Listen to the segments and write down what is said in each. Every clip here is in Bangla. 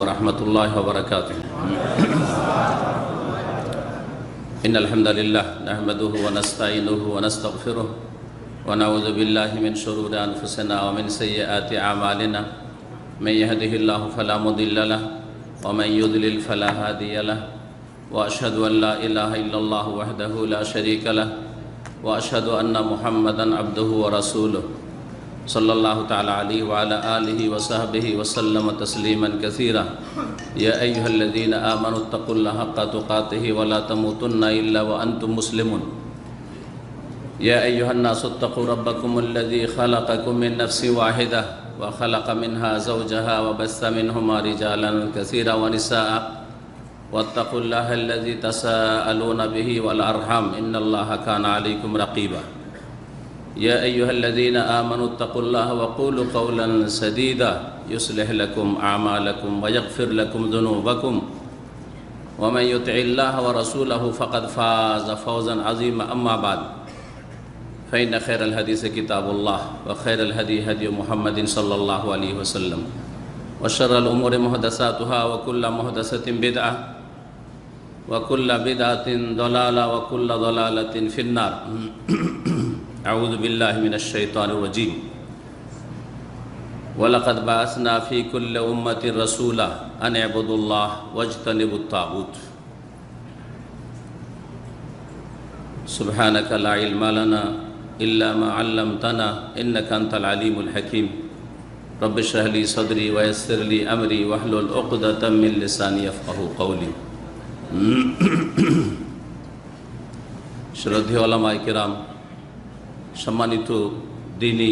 ورحمة الله وبركاته. إن الحمد لله نحمده ونستعينه ونستغفره ونعوذ بالله من شرور أنفسنا ومن سيئات أعمالنا. من يهده الله فلا مضل له ومن يضلل فلا هادي له وأشهد أن لا إله إلا الله وحده لا شريك له وأشهد أن محمدا عبده ورسوله صلى الله تعالى عليه وعلى آله وصحبه وسلم تسليما كثيرا. يا أيها الذين آمنوا اتقوا الله حق تقاته ولا تموتن إلا وأنتم مسلمون. يا أيها الناس اتقوا ربكم الذي خلقكم من نفس واحدة وخلق منها زوجها وبث منهما رجالا كثيرا ونساء واتقوا الله الذي تساءلون به والأرحام إن الله كان عليكم رقيبا. يا أيها الذين آمنوا اتقوا الله وقولوا قولا سديدا يصلح لكم أعمالكم ويغفر لكم ذنوبكم ومن يطع الله ورسوله فقد فاز فوزا عظيما. أما بعد فإن خير الحديث كتاب الله وخير الهدي هدي محمد صلى الله عليه وسلم وشر الأمور محدثاتها وكل محدثة بدعة وكل بدعة ضلالة وكل ضلالة في النار. أعوذ بالله من الشيطان الرجيم. ولقد بعثنا في كل أمة رسولا أن اعبدوا الله واجتنبوا الطاغوت. سبحانك لا علم لنا إلا ما علمتنا إنك أنت العليم الحكيم. رب اشرح لي صدري ويسر لي أمري واحلل عقدة من لساني يفقهوا قولي. শ্রদ্ধেয় ওলামায়ে কেরাম, সম্মানিত দ্বীনী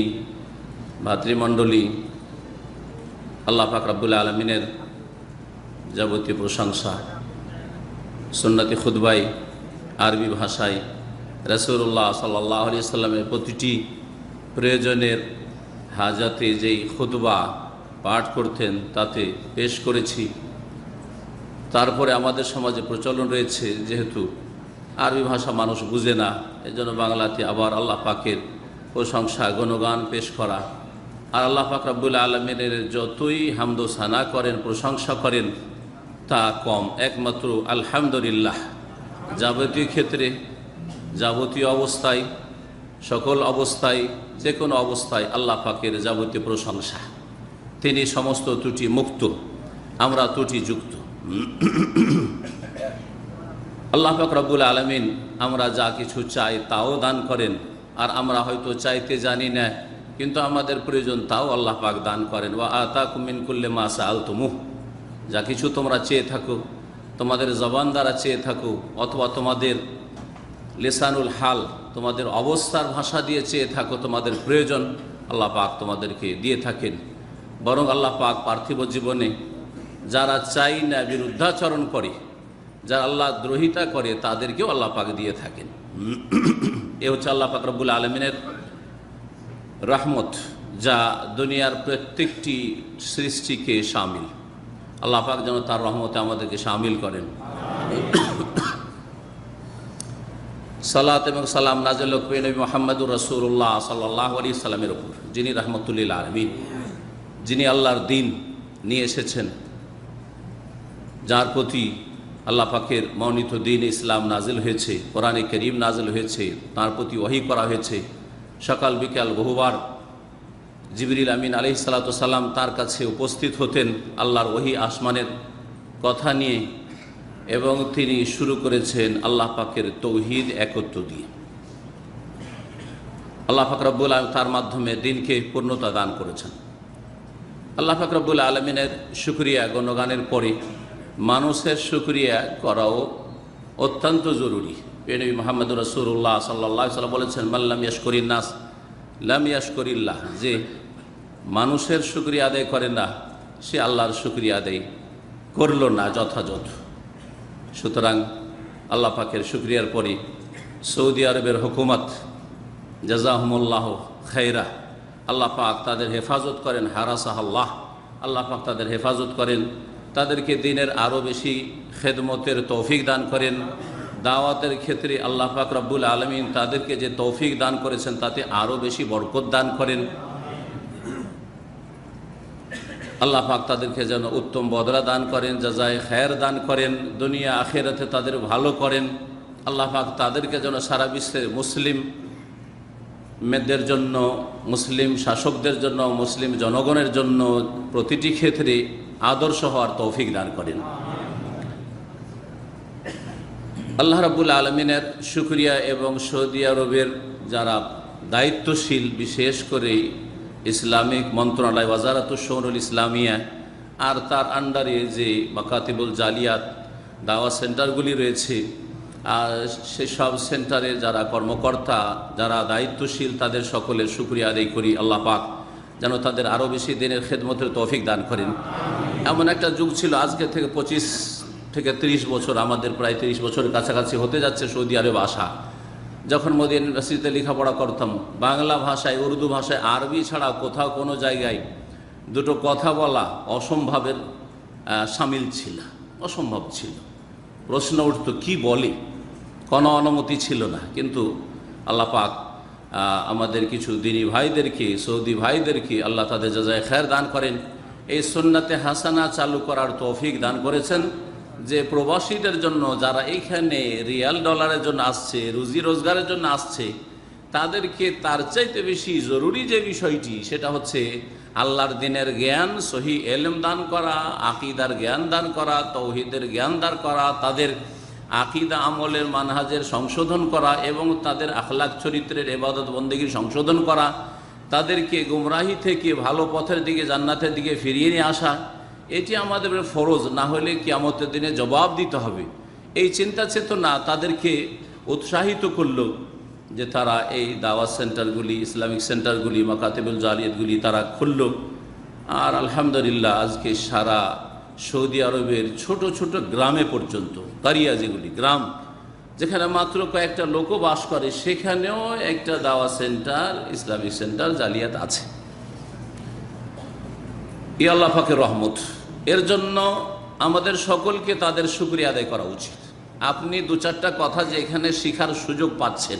ভাতৃমণ্ডলী, আল্লাহ পাক রব্বুল আলামিনের যাবতীয় প্রশংসা। সুন্নতি খুতবায় আরবি ভাষায় রাসূলুল্লাহ সাল্লাল্লাহু আলাইহি সাল্লামের প্রতিটি প্রয়োজনের হাজাতে যেই খুতবা পাঠ করতেন তাতে পেশ করেছি। তারপরে আমাদের সমাজে প্রচলন রয়েছে, যেহেতু আরবি ভাষা মানুষ বুঝে না, এজন্য বাংলাতে আবার আল্লাহ পাকের প্রশংসা গুণগান পেশ করা। আর আল্লাহ পাক রব্বুল আলামিনের যতই হামদ সানা করেন, প্রশংসা করেন, তা কম। একমাত্র আলহামদুলিল্লাহ যাবতীয় ক্ষেত্রে, যাবতীয় অবস্থায়, সকল অবস্থায়, যে কোনো অবস্থায় আল্লাহ পাকের যাবতীয় প্রশংসা। তিনি সমস্ত ত্রুটি মুক্ত, আমরা ত্রুটিযুক্ত। আল্লাহ পাক রব্বুল আলামিন আমরা যা কিছু চাই তাও দান করেন, আর আমরা হয়তো চাইতে জানি না, কিন্তু আমাদের প্রয়োজন তাও আল্লাহ পাক দান করেন। ওয়া আতাকুম মিন কুল্লি মা সাআলতুমুহ, যা কিছু তোমরা চেয়ে থাকো, তোমাদের জবান দ্বারা চেয়ে থাকো, অথবা তোমাদের লিসানুল হাল, তোমাদের অবস্থার ভাষা দিয়ে চেয়ে থাকো, তোমাদের প্রয়োজন আল্লাহ পাক তোমাদেরকে দিয়ে থাকেন। বরং আল্লাহ পাক পার্থিব জীবনে যারা চাই না, বিরুদ্ধাচরণ করে, যারা আল্লাহ দ্রোহিতা করে, তাদেরকেও আল্লাহ পাক দিয়ে থাকেন। এ হচ্ছে আল্লাহ পাক রব্বুল আলামিনের রহমত, যা দুনিয়ার প্রত্যেকটি সৃষ্টিকে শামিল। আল্লাহ পাক যেন তার রহমতে আমাদেরকে শামিল করেন। সালাত এবং সালাম নাযিল হোক নবী মুহাম্মদুর রাসূলুল্লাহ সাল্লাল্লাহু আলাইহি সাল্লামের উপর, যিনি রাহমাতুল লিল আলামিন, যিনি আল্লাহর দ্বীন নিয়ে এসেছেন, যার প্রতি আল্লাহ পাকের মনোনীত দ্বীন ইসলাম নাজিল হয়েছে, কোরআনে কারীম নাজিল হয়েছে, তার প্রতি ওহী করা হয়েছে। সকাল বিকাল বহুবার জিবরিল আমিন আলাইহিস সালাতু সালাম তার কাছে উপস্থিত হতেন আল্লাহর ওহী আসমানের কথা নিয়ে, এবং তিনি শুরু করেছেন আল্লাহ পাকের তৌহিদ একত্ব দিয়ে। আল্লাহ পাক রব্বুল আলামিন তার মাধ্যমে দ্বীনকে পূর্ণতা দান করেছেন। আল্লাহ পাক রব্বুল আলামিনের শুকরিয়া গুণগানের পরে মানুষের শুকরিয়া করাও অত্যন্ত জরুরি। নবী মুহাম্মদুর রাসূলুল্লাহ সাল্লাল্লাহু আলাইহি ওয়াসাল্লাম বলেছেন, মান লাম ইয়াশকুরিন নাস লাম ইয়াশকুরিল্লাহ, যে মানুষের শুকরিয়া আদায় করে না, সে আল্লাহর শুকরিয়া আদায় করল না যথাযথ। সুতরাং আল্লাহ পাকের শুকরিয়ার পরে সৌদি আরবের হুকুমত জাযাহুমুল্লাহ খায়রা, আল্লাহ পাক তাদের হেফাজত করেন। হারাসাহাল্লাহ, আল্লাহ পাক তাদের হেফাজত করেন, তাদেরকে দিনের আরও বেশি খেদমতের তৌফিক দান করেন। দাওয়াতের ক্ষেত্রে আল্লাহ পাক রব্বুল আলামিন তাদেরকে যে তৌফিক দান করেছেন তাতে আরও বেশি বরকত দান করেন। আল্লাহ পাক তাদেরকে যেন উত্তম বদলা দান করেন, জাযায়ে খায়ের দান করেন, দুনিয়া আখিরাতে তাদের ভালো করেন। আল্লাহ পাক তাদেরকে যেন সারা বিশ্বের মুসলিম মেয়েদের জন্য, মুসলিম শাসকদের জন্য, মুসলিম জনগণের জন্য প্রতিটি ক্ষেত্রে আদর্শ হওয়ার তৌফিক দান করেন। আল্লাহ রাব্বুল আলমিনের শুকরিয়া এবং সৌদি আরবের যারা দায়িত্বশীল, বিশেষ করে ইসলামিক মন্ত্রণালয় ওয়াজারাতুশ শুউনুল ইসলামিয়া আর তার আন্ডারে যে মাকাতিবুল জালিয়াত দাওয়া সেন্টারগুলি রয়েছে, আর সেসব সেন্টারে যারা কর্মকর্তা, যারা দায়িত্বশীল, তাদের সকলের শুকরিয়া আদায় করি। আল্লাহ পাক যেন তাদের আরও বেশি দিনের খেদমতের তৌফিক দান করেন। এমন একটা যুগ ছিল, আজকে থেকে 25 থেকে 30 বছর, আমাদের প্রায় 30 বছরের কাছাকাছি হতে যাচ্ছে সৌদি আরব আসা। যখন মদিনা ইউনিভার্সিটিতে লেখাপড়া করতাম, বাংলা ভাষায়, উর্দু ভাষায়, আরবি ছাড়া কোথাও কোনো জায়গায় দুটো কথা বলা অসম্ভবের সামিল ছিল, অসম্ভব ছিল। প্রশ্ন উঠত কি বলে, কোনো অনুমতি ছিল না। কিন্তু আল্লাহ পাক আমাদের কিছু দিনী ভাইদেরকে, সৌদি ভাইদেরকে আল্লাহ তাদের জাযায়ে খায়ের দান করেন, এই সুন্নাতে হাসানা চালু করার তৌফিক দান করেছেন, যে প্রবাসীদের জন্য, যারা এইখানে রিয়াল ডলারের জন্য আসছে, রুজি রোজগারের জন্য আসছে, তাদেরকে তার চাইতে বেশি জরুরি যে বিষয়টি, সেটা হচ্ছে আল্লাহর দ্বীনের জ্ঞান, সহি এলম দান করা, আকীদার জ্ঞান দান করা, তাওহীদের জ্ঞান দান করা, তাদের আকীদা আমলের মানহাজের সংশোধন করা এবং তাদের আখলাক চরিত্রের ইবাদত বন্দেগীর সংশোধন করা, তাদেরকে গুমরাহি থেকে ভালো পথের দিকে, জান্নাতের দিকে ফিরিয়ে নিয়ে আসা। এটি আমাদের ফরজ, না হলে কিয়ামতের দিনে জবাব দিতে হবে। এই চিন্তা চেতনা তাদেরকে উৎসাহিত করল যে তারা এই দাওয়াত সেন্টারগুলি, ইসলামিক সেন্টারগুলি, মাকাতিবুল জালিয়াতগুলি তারা খুলল। আর আলহামদুলিল্লাহ আজকে সারা সৌদি আরবের ছোট ছোট গ্রামে পর্যন্ত, কারিয়া যেগুলি গ্রাম, যেখানে মাত্র কয়েকটা লোকও বাস করে, সেখানেও একটা দাওয়াত সেন্টার, ইসলামিক সেন্টার, জালিয়াত আছে। ই আল্লাহ পাকের রহমত। এর জন্য আমাদের সকলকে তাদের শুকরিয়া আদায় করা উচিত। আপনি 2-4টা কথা যে এখানে শিখার সুযোগ পাচ্ছেন,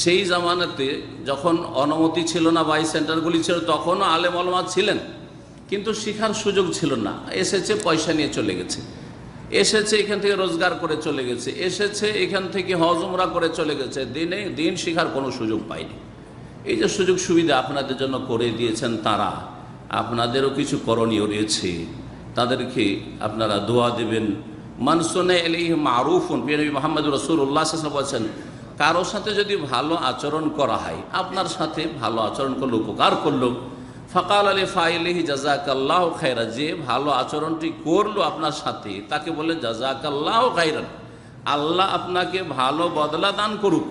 সেই জামানাতে যখন অনুমতি ছিল না বা এই সেন্টারগুলি ছিল, তখনও আলেম ওলামা ছিলেন, কিন্তু শিখার সুযোগ ছিল না। এসেছে পয়সা নিয়ে চলে গেছে, এসেছে এখান থেকে রোজগার করে চলে গেছে, এসেছে এখান থেকে হজ উমরা করে চলে গেছে, দিন শিখার কোনো সুযোগ পায়নি। এই যে সুযোগ সুবিধা আপনাদের জন্য করে দিয়েছেন তারা, আপনাদেরও কিছু করণীয় রয়েছে। তাদেরকে আপনারা দোয়া দেবেন। মান সুন্না ইলাইহি মারুফুন, নবী মুহাম্মদ রাসূলুল্লাহ সাল্লাল্লাহু আলাইহি ওয়াসাল্লাম বলেছেন, কারোর সাথে যদি ভালো আচরণ করা হয়, আপনার সাথে ভালো আচরণ করলো, উপকার করলো, ফাকাল আলি ফাইলিহি জাযাকাল্লাহু খায়রা, যে ভালো আচরণটি করলো আপনার সাথে, তাকে বলে জাযাকাল্লাহু খায়রান, আল্লাহ আপনাকে ভালো বদলা দান করুক।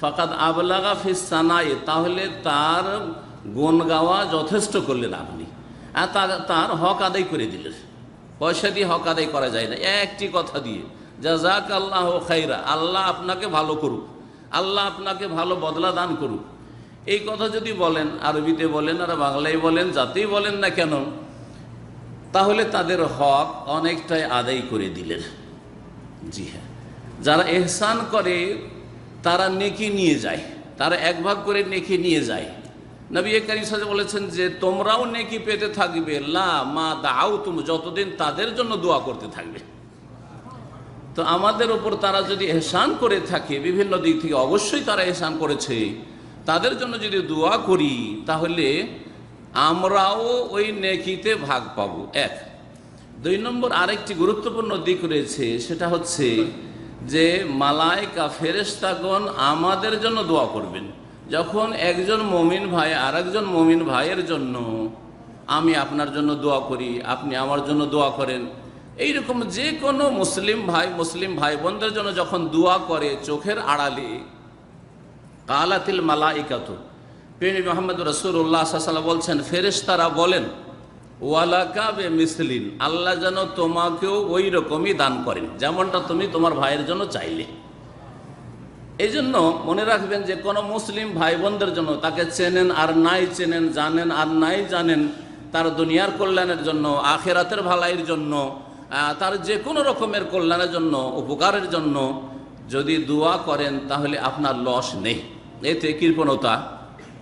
ফাকাদ আবলাগা ফিস সানাই, তাহলে তার গুণ গাওয়া যথেষ্ট করলেন আপনি, আর তার হক আদায় করে দিলেন। পয়সা দিয়ে হক আদায় করা যায় না, একটি কথা দিয়ে, জাযাকাল্লাহু খায়রা, আল্লাহ আপনাকে ভালো করুক, আল্লাহ আপনাকে ভালো বদলা দান করুক। এই কথা যদি বলেন, আরবিতে বলেন আর বাংলায় বলেন, যাতেই বলেন না কেন, তাহলে তাদের হক অনেকটাই আদায় করে দিলেন। জি হ্যাঁ, যারা ইহসান করে তারা নেকি নিয়ে যায়, তারা 1 ভাগ করে নেকি নিয়ে যায়। নবী করিম সাল্লাল্লাহু আলাইহি ওয়াসাল্লাম বলেছেন যে তোমরাও নেকি পেতে থাকবে, লা মা দাউতুম, যতদিন তাদের জন্য দোয়া করতে থাকবে। তো আমাদের ওপর তারা যদি ইহসান করে থাকে বিভিন্ন দিক থেকে, অবশ্যই তারা ইহসান করেছে, তাদের জন্য যদি দোয়া করি তাহলে আমরাও ওই নেকিতে ভাগ পাবো। 1। 2 নম্বর আরেকটি গুরুত্বপূর্ণ দিক রয়েছে, সেটা হচ্ছে যে মালায়েকা ফেরেশতাগণ আমাদের জন্য দোয়া করবেন। যখন একজন মুমিন ভাই আর একজন মুমিন ভাইয়ের জন্য, আমি আপনার জন্য দোয়া করি, আপনি আমার জন্য দোয়া করেন, এইরকম যে কোনো মুসলিম ভাই বোনদের জন্য যখন দোয়া করে চোখের আড়ালে, কালাতিল মালাইকাতু, নবী মুহাম্মদ রাসূলুল্লাহ সাল্লাল্লাহু আলাইহি ওয়াসাল্লাম বলছেন, ফেরেশতারা বলেন, ওয়ালাকা বিমিসলিন, আল্লাহ যেন তোমাকেও ওই রকমই দান করেন যেমনটা তুমি তোমার ভাইয়ের জন্য চাইলে। এই জন্য মনে রাখবেন যে কোনো মুসলিম ভাই বোনদের জন্য, তাকে চেনেন আর নাই চেনেন, জানেন আর নাই জানেন, তার দুনিয়ার কল্যাণের জন্য, আখিরাতের ভালাইয়ের জন্য, তার যে কোনো রকমের কল্যাণের জন্য, উপকারের জন্য যদি দোয়া করেন, তাহলে আপনার লস নেই। এতে কৃপণতা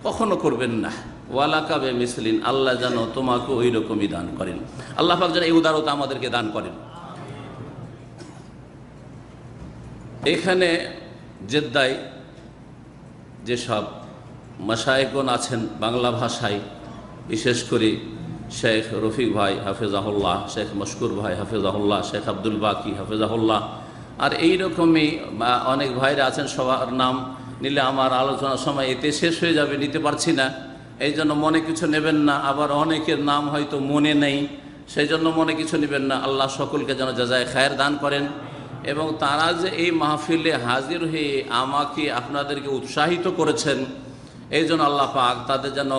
কখনো করবেন না, ওয়ালাকা বিমিসলিন, আল্লাহ যেন তোমাকে ওই রকমই দান করেন। আল্লাহ পাক যেন এই উদারতা আমাদেরকে দান করেন। এখানে জেদ্দায় যেসব মাশায়েখগণ আছেন বাংলা ভাষায়, বিশেষ করে শেখ রফিক ভাই হাফেজাহুল্লাহ, শেখ মশকুর ভাই হাফেজাহুল্লাহ, শেখ আব্দুল বাকি হাফেজাহুল্লাহ, আর এই রকমই অনেক ভাইরা আছেন। সবার নাম নিলে আমার আলোচনার সময় এতে শেষ হয়ে যাবে, নিতে পারছি না। এই জন্য মনে কিছু নেবেন না। আবার অনেকের নাম হয়তো মনে নেই, সেই জন্য মনে কিছু নেবেন না। আল্লাহ সকলকে যেন জাযায়ে খায়ের দান করেন, এবং তারা যে এই মাহফিলে হাজির হয়ে আমাকে আপনাদেরকে উৎসাহিত করেছেন, এই জন্য আল্লাহ পাক তাদের যেন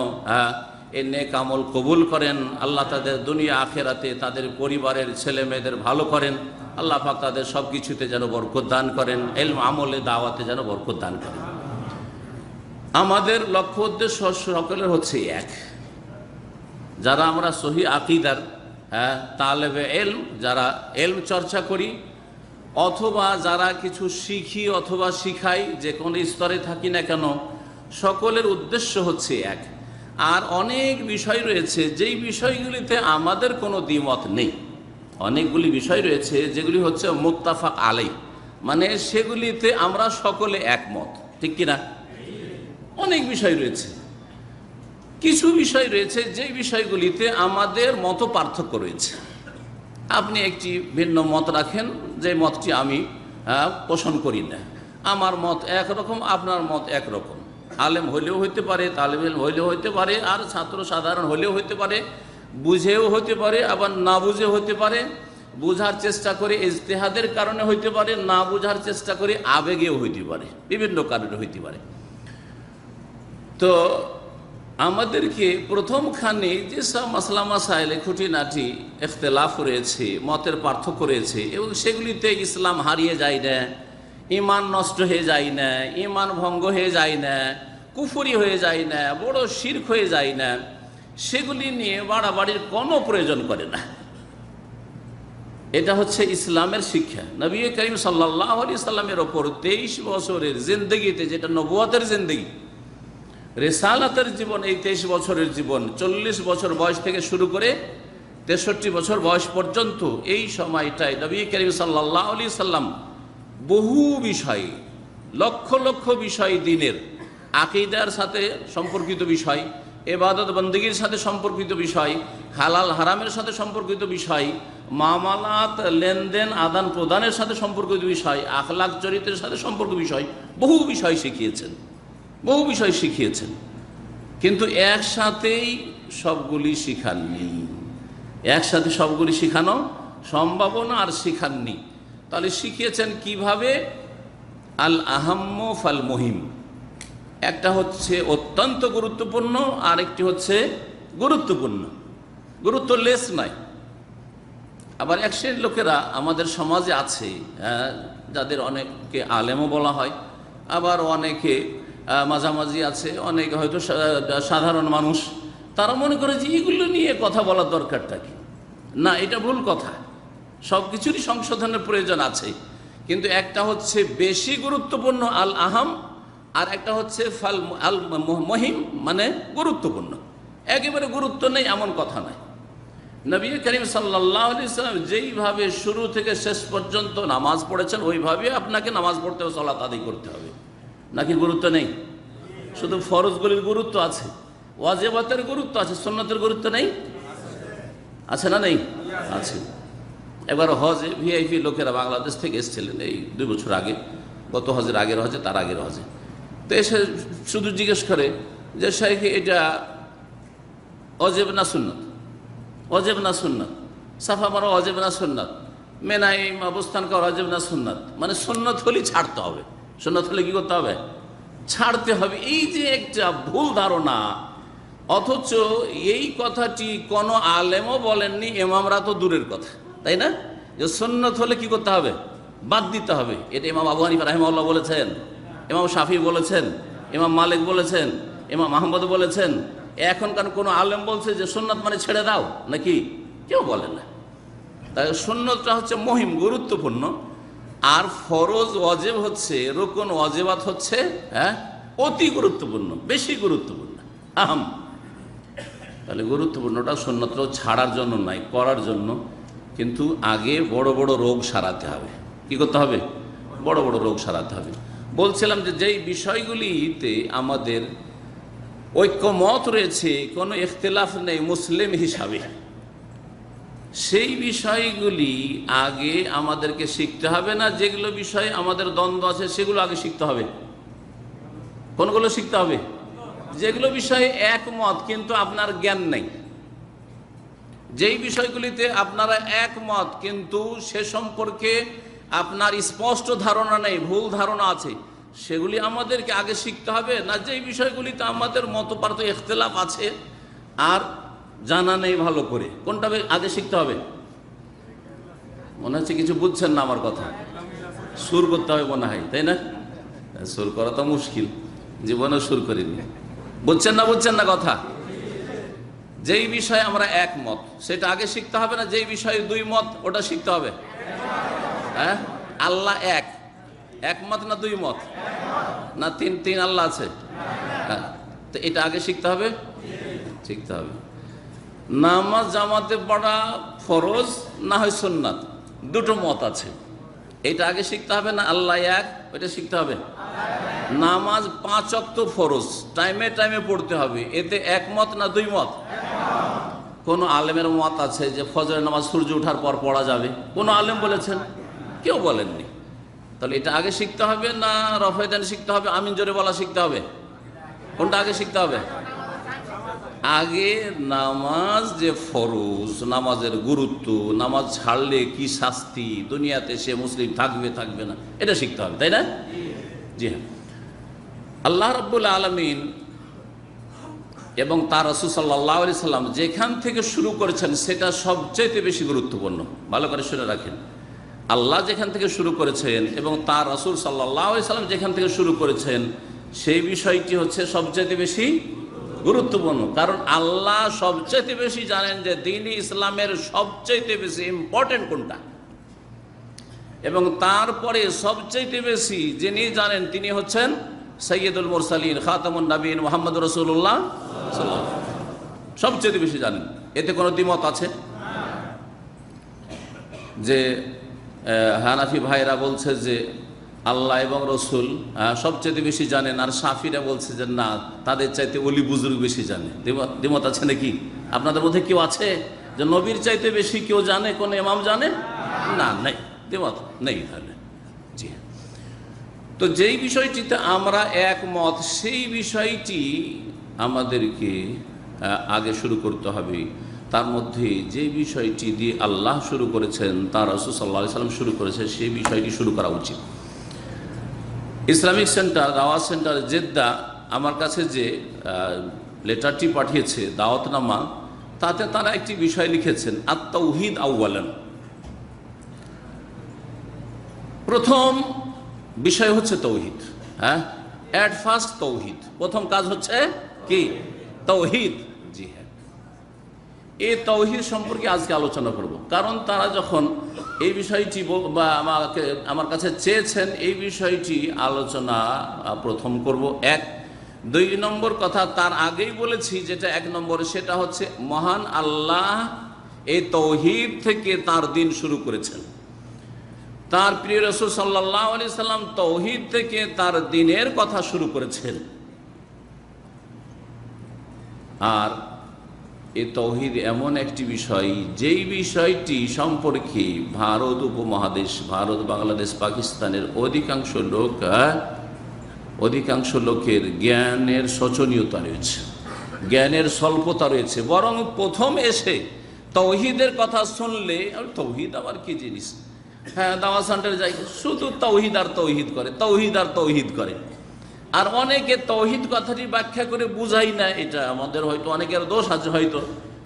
এই নেক আমল কবুল করেন। আল্লাহ তাদের দুনিয়া আখেরাতে তাদের পরিবারের ছেলে মেয়েদের ভালো করেন। আল্লাহ পাক তাদের সব কিছুতে যেন বরকত দান করেন, ইলম আমলে দাওয়াতে যেন বরকত দান করেন। আমাদের লক্ষ্য উদ্দেশ্য সকলের হচ্ছে এক। যারা আমরা সহি আকিদার তালেবে ইলম, যারা ইলম চর্চা করি, অথবা যারা কিছু শিখি অথবা শিখাই, যে কোনো স্তরে থাকি না কেন, সকলের উদ্দেশ্য হচ্ছে এক। আর অনেক বিষয় রয়েছে যেই বিষয়গুলিতে আমাদের কোনো দ্বিমত নেই। অনেকগুলি বিষয় রয়েছে যেগুলি হচ্ছে মুত্তাফাক আলাই, মানে সেগুলিতে আমরা সকলে একমত, ঠিক কিনা? অনেক বিষয় রয়েছে। কিছু বিষয় রয়েছে যেই বিষয়গুলিতে আমাদের মত পার্থক্য রয়েছে। আপনি একটি ভিন্ন মত রাখেন, যে মতটি আমি পোষণ করি না। আমার মত একরকম, আপনার মত একরকম। আলেম হইলেও হইতে পারে, তালেব ইলম হইলেও হইতে পারে, আর ছাত্র সাধারণ হইলেও হইতে পারে, বুঝেও হইতে পারে, আবার না বুঝেও হইতে পারে। বুঝার চেষ্টা করে ইজতিহাদের কারণে হইতে পারে, না বুঝার চেষ্টা করে আবেগেও হইতে পারে, বিভিন্ন কারণে হইতে পারে। তো আমাদেরকে প্রথমখানে যেসব মাসলা মাসাইলে খুঁটিনাটি ইখতিলাফ রয়েছে, মতের পার্থক্য রয়েছে, এবং সেগুলিতে ইসলাম হারিয়ে যায় না, ইমান নষ্ট হয়ে যায় না, ইমান ভঙ্গ হয়ে যায় না, কুফরি হয়ে যায় না, বড় শিরক হয়ে যায় না, সেগুলি নিয়ে বাড়াবাড়ির কোনো প্রয়োজন করে না। এটা হচ্ছে ইসলামের শিক্ষা। নবী করিম সাল্লাল্লাহু আলাইহি সাল্লামের ওপর 23 বছরের জিন্দগিতে, যেটা নবুয়তের জিন্দগি, রিসালাতের জীবন, এই 23 বছরের জীবন, 40 বছর বয়স থেকে শুরু করে 63 বছর বয়স পর্যন্ত, এই সময়টায় নবী করিম সাল্লাল্লাহু আলাইহি সাল্লাম বহু বিষয়, লক্ষ লক্ষ বিষয়, দিনের আকীদার সাথে সম্পর্কিত বিষয়, ইবাদত বন্দেগীর সাথে সম্পর্কিত বিষয়, হালাল হারামের সাথে সম্পর্কিত বিষয়, মামালাত লেনদেন আদান প্রদানের সাথে সম্পর্কিত বিষয়, আখলাক চরিত্রের সাথে সম্পর্কিত বিষয়, বহু বিষয় শিখিয়েছেন, বহু বিষয় শিখিয়েছেন। কিন্তু একসাথেই সবগুলি শিখাননি। একসাথে সবগুলি শিখানো সম্ভব না, আর শিখাননি। তাহলে শিখিয়েছেন কিভাবে? আল আহাম্ম ফাল মুহিম। একটা হচ্ছে অত্যন্ত গুরুত্বপূর্ণ, আর একটি হচ্ছে গুরুত্বপূর্ণ, গুরুত্বলেস নয়। আবার এক শ্রেণীর লোকেরা আমাদের সমাজে আছে, যাদের অনেকে আলেমও বলা হয়, আবার অনেকে মাঝামাঝি আছে, অনেকে হয়তো সাধারণ মানুষ। তারা মনে করে যে এগুলো নিয়ে কথা বলার দরকারটা কি? না, এটা ভুল কথা। সব কিছুরই সংশোধনের প্রয়োজন আছে, কিন্তু একটা হচ্ছে বেশি গুরুত্বপূর্ণ আল আহাম, আর একটা হচ্ছে ফাল আল মহিম, মানে গুরুত্বপূর্ণ। একেবারে গুরুত্ব নেই এমন কথা নয়। নবী করিম সাল্লাল্লাহু আলাইহি সাল্লাম যেইভাবে শুরু থেকে শেষ পর্যন্ত নামাজ পড়েছেন, ওইভাবে আপনাকে নামাজ পড়তে হবে, সালাত আদায় করতে হবে। নাকি গুরুত্ব নেই? শুধু ফরজগুলির গুরুত্ব আছে, ওয়াজিবাতের গুরুত্ব আছে, সুন্নতের গুরুত্ব নেই? আছে না নেই? আছে। এবার হজে ভিআইপি লোকেরা বাংলাদেশ থেকে এসেছিলেন এই 2 বছর আগে, গত হজের আগের হজে, তার আগের হজে। তো এসে শুধু জিজ্ঞেস করে যে শাইখ, এটা ওয়াজিব না সুন্নত? ওয়াজিব না সুন্নত? সাফা মারা ওয়াজিব না সুন্নত? মেনায় অবস্থান করা ওয়াজিব না সুন্নত? মানে সুন্নত হলেই ছাড়তে হবে। সুন্নত হলে কি করতে হবে? ছাড়তে হবে। এই যে একটা ভুল ধারণা, অথচ এই কথাটি কোনো আলেমও বলেননি, ইমামরা তো দূরের কথা, তাই না? যে সুন্নত হলে কি করতে হবে? বাদ দিতে হবে। এটা ইমাম আবু হানিফা রাহিমাহুল্লাহ বলেছেন, ইমাম শাফি বলেছেন, ইমাম মালিক বলেছেন, ইমাম আহমদ বলেছেন। এখনকার কোনো আলেম বলছে যে সুন্নত মানে ছেড়ে দাও, নাকি? কেউ বলে না। তাই সুন্নতটা হচ্ছে মহিম, গুরুত্বপূর্ণ। আর ফরজ ওয়াজিব হচ্ছে, রুকন ওয়াজিবাত হচ্ছে অতি গুরুত্বপূর্ণ, বেশি গুরুত্বপূর্ণ, আহম। তাহলে গুরুত্বপূর্ণটা সুন্নতটাও ছাড়ার জন্য নয়, করার জন্য। কিন্তু আগে বড় বড় রোগ সারাতে হবে। কি করতে হবে? বড় বড় রোগ সারাতে হবে। বলছিলাম যে যেই বিষয়গুলিতে আমাদের ঐক্যমত রয়েছে, কোনো ইখতিলাফ নেই মুসলিম হিসাবে, সেই বিষয়গুলি আগে আমাদেরকে শিখতে হবে না? যেগুলো বিষয়ে আমাদের দ্বন্দ্ব আছে সেগুলো আগে শিখতে হবে। কোনগুলো শিখতে হবে? যেগুলো বিষয়ে একমত কিন্তু আপনার জ্ঞান নেই, যেই বিষয়গুলিতে আপনারা একমত কিন্তু সে সম্পর্কে আপনার স্পষ্ট ধারণা নেই, ভুল ধারণা আছে, সেগুলি আমাদেরকে আগে শিখতে হবে। না যেই বিষয়গুলিতে আমাদের মতপার্থক্য ইখতিলাফ আছে আর জানা নেই ভালো করে, কোনটা আগে শিখতে হবে? মনে হচ্ছে কিছু বুঝছেন না আমার কথা। সুর করতে হবে মনে হয়, তাই না? সুর করা তো মুশকিল, জীবনেও সুর করিনি। বুঝছেন না কথা? যেই বিষয়ে আমরা একমত সেটা আগে শিখতে হবে না যেই বিষয়ে দুই মত ওটা শিখতে হবে? হ্যাঁ, আল্লাহ একমত না দুই মত না তিন আল্লাহ আছে? হ্যাঁ, তো এটা আগে শিখতে হবে। নামাজ জামাতে পড়া ফরজ না হয় সুন্নাত, দুটো মত আছে, এটা আগে শিখতে হবে না আল্লাহ এক, ওইটা শিখতে হবে। নামাজ 5 ওয়াক্ত ফরজ, টাইমে টাইমে পড়তে হবে, এতে একমত না দুই মত? কোন আলেমের মত আছে যে ফজরের নামাজ সূর্য ওঠার পর পড়া যাবে? কোন আলেম বলেছেন? কেউ বলেননি। তাহলে এটা আগে শিখতে হবে না রফায়দান শিখতে হবে, আমিন জোরে বলা শিখতে হবে? কোনটা আগে শিখতে হবে? আগে নামাজ যে ফরজ, নামাজের গুরুত্ব, নামাজ ছাড়লে কি শাস্তি, দুনিয়াতে সে মুসলিম থাকবে না, এটা শিখতে হবে, তাই না? জি হ্যাঁ। আল্লাহ রাব্বুল আলামিন এবং তার রাসূল সাল্লাল্লাহু আলাইহি সাল্লাম যেখান থেকে শুরু করেছেন সেটা সবচেয়ে বেশি গুরুত্বপূর্ণ। ভালো করে শুনে রাখেন, আল্লাহ যেখান থেকে শুরু করেছেন এবং তার রাসূল সাল্লাল্লাহু আলাইহি সাল্লাম যেখান থেকে শুরু করেছেন সেই বিষয়টি হচ্ছে সবচেয়ে বেশি গুরুত্বপূর্ণ। কারণ আল্লাহ সবচেয়ে বেশি জানেন যে দ্বীন ইসলামের সবচেয়ে বেশি ইম্পর্টেন্ট কোনটা, এবং তারপরে সবচেয়ে বেশি যিনি জানেন তিনি হচ্ছেন সৈয়দুল মুরসালিন খাতামুন নবীন মুহাম্মদুর রাসূলুল্লাহ সাল্লাল্লাহু আলাইহি ওয়াসাল্লাম, সবচেয়ে বেশি জানেন। এতে কোনো দ্বিমত আছে? যে হানাফি ভাইরা বলছে যে আল্লাহ এবং রসুল সবচেয়ে বেশি জানেন, আর শাফিরা বলছে যে না, তাদের চাইতে ওলি বুজুর্গ বেশি জানে। দ্বিমত আছে নাকি? আপনাদের মধ্যে কেউ আছে যে নবীর চাইতে বেশি কেউ জানে, কোন ইমাম জানে? না, নেই, দ্বিমত নেই। তাহলে জি, তো যেই বিষয়টিতে আমরা একমত সেই বিষয়টি আমাদেরকে আগে শুরু করতে হবে। তার মধ্যে যে বিষয়টি দিয়ে আল্লাহ শুরু করেছেন, তার রাসূল সাল্লাল্লাহু আলাইহি সাল্লাম শুরু করেছে, সেই বিষয়টি শুরু করা উচিত। ইসলামিক সেন্টার, দাওয়াত সেন্টার জেদ্দা আমার কাছে যে লেটারটি পাঠিয়েছে, দাওয়াতনামা, তাতে তারা একটি বিষয় লিখেছেন আত-তাওহীদ আউয়ালান। প্রথম বিষয় হচ্ছে তৌহিদ। হ্যাঁ, অ্যাট ফার্স্ট তৌহিদ, প্রথম কাজ হচ্ছে কি? তৌহিদ। জি হ্যাঁ, এই তৌহিদ সম্পর্কে আজকে আলোচনা করব। কারণ তারা যখন এই বিষয়টি আমার কাছে চেয়েছেন, এই বিষয়টি আলোচনা প্রথম করব। এক, দুই নম্বর কথা তার আগেই বলেছি, যেটা এক নম্বরে, সেটা হচ্ছে মহান আল্লাহ এই তৌহিদ থেকে তার দিন শুরু করেছেন। তার প্রিয় রাসূল সাল্লাল্লাহু আলাইহি সাল্লাম তৌহিদ থেকে তার দ্বীনের কথা শুরু করেছেন। আর এই তৌহিদ এমন একটি বিষয়, যেই বিষয়টি সম্পর্কে ভারত উপমহাদেশ, ভারত, বাংলাদেশ, পাকিস্তানের অধিকাংশ লোকের জ্ঞানের শোচনীয়তা রয়েছে, জ্ঞানের স্বল্পতা রয়েছে। বরং প্রথম এসে তৌহিদের কথা শুনলে, তৌহিদ আবার কি জিনিস, হ্যাঁ দাওয়াত সেন্টারে যাই, শুধু তৌহিদ আর তৌহিদ করে। আর অনেকে তৌহিদ কথাটি ব্যাখ্যা করে বুঝাই না। এটা আমাদের হয়তো অনেকের দোষ আছে, হয়তো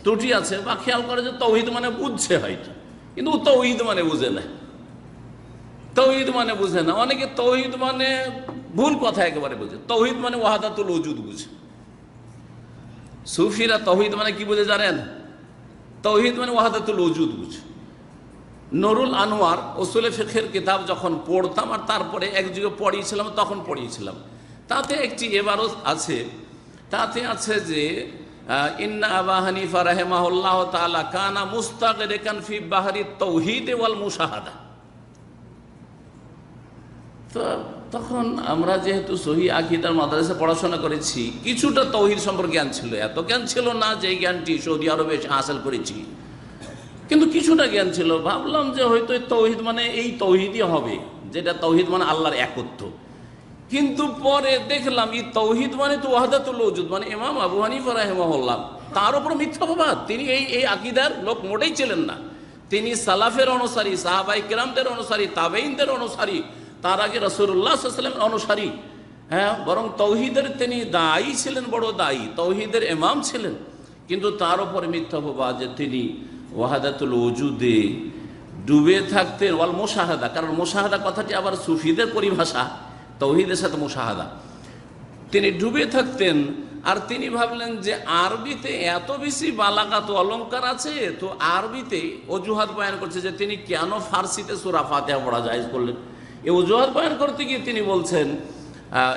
ত্রুটি আছে, বা খেয়াল করে যে তৌহিদ মানে বুঝছে হয়তো, কিন্তু তৌহিদ মানে বুঝে না। অনেকে তৌহিদ মানে ভুল কথা একেবারে বুঝে। তৌহিদ মানে ওয়াহাদাতুল ওজুদ বুঝে। সুফিরা তৌহিদ মানে কি বুঝে জানেন? তৌহিদ মানে ওয়াহাদাতুল ওজুদ বুঝে। নুরুল আনোয়ার উসুলে ফিকহের কিতাব যখন পড়তাম, আর তারপরে এক যুগে পড়িয়েছিলাম, তাতে একটি এবারত আছে, তাতে আছে যে ইন্না আবা হানিফা রাহিমাহুল্লাহ তাআলা কানা মুস্তাগরিকান ফি বাহরি তাওহীদ ওয়াল মুশাহাদা। তো তখন আমরা যেহেতু সহিহ আকীদার মাদ্রাসা পড়াশোনা করেছি, কিছুটা তাওহীদ সম্পর্কে জ্ঞান ছিল, এত জ্ঞান ছিল না যে এই জ্ঞানটি সৌদি আরবে এসে হাসিল করেছি, কিন্তু কিছুটা জ্ঞান ছিল। ভাবলাম যে হয়তো তাওহীদ মানে এই তাওহীদই হবে, যেটা তাওহীদ মানে আল্লাহর একত্ব। কিন্তু পরে দেখলাম এই তাওহীদ মানে তো ওয়াহদাতুল ওজুদ, মানে ইমাম আবু হানিফা রাহিমাহুল্লাহ তার উপর মিথ্যাবাদ। তিনি এই আকীদার লোক মোটেই ছিলেন না। তিনি সালাফের অনুসারী, সাহাবায়ে কেরামদের অনুসারী, তাবেঈনদের অনুসারী, তার আগে রাসূলুল্লাহ সাল্লাল্লাহু আলাইহি ওয়াসাল্লামের অনুসারী। হ্যাঁ, বরং তাওহীদের তিনি দায়ী ছিলেন, বড় দায়ী, তাওহীদের ইমাম ছিলেন। কিন্তু তার উপর মিথ্যাবাদ যে তিনি ওয়াহদাতুল ওজুদে ডুবে থাকতেন, ওয়াল মুশাহাদা, কারণ মুশাহাদা কথাটি আবার সুফিদের পরিভাষা, তাওহীদের সাথে মুশাহাদা। তিনি ডুবে থাকতেন, আর তিনি ভাবলেন যে আরবিতে এত বেশি বালাগাত অলঙ্কার আছে, তো আরবিতে অজুহাত বয়ান করছে যে তিনি কেন ফার্সিতে সূরা ফাতিহা পড়া জায়েজ করলেন। এই অজুহাত বয়ান করতে গিয়ে তিনি বলছেন,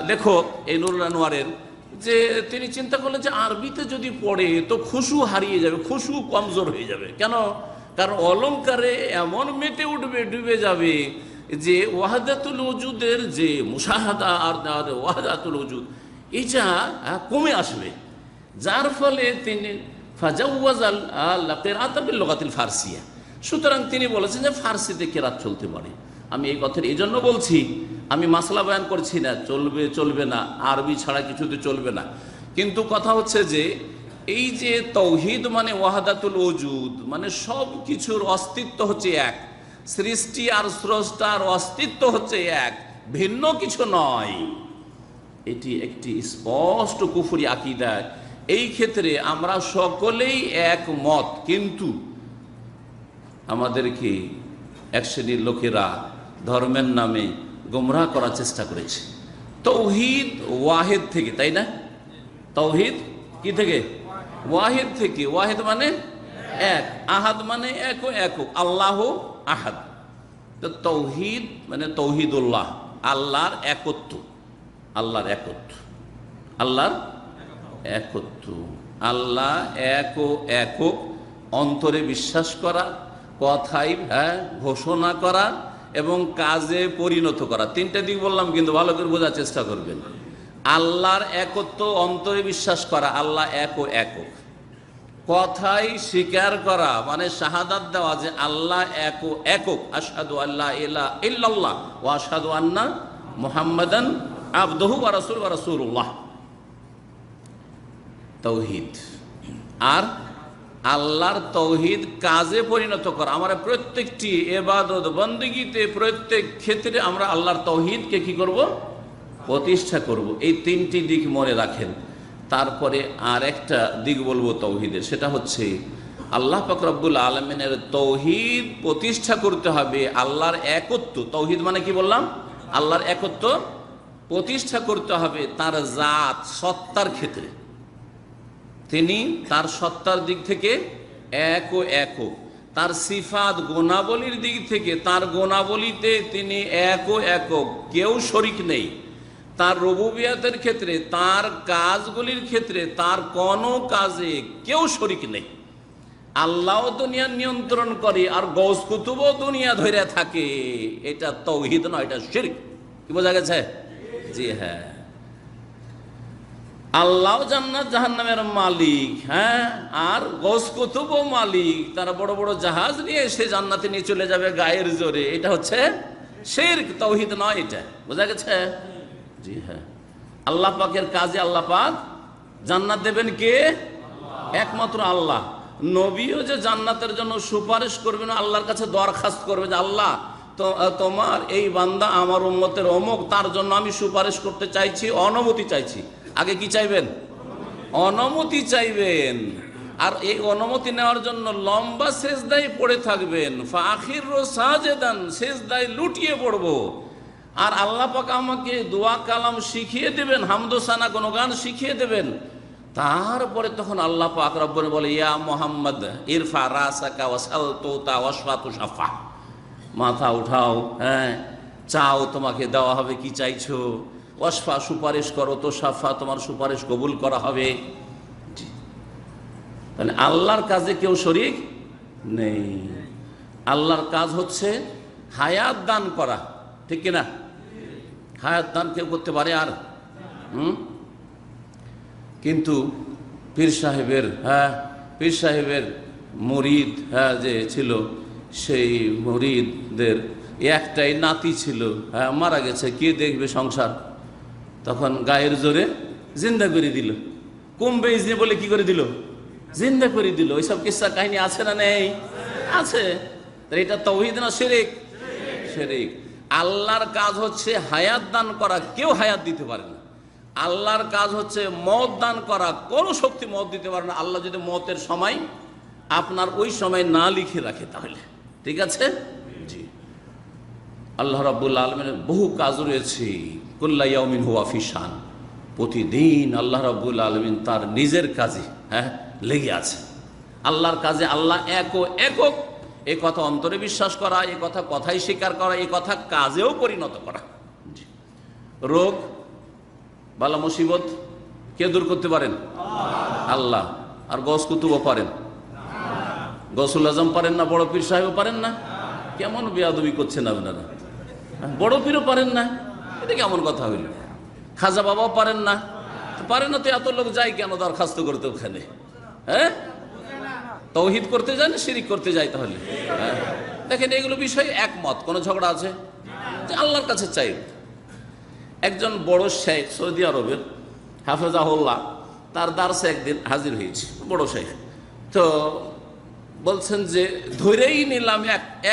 দেখো এই নুরুল আনোয়ারের, যে তিনি চিন্তা করলেন যে আরবিতে যদি পড়ে তো খুশু হারিয়ে যাবে, খুশু কমজোর হয়ে যাবে। কেন? কারণ অলঙ্কারে এমন মেতে উঠবে, ডুবে যাবে যে ওয়াহদাতুল ওজুদের যে মুশাহাদা আর ওয়াহদাতুল ওজুদ এটা কমে আসবে। যার ফলে তিনি ফাজাওয়াজাল কিরাআত বিল লুগাতিল ফারসিয়া, সুতরাং তিনি বলেছেন যে ফার্সিতে কিরাত চলতে পারে। আমি এই কথাটা এই জন্য বলছি, আমি মাসলা বয়ান করছি না চলবে চলবে না, আরবি ছাড়া কিছুতে চলবে না। কিন্তু কথা হচ্ছে যে এই যে তাওহীদ মানে ওয়াহদাতুল ওজুদ, মানে সব কিছুর অস্তিত্ব হচ্ছে এক, সৃষ্টি আর স্রষ্টার অস্তিত্ব হচ্ছে এক, ভিন্ন কিছু নয়। এটি একটি স্পষ্ট কুফরি আকীদা। এই ক্ষেত্রে আমরা সকলেই একমত, কিন্তু আমাদেরকে এক শ্রেণীর লোকেরা ধর্মের নামে গোমরাহ করার চেষ্টা করেছে। তাওহীদ ওয়াহিদ থেকে, তাই না? তাওহীদ কি থেকে? ওয়াহিদ থেকে। ওয়াহিদ মানে এক, আহাদ মানে এক, একক, আল্লাহ আহাদ। তো তাওহীদ মানে তাওহীদুল্লাহ, আল্লাহর একত্ব, আল্লাহর একত্ব, আল্লাহর একত্ব, আল্লাহ এক ও একক, অন্তরে বিশ্বাস করা, কথাই ঘোষণা করা এবং কাজে পরিণত করা। তিনটা দিক বললাম, কিন্তু ভালো করে বোঝার চেষ্টা করবেন। আল্লাহর একত্ব, অন্তরে বিশ্বাস করা আল্লাহ এক ও একক, কথাই স্বীকার করা মানে শাহাদাত দেওয়া যে আল্লাহ এক ও একক, আশহাদু আল্লা ইলাহা ইল্লাল্লাহ ওয়া আশহাদু আন্না মুহাম্মাদান আবদুহু ওয়া রাসূলুল্লাহ, তাওহীদ। আর আল্লাহর তাওহীদ কাজে পরিণত করা, আমরা প্রত্যেকটি ইবাদত বন্দেগীতে প্রত্যেক ক্ষেত্রে আমরা আল্লাহর তাওহীদকে কি করব? প্রতিষ্ঠা করব। এই তিনটি দিক মনে রাখেন। তারপরে আর একটা দিক বলবো তাওহীদের, সেটা হচ্ছে আল্লাহ পাক রব্বুল আলামিনের তাওহীদ প্রতিষ্ঠা করতে হবে, আল্লাহর একত্ব। তাওহীদ মানে কি বললাম? আল্লাহর একত্ব প্রতিষ্ঠা করতে হবে তার জাত সত্তার ক্ষেত্রে। তিনি তার সত্তার দিক থেকে এক ও একক, তার সিফাত গুণাবলীর দিক থেকে তার গুণাবলীতে তিনি এক ও একক, কেউ শরীক নেই। তার রুবুবিয়াতের ক্ষেত্রে, তার কাজগুলির ক্ষেত্রে, তার কোনো কাজে কেউ শরীক নেই। আল্লাহ দুনিয়া নিয়ন্ত্রণ করে আর গৌস কুতুবও দুনিয়া ধরে থাকে, এটা তাওহীদ নয়, এটা শিরক। কি বোঝা গেছে? জি হ্যাঁ। আল্লাহ জান্নাত জাহান্নামের মালিক, হ্যাঁ, আর গৌস কুতুবও মালিক। তারা বড় বড় জাহাজ নিয়ে এসে জান্নাতে নিয়ে চলে যাবে গায়ের জোরে, এটা হচ্ছে শিরক, তাওহীদ নয়। এটা বোঝা গেছে? জি হ্যাঁ। আল্লাহ পাকের কাজে আল্লাহ পাক জান্নাত দেবেন কে? একমাত্র আল্লাহ। নবীও যে জান্নাতের জন্য সুপারিশ করবেন, আল্লাহর কাছে দরখাস্ত করবে যে আল্লাহ তোমার এই বান্দা আমার উম্মতের অমুক, তার জন্য আমি সুপারিশ করতে চাইছি, অনুমতি চাইছি। আগে কি চাইবেন? অনুমতি চাইবেন। আর এই অনুমতি নেওয়ার জন্য লম্বা সেজদায় পড়ে থাকবেন, ফাখিরু সাজেদান, সেজদায় লুটিয়ে পড়বো। আর আল্লাহ পাক আমাকে দোয়া কালাম শিখিয়ে দেবেন, হামদোসানা গুণগান শিখিয়ে দেবেন। তারপরে তখন আল্লাহ পাক রব্বুল বলে, ইয়া মুহাম্মদ ইরফা রাসাকা ওয়াসাল তুতা ওয়াশফাতু শাফা, মাথা উঠাও, হ্যাঁ, চাও তোমাকে দেওয়া হবে, কি চাইছো? ওয়াশফা, সুপারিশ করো, তো শাফা, তোমার সুপারিশ কবুল করা হবে। তাহলে আল্লাহর কাজে কেউ শরীক নেই। আল্লাহর কাজ হচ্ছে হায়াত দান করা, ঠিক কিনা? হায়াত দান কেউ করতে পারে আর? কিন্তু পীর সাহেবের মুরিদ যে ছিল, সেই মুরিদদের একটাই নাতি ছিল, মারা গেছে, কে দেখবে সংসার? তখন গায়ের জোরে জিন্দা করে দিল। কমবে ইজনে বলে কি করে দিল? জিন্দা করে দিল। ওইসব কিস্সা কাহিনী আছে না নেই? আছে। এটা তাওহীদ না শিরক? শিরক। আল্লাহর কাজ হচ্ছে হায়াত দান করা, কেউ হায়াত দিতে পারে না। আল্লাহর কাজ হচ্ছে মত দান করা, কোনো শক্তি মত দিতে পারে না। আল্লাহ যদি মতের সময় আপনার ওই সময় না লিখে রাখে তাহলে ঠিক আছে। জি, আল্লাহ রাব্বুল আলামিনের বহু কাজ রয়েছে। কুল্লা ইয়াউমিন হুয়া ফি শান, প্রতিদিন আল্লাহ রাব্বুল আলামিন তার নিজের কাজে লেগে আছে। আল্লাহর কাজে আল্লাহ একক, এ কথা অন্তরে বিশ্বাস করা, এ কথা কথাই স্বীকার করা, এ কথা কাজেও পরিণত করা। রোগ বালা মুসিবত কে দূর করতে পারেন? আল্লাহ। আর গস কুতুবও পারেন? গসুল আজম পারেন না? বড় পীর সাহেবও পারেন না? কেমন বেয়াদবি করছেন আপনারা? বড় পীরও পারেন না? এটা কেমন কথা হইল? খাজা বাবাও পারেন না? পারেন না তো এত লোক যায় কেন দরখাস্ত করতে ওখানে? তাওহীদ করতে যায় না শিরিক করতে যায়? তাহলে দেখেন, এগুলো বিষয়ে একমত, কোনো ঝগড়া আছে? যে আল্লাহর কাছে চাই। একজন বড় শেখ সৌদি আরবের, হাফেজাহুল্লাহ, তার দার্সে একদিন হাজির হয়েছে, বড় শেখ। তো বলছেন যে ধরেই নিলাম,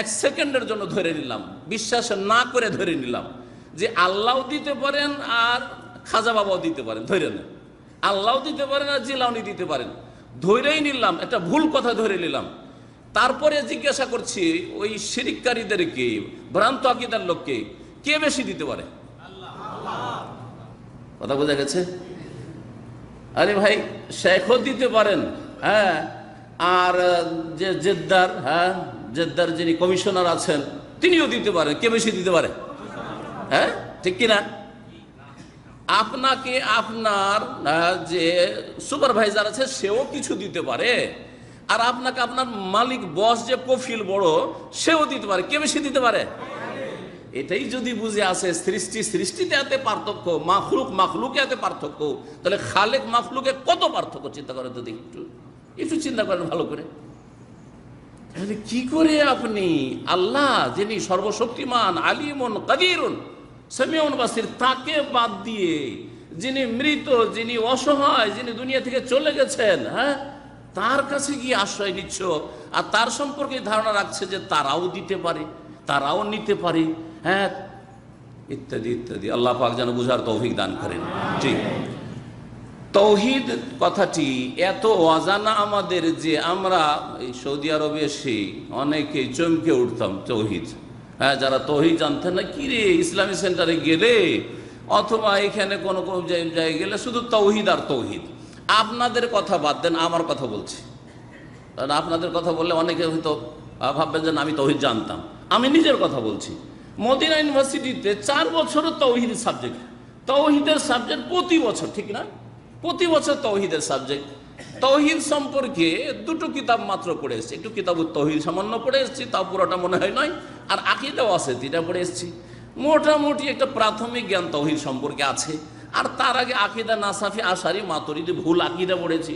এক সেকেন্ডের জন্য ধরে নিলাম, বিশ্বাস না করে ধরে নিলাম যে আল্লাহও দিতে পারেন আর খাজা বাবাও দিতে পারেন। ধরে নেন, আল্লাহও দিতে পারেন আর জিলানি দিতে পারেন। ধরেই নিলাম, একটা ভুল কথা ধরে নিলাম। তারপরে জিজ্ঞাসা করছি ওই শিরিককারীদেরকে, ভ্রান্ত আকীদার লোককে, কে বেশি দিতে পারে? কথা বোঝা গেছে? আরে ভাই, শেখও দিতে পারেন, আর যে জেদ্দার যিনি কমিশনার আছেন তিনিও দিতে পারেন। কে বেশি দিতে পারে? ঠিক কিনা? আপনাকে আপনার যে সুপারভাইজার আছে সেও কিছু দিতে পারে, আর আপনাকে আপনার মালিক বস যে কফিল বড় সেও দিতে পারে। কে বেশি দিতে পারে? এটাই যদি বুঝে আসে সৃষ্টিতে এত পার্থক্য, মাখলুকে এত পার্থক্য, তাহলে খালেক মাখলুকে কত পার্থক্য চিন্তা করে তো দেখি, একটু চিন্তা করেন ভালো করে। তাহলে কি করে আপনি আল্লাহ যিনি সর্বশক্তিমান, আলিমুন কাদিরুন সামিউন বাসির, তাকে বাদ দিয়ে যিনি মৃত, যিনি অসহায়, যিনি দুনিয়া থেকে চলে গেছেন, তার কাছে গিয়ে আশ্রয় নিচ্ছ, আর তার সম্পর্কে ধারণা রাখছে যে তারাও দিতে পারে, তারাও নিতে পারে, ইত্যাদি ইত্যাদি। আল্লাহ পাক যেন বুঝার তৌফিক দান করেন। ঠিক, তৌহিদ কথাটি এত অজানা আমাদের যে আমরা এই সৌদি আরবে এসে অনেকে চমকে উঠতাম তৌহিদ। যারা তৌহিদ জানতেন না, কি রে ইসলামী সেন্টারে গেলে অথবা এখানে কোনো জায়গায় গেলে শুধু তৌহিদ আর তৌহিদ। আপনাদের কথা বাদ দেন, আমার কথা বলছি। কারণ আপনাদের কথা বললে অনেকে হয়তো ভাববেন যে আমি তৌহিদ জানতাম। আমি নিজের কথা বলছি। মদিনা ইউনিভার্সিটিতে 4 বছরও তৌহিদ সাবজেক্ট, তৌহিদের সাবজেক্ট প্রতি বছর, ঠিক না? প্রতি বছর তৌহিদের সাবজেক্ট। তৌহিদ সম্পর্কে 2টো কিতাব মাত্র পড়ে এসেছি। একটু কিতাবুত তৌহিদ সামান্য পড়ে এসেছি, তাও পুরোটা মনে হয় নয়। আর আকীদা ওয়াসিতিটা পড়ে এসেছি। মোটামুটি একটা প্রাথমিক জ্ঞান তৌহিদ সম্পর্কে আছে। আর তার আগে আকীদা নাসাফি, আশারি, মাতুরিদি, ভুল আকীদা পড়েছি।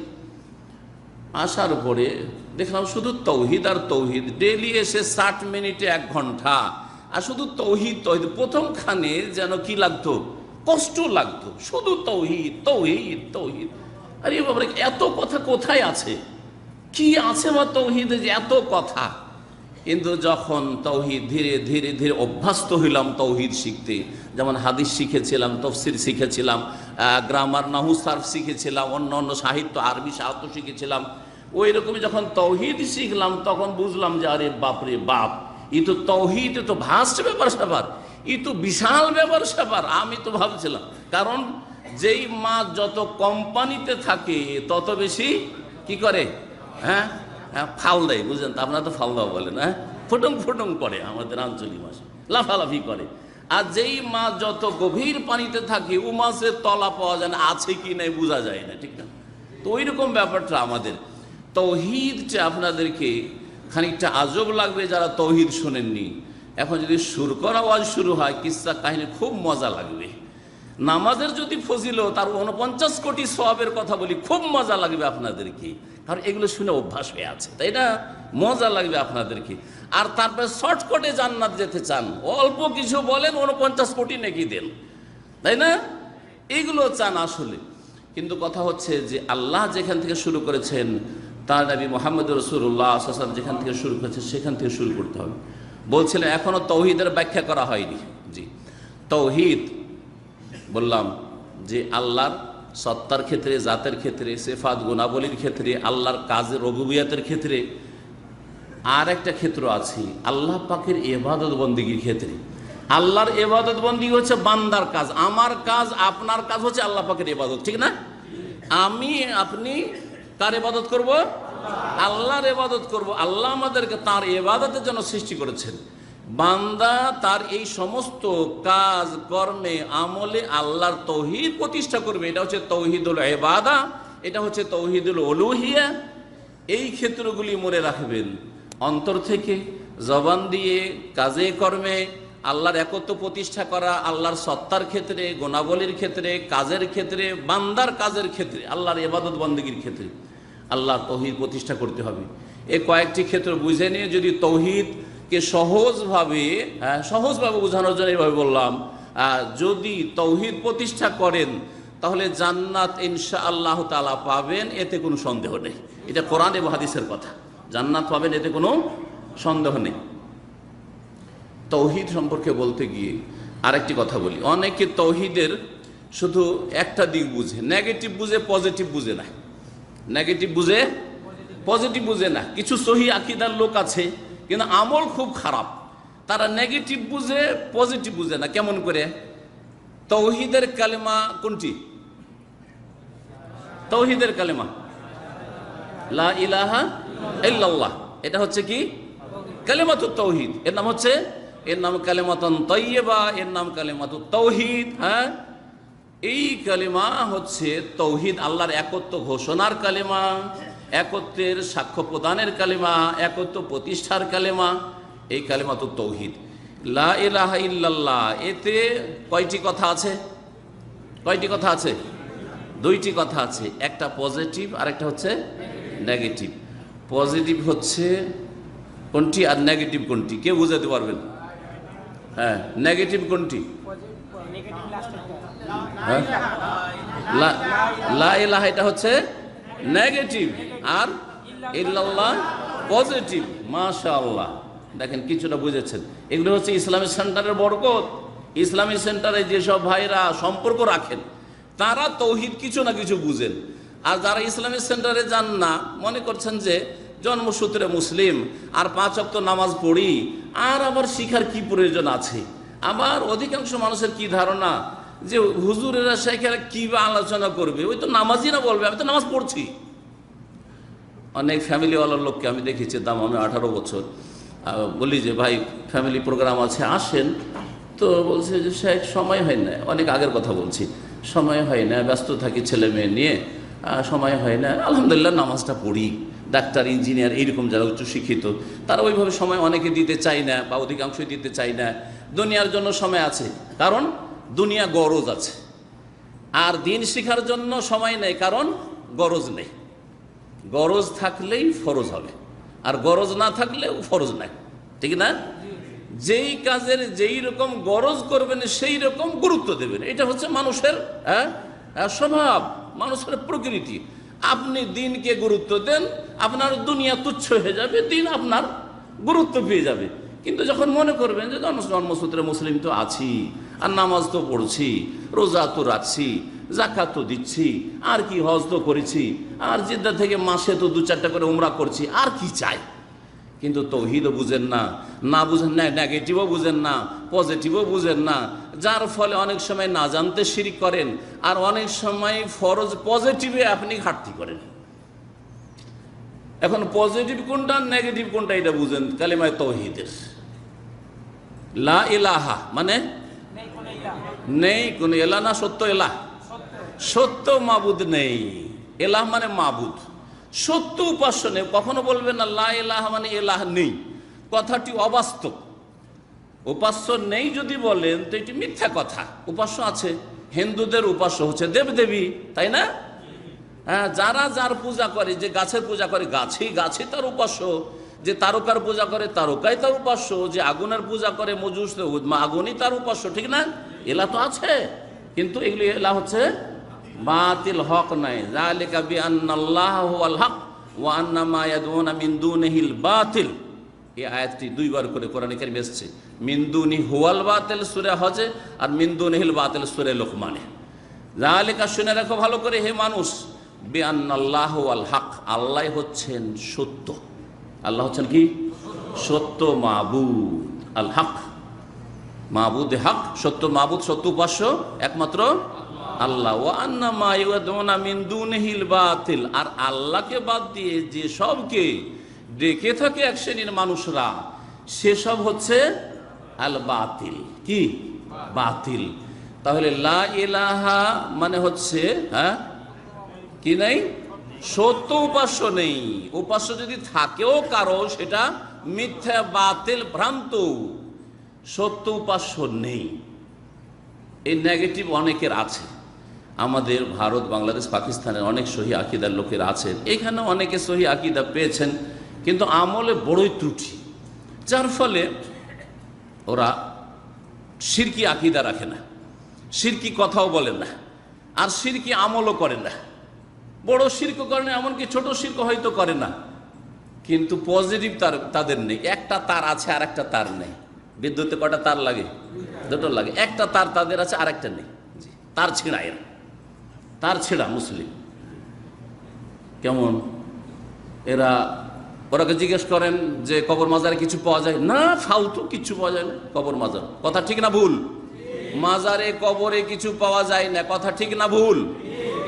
আসার পরে দেখলাম শুধু তৌহিদ আর তৌহিদ। ডেলি এসে 60 মিনিটে 1 ঘন্টা, আর শুধু তৌহিদ তৌহিদ। প্রথমখানে যেন কি লাগতো, কষ্ট লাগতো, শুধু তৌহিদ তৌহিদ তৌহিদ। আরে বাবা, এত কথা কোথায় আছে? কি আছে বা তৌহিদে যে এত কথা? কিন্তু যখন তৌহিদ ধীরে ধীরে ধীরে অভ্যস্ত হইলাম তৌহিদ শিখতে, যেমন হাদিস শিখেছিলাম, তফসির শিখেছিলাম, গ্রামার, নাহু, সার্ফ শিখেছিলাম, অন্য অন্য সাহিত্য, আরবি সাহিত্য শিখেছিলাম, ওই রকমই যখন তৌহিদ শিখলাম তখন বুঝলাম যে আরে বাপরে বাপ, ই তো তৌহিদ, তো ভাস্ট ব্যাপার স্যাপার, ই তো বিশাল ব্যাপার স্যাপার। আমি তো ভাবছিলাম, কারণ যেই মাছ যত কোম্পানিতে থাকে তত বেশি কি করে, ফাল দেয়, বুঝলেন তো? আপনারা তো ফাল দেওয়া বলেন, ফুটুং ফুটুং করে, আমাদের আঞ্চলিক মাছ লাফালাফি করে। আর যেই মাছ যত গভীর পানিতে থাকে ও মাছের তলা পাওয়া যায় না, আছে কি নাই বোঝা যায় না, ঠিক না? তো ওই রকম ব্যাপারটা আমাদের। তৌহিদটা আপনাদেরকে খানিকটা আজব লাগবে যারা তৌহিদ শোনেননি। এখন যদি সুর করা ওয়াজ শুরু হয়, কিসসা কাহিনী, খুব মজা লাগবে। নামাজের যদি ফজিলত আর 49 কোটি সওয়াবের কথা বলি, খুব মজা লাগবে আপনাদেরকে, কারণ এগুলো শুনে অভ্যাস হয়ে আছে, তাই না? মজা লাগবে আপনাদেরকে। আর তারপরে শর্টকাটে জান্নাত যেতে চান, অল্প কিছু বলেন, 49 কোটি নেকি দেন, তাই না? এইগুলো চান আসলে। কিন্তু কথা হচ্ছে যে আল্লাহ যেখান থেকে শুরু করেছেন, তার নবী মুহাম্মদ রাসূলুল্লাহ সাল্লাল্লাহু আলাইহি ওয়াসাল্লাম যেখান থেকে শুরু করেছে সেখান থেকে শুরু করতে হবে। বলছিলেন এখনো তৌহিদের ব্যাখ্যা করা হয়নি। জি, তৌহিদ বললাম যে আল্লাহর সত্তার ক্ষেত্রে, জাতের ক্ষেত্রে, সিফাত গুণাবলীর ক্ষেত্রে, আল্লাহর কাজের রুবুবিয়তের ক্ষেত্রে। আর একটা ক্ষেত্র আছে আল্লাহ পাকের ইবাদত বন্দেগীর ক্ষেত্রে। আল্লাহর ইবাদত বন্দেগী হচ্ছে বান্দার কাজ, আমার কাজ, আপনার কাজ হচ্ছে আল্লাহ পাকের ইবাদত, ঠিক না? আমি আপনি কার ইবাদত করব? আল্লাহর ইবাদত করব। আল্লাহ আমাদেরকে তার ইবাদতের জন্য সৃষ্টি করেছেন। বান্দা তার এই সমস্ত কাজ কর্মে আমলে আল্লাহর তৌহিদ প্রতিষ্ঠা করবে। এটা হচ্ছে তৌহিদুল ইবাদা, এটা হচ্ছে তৌহিদুল উলুহিয়া। এই ক্ষেত্রগুলি মনে রাখবেন, অন্তর থেকে, জবান দিয়ে, কাজে কর্মে আল্লাহর একত্ব প্রতিষ্ঠা করা, আল্লাহর সত্তার ক্ষেত্রে, গুণাবলীর ক্ষেত্রে, কাজের ক্ষেত্রে, বান্দার কাজের ক্ষেত্রে, আল্লাহর ইবাদত বন্দেগীর ক্ষেত্রে আল্লাহর তৌহিদ প্রতিষ্ঠা করতে হবে। এই কয়েকটি ক্ষেত্র বুঝে নিয়ে যদি তৌহিদকে সহজভাবে বোঝানোর জন্য এইভাবে বললাম, যদি তৌহিদ প্রতিষ্ঠা করেন তাহলে জান্নাত ইনশাআল্লাহ তাআলা পাবেন, এতে কোনো সন্দেহ নেই। এটা কোরআন এবং হাদিসের কথা, জান্নাত পাবেন, এতে কোনো সন্দেহ নেই। তৌহিদ সম্পর্কে বলতে গিয়ে আরেকটি কথা বলি, অনেকে তৌহিদের শুধু একটা দিক বুঝে, নেগেটিভ বুঝে, পজিটিভ বুঝে না। নেগেটিভ বুঝে, পজিটিভ বুঝে না। কিছু সহি আকীদার লোক আছে কিন্তু আমল খুব খারাপ, তারা নেগেটিভ বুঝে, পজিটিভ বুঝে না। কেমন করে? তৌহিদের কালেমা কোনটি? তৌহিদের কালেমা লা ইলাহা ইল্লাল্লাহ, এটা হচ্ছে কি কালেমাতুত তৌহিদ। এর নাম হচ্ছে, এর নাম কালেমাতুন তাইয়্যিবা, এর নাম কালেমাতুত তৌহিদ। হ্যাঁ, এই কালেমা হচ্ছে তৌহিদ, আল্লাহর একত্ব ঘোষণার কালেমা, একত্বের সাক্ষ্য প্রদানের কালেমা, একত্ব প্রতিষ্ঠার কালেমা, এই কালেমাতুত তৌহিদ। লা ইলাহা ইল্লাল্লাহ, এতে কয়টি কথা আছে? কয়টি কথা আছে? দুইটি কথা আছে, একটা পজিটিভ আর একটা হচ্ছে নেগেটিভ। পজিটিভ হচ্ছে কোনটি আর নেগেটিভ কোনটি, কে বুঝাতে পারবেন? হ্যাঁ, নেগেটিভ কোনটি? হ্যাঁ, লা ইলাহা এটা হচ্ছে নেগেটিভ, আর ইল্লাল্লাহ পজিটিভ। মাশাআল্লাহ, দেখেন কিছুটা বুঝেছেন। এগুলো হচ্ছে ইসলামিক সেন্টারের বরকত। ইসলামিক সেন্টারে যেসব ভাইরা সম্পর্ক রাখেন তারা তৌহিদ কিছু না কিছু বুঝেন। আর যারা ইসলামিক সেন্টারে যান না, মনে করছেন যে জন্মসূত্রে মুসলিম আর 5 ওয়াক্ত নামাজ পড়ি, আর আবার শিখার কি প্রয়োজন আছে। আবার অধিকাংশ মানুষের কি ধারণা যে হুজুরেরা শেখেরা কি বা আলোচনা করবে, ওই তো নামাজই না বলবে, আমি তো নামাজ পড়ছি। অনেক ফ্যামিলিওয়ালার লোককে আমি দেখেছি, দাম আমি 18 বছর, বলি যে ভাই ফ্যামিলি প্রোগ্রাম আছে আসেন, তো বলছে যে শেখ সময় হয় না। অনেক আগের কথা বলছি, সময় হয় না, ব্যস্ত থাকি ছেলে মেয়ে নিয়ে, সময় হয় না। আলহামদুলিল্লাহ নামাজটা পড়ি। ডাক্তার, ইঞ্জিনিয়ার, এইরকম যারা উচ্চশিক্ষিত তারা ওইভাবে সময় অনেকে দিতে চায় না, বা অধিকাংশই দিতে চায় না। দুনিয়ার জন্য সময় আছে, কারণ দুনিয়া গরজ আছে। আর দিন শিখার জন্য সময় নেই, কারণ গরজ নেই। গরজ থাকলেই ফরজ হবে, আর গরজ না থাকলেও ফরজ নাই, ঠিক না? যেই কাজের যেই রকম গরজ করবেন সেই রকম গুরুত্ব দেবেন, এটা হচ্ছে মানুষের স্বভাব, মানুষের প্রকৃতি। আপনি দিনকে গুরুত্ব দেন, আপনার দুনিয়া তুচ্ছ হয়ে যাবে, দিন আপনার গুরুত্ব পেয়ে যাবে। কিন্তু যখন মনে করবেন যে জন্মসূত্রে মুসলিম তো আছি, আর নামাজ তো পড়ছি, রোজা তো রাখছি, যাকাত তো দিচ্ছি, আর কি হজ তো করেছি, আর জিদ্দা থেকে মাসে তো 2-4টা করে উমরা করছি, আর কি চাই। কিন্তু তৌহিদও বুঝেন না, না বুঝেন না, নেগেটিভও বুঝেন না, পজিটিভও বুঝেন না, যার ফলে অনেক সময় না জানতে শিরিক করেন, আর অনেক সময় ফরজ পজিটিভে আপনি ঘাটতি করেন। এখন পজিটিভ কোনটা, নেগেটিভ কোনটা, এটা বুঝেন কালেমায়ে তৌহিদের। লা ইলাহা মানে নেই কোন এলাহ, না সত্য এলাহ, সত্য মাবুদ নেই। এলাহ মানে মাবুদ, সত্য উপাস্য নেই। কখনো বলবেন না লা ইলাহা মানে এলাহ নেই, কথাটি অবাস্তব। উপাস্য নেই যদি বলেন তো এটি মিথ্যা কথা। উপাস্য আছে, হিন্দুদের উপাস্য হচ্ছে দেবদেবী, তাই না? হ্যাঁ, যারা যার পূজা করে, যে গাছের পূজা করে গাছে তার উপাস্য, যে তারকার পূজা করে তারকাই তার উপাস্য, যে আগুনের পূজা করে মজুস আগুনই তার উপাস্য, ঠিক না? এলা তো আছে, কিন্তু এগুলি এলা হচ্ছে বাতিল, হক নাই। যালিকা বিআন্নাল্লাহা হুয়াল হক ওয়া আন্না মা ইয়াদউনা মিন দুনিহিল বাতিল। এই আয়াতটি দুইবার করে কোরআনে কারিমে এসেছে। মিন দুনি হুয়াল বাতিল সূরা হজে, আর মিন দুনিহিল বাতিল সূরা লোকমানে। যালিকা, শুনে রাখো ভালো করে হে মানুষ, বিআন্নাল্লাহা হুয়াল হক, আল্লাহ হচ্ছেন সত্য। আল্লাহ হচ্ছেন কি? সত্য মাবুদ। আল হক, মাবুদ হক, সত্য মাবুদ, সত্য উপাস্য একমাত্র আল্লাহ। ওয়া আন্না মা ইয়াদউনা মিন দুনিহিল বাতিল, আর আল্লাহকে বাদ দিয়ে যে সবকে ডেকে থাকে এক শ্রেণীর মানুষরা, সেসব হচ্ছে আল বাতিল। কি? বাতিল। তাহলে লা ইলাহা মানে হচ্ছে কি নেই? সত্য উপাস্য নেই। উপাস্য যদি থাকেও কারো, সেটা মিথ্যা, বাতিল, ভ্রান্ত। সত্য উপাস্য নেই। এই নেগেটিভ অনেকের আছে। আমাদের ভারত, বাংলাদেশ, পাকিস্তানের অনেক সহি আকিদার লোকের আছেন। এখানে অনেকে সহি আকিদা পেয়েছেন, কিন্তু আমলে বড়ই ত্রুটি, যার ফলে ওরা শিরকি আকিদা রাখে না, শিরকি কথাও বলে না, আর শিরকি আমলও করে না। বড় শিরক করে না, এমনকি ছোট শিরক হয়তো করে না, কিন্তু পজিটিভ তাদের নেই। একটা তার আছে আর একটা তার নেই। বিদ্যুতে কটা তার লাগে? দুটো লাগে। একটা তার তাদের আছে আর একটা নেই। তার ছিঁড়া, এরা তার ছিঁড়া মুসলিম। কেমন এরা? ওরাকে জিজ্ঞেস করেন যে কবর মাজারে কিছু পাওয়া যায় না? ফালতু কিছু পাওয়া যায় না কবর মাজার। কথা ঠিক না ভুল? মাজারে কবরে কিছু পাওয়া যায় না, কথা ঠিক না ভুল?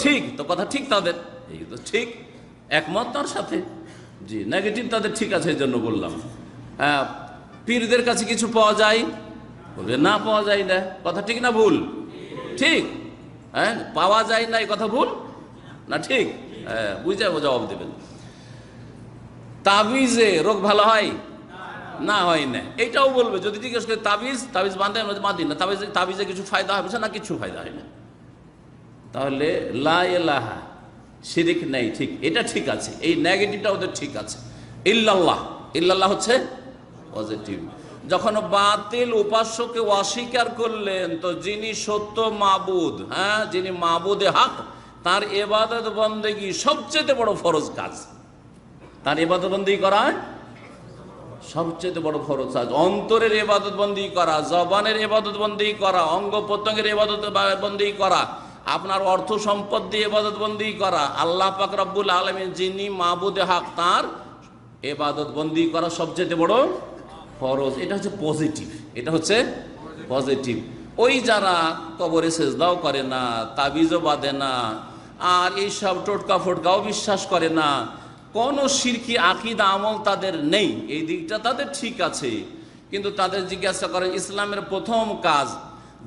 ঠিক। তো কথা ঠিক তাদের, এই তো ঠিক, একমত তার সাথে। জি, নেগেটিভ তাদের ঠিক আছে, এই জন্য বললাম। পীরদের কাছে কিছু পাওয়া যায়? বলবে না, পাওয়া যায় না। কথা ঠিক না ভুল? ঠিক। হ্যাঁ, পাওয়া যায় না, এই কথা ভুল না ঠিক? হ্যাঁ, বুঝে জবাব দেবেন। তাবিজে রোগ ভালো হয় না? হয় না, এইটাও বলবে। যদি জিজ্ঞেস করে তাবিজ বাঁধে বাঁধি না, তাবিজে কিছু ফায়দা হবে না? কিছু ফায়দা হয় না। তাহলে লা ইলাহা, শিরিক নেই, ঠিক, এটা ঠিক আছে। এই নেগেটিভটা ওদের ঠিক আছে। ইল্লাল্লাহ, ইল্লাল্লাহ হচ্ছে পজিটিভ। যখন বাতিল উপাস্যকে অস্বীকার করলেন, তো যিনি সত্য মাবুদ, যিনি মাবুদে হক, তার ইবাদত বন্দেগী সবচেয়ে বড় ফরজ কাজ। তার ইবাদত বন্দেগী করা সবচেয়ে বড় ফরজ কাজ। অন্তরের ইবাদত বন্দেগী করা, জবানের ইবাদত বন্দেগী করা, অঙ্গ প্রত্যঙ্গের ইবাদত বন্দেগী করা, আপনার অর্থ সম্পদ দিয়ে ইবাদত বন্দেগী করা। আল্লাহ পাক রব্বুল আলামিন যিনি মাবুদে হক, তার ইবাদত বন্দেগী করা সবচেয়ে বড় ফরজ। এটা হচ্ছে পজিটিভ, এটা হচ্ছে পজিটিভ। ওই যারা কবরে সেজদাও করে না, তাবিজও বাঁধে না, আর এইসব টোটকা ফোটকাও বিশ্বাস করে না, কোনো শিরকি আকিদা আমল তাদের নেই, এই দিকটা তাদের ঠিক আছে। কিন্তু তাদের জিজ্ঞাসা করেন ইসলামের প্রথম কাজ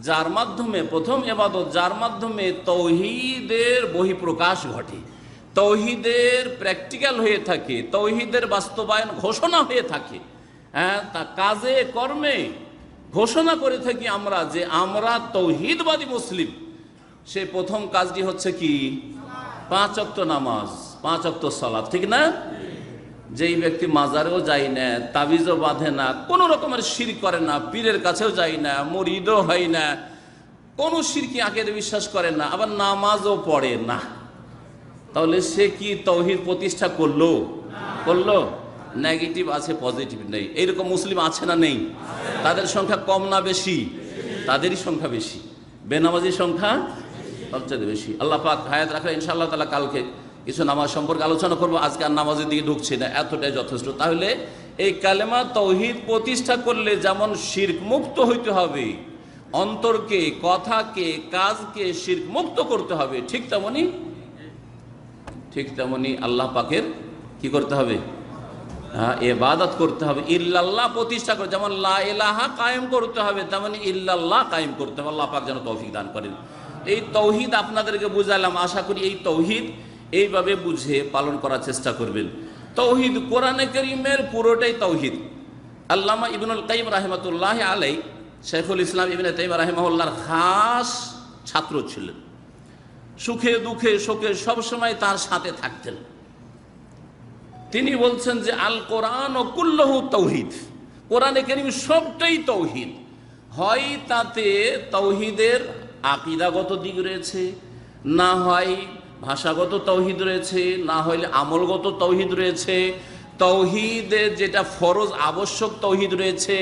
যার মাধ্যমে, প্রথম ইবাদত যার মাধ্যমে তৌহিদের বহিঃপ্রকাশ ঘটে, তৌহিদের প্র্যাকটিক্যাল হয়ে থাকে, তৌহিদের বাস্তবায়ন ঘোষণা হয়ে থাকে, তা কাজে কর্মে ঘোষণা করে থাকি আমরা যে আমরা তৌহিদবাদী মুসলিম, সে প্রথম কাজটি হচ্ছে কি? 5 ওয়াক্ত নামাজ, 5 ওয়াক্ত সালাত, ঠিক না? যেই ব্যক্তি মাজারেও যায় না, তাবিজও বাঁধে না, কোনো রকমের শিরক করে না, পীরের কাছেও যায় না, মুরিদও হয় না, কোনো শিরকি আকিদা বিশ্বাস করে না, আবার নামাজও পড়ে না, তাহলে সে কি তৌহিদ প্রতিষ্ঠা করলো? নেগেটিভ আছে, পজিটিভ নেই। এইরকম মুসলিম আছে না নেই? তাদের সংখ্যা কম না বেশি? তাদেরই সংখ্যা বেশি, বেনামাজির সংখ্যা সবচেয়ে বেশি। আল্লাহ পাক হায়াত রাখলে ইনশাআল্লাহ তাআলা কালকে কিছু নামাজ সম্পর্কে আলোচনা করবো। আজকে আর নামাজের দিকে ঢুকছি না, এতটাই যথেষ্ট। তাহলে এই কালেমা তৌহিদ প্রতিষ্ঠা করলে যেমন শিরক মুক্ত হইতে হবে, অন্তরকে, কথাকে, কাজকে শিরক মুক্ত করতে হবে, ঠিক তেমনি আল্লাহ পাকের কি করতে হবে? ইবাদত করতে হবে, ইল্লাল্লাহ প্রতিষ্ঠা করে। যেমন লা ইলাহা কায়েম করতে হবে, তেমনি ইল্লাল্লাহ কায়েম করতে হবে। আল্লাহ পাক যেন তৌফিক দান করেন। এই তৌহিদ আপনাদেরকে বুঝালাম। আশা করি এই তৌহিদ, এইভাবে বুঝে পালন করার চেষ্টা করবেন। তৌহিদ, কোরআনে কারীমের পুরোটাই তৌহিদ। আল্লামা ইবনুল কাইয়িম রাহিমাতুল্লাহি আলাইহি শাইখুল ইসলাম ইবনে তাইমিয়া রাহিমাহুল্লাহর খাস ছাত্র ছিলেন। সুখে দুঃখে শোকে সবসময় তার সাথে থাকতেন। তিনি বলছেন যে আল কোরআন ও কুল্লুহু তৌহিদ, কোরআনে কারীম সবটাই তৌহিদ। হয় তাতে তৌহিদের আকীদাগত দিক রয়েছে, না হয় ভাষাগত তৌহিদ রয়েছে, না হইলে আমলগত তৌহিদ রয়েছে, তৌহিদের যেটা ফরজ আবশ্যক তৌহিদ রয়েছে,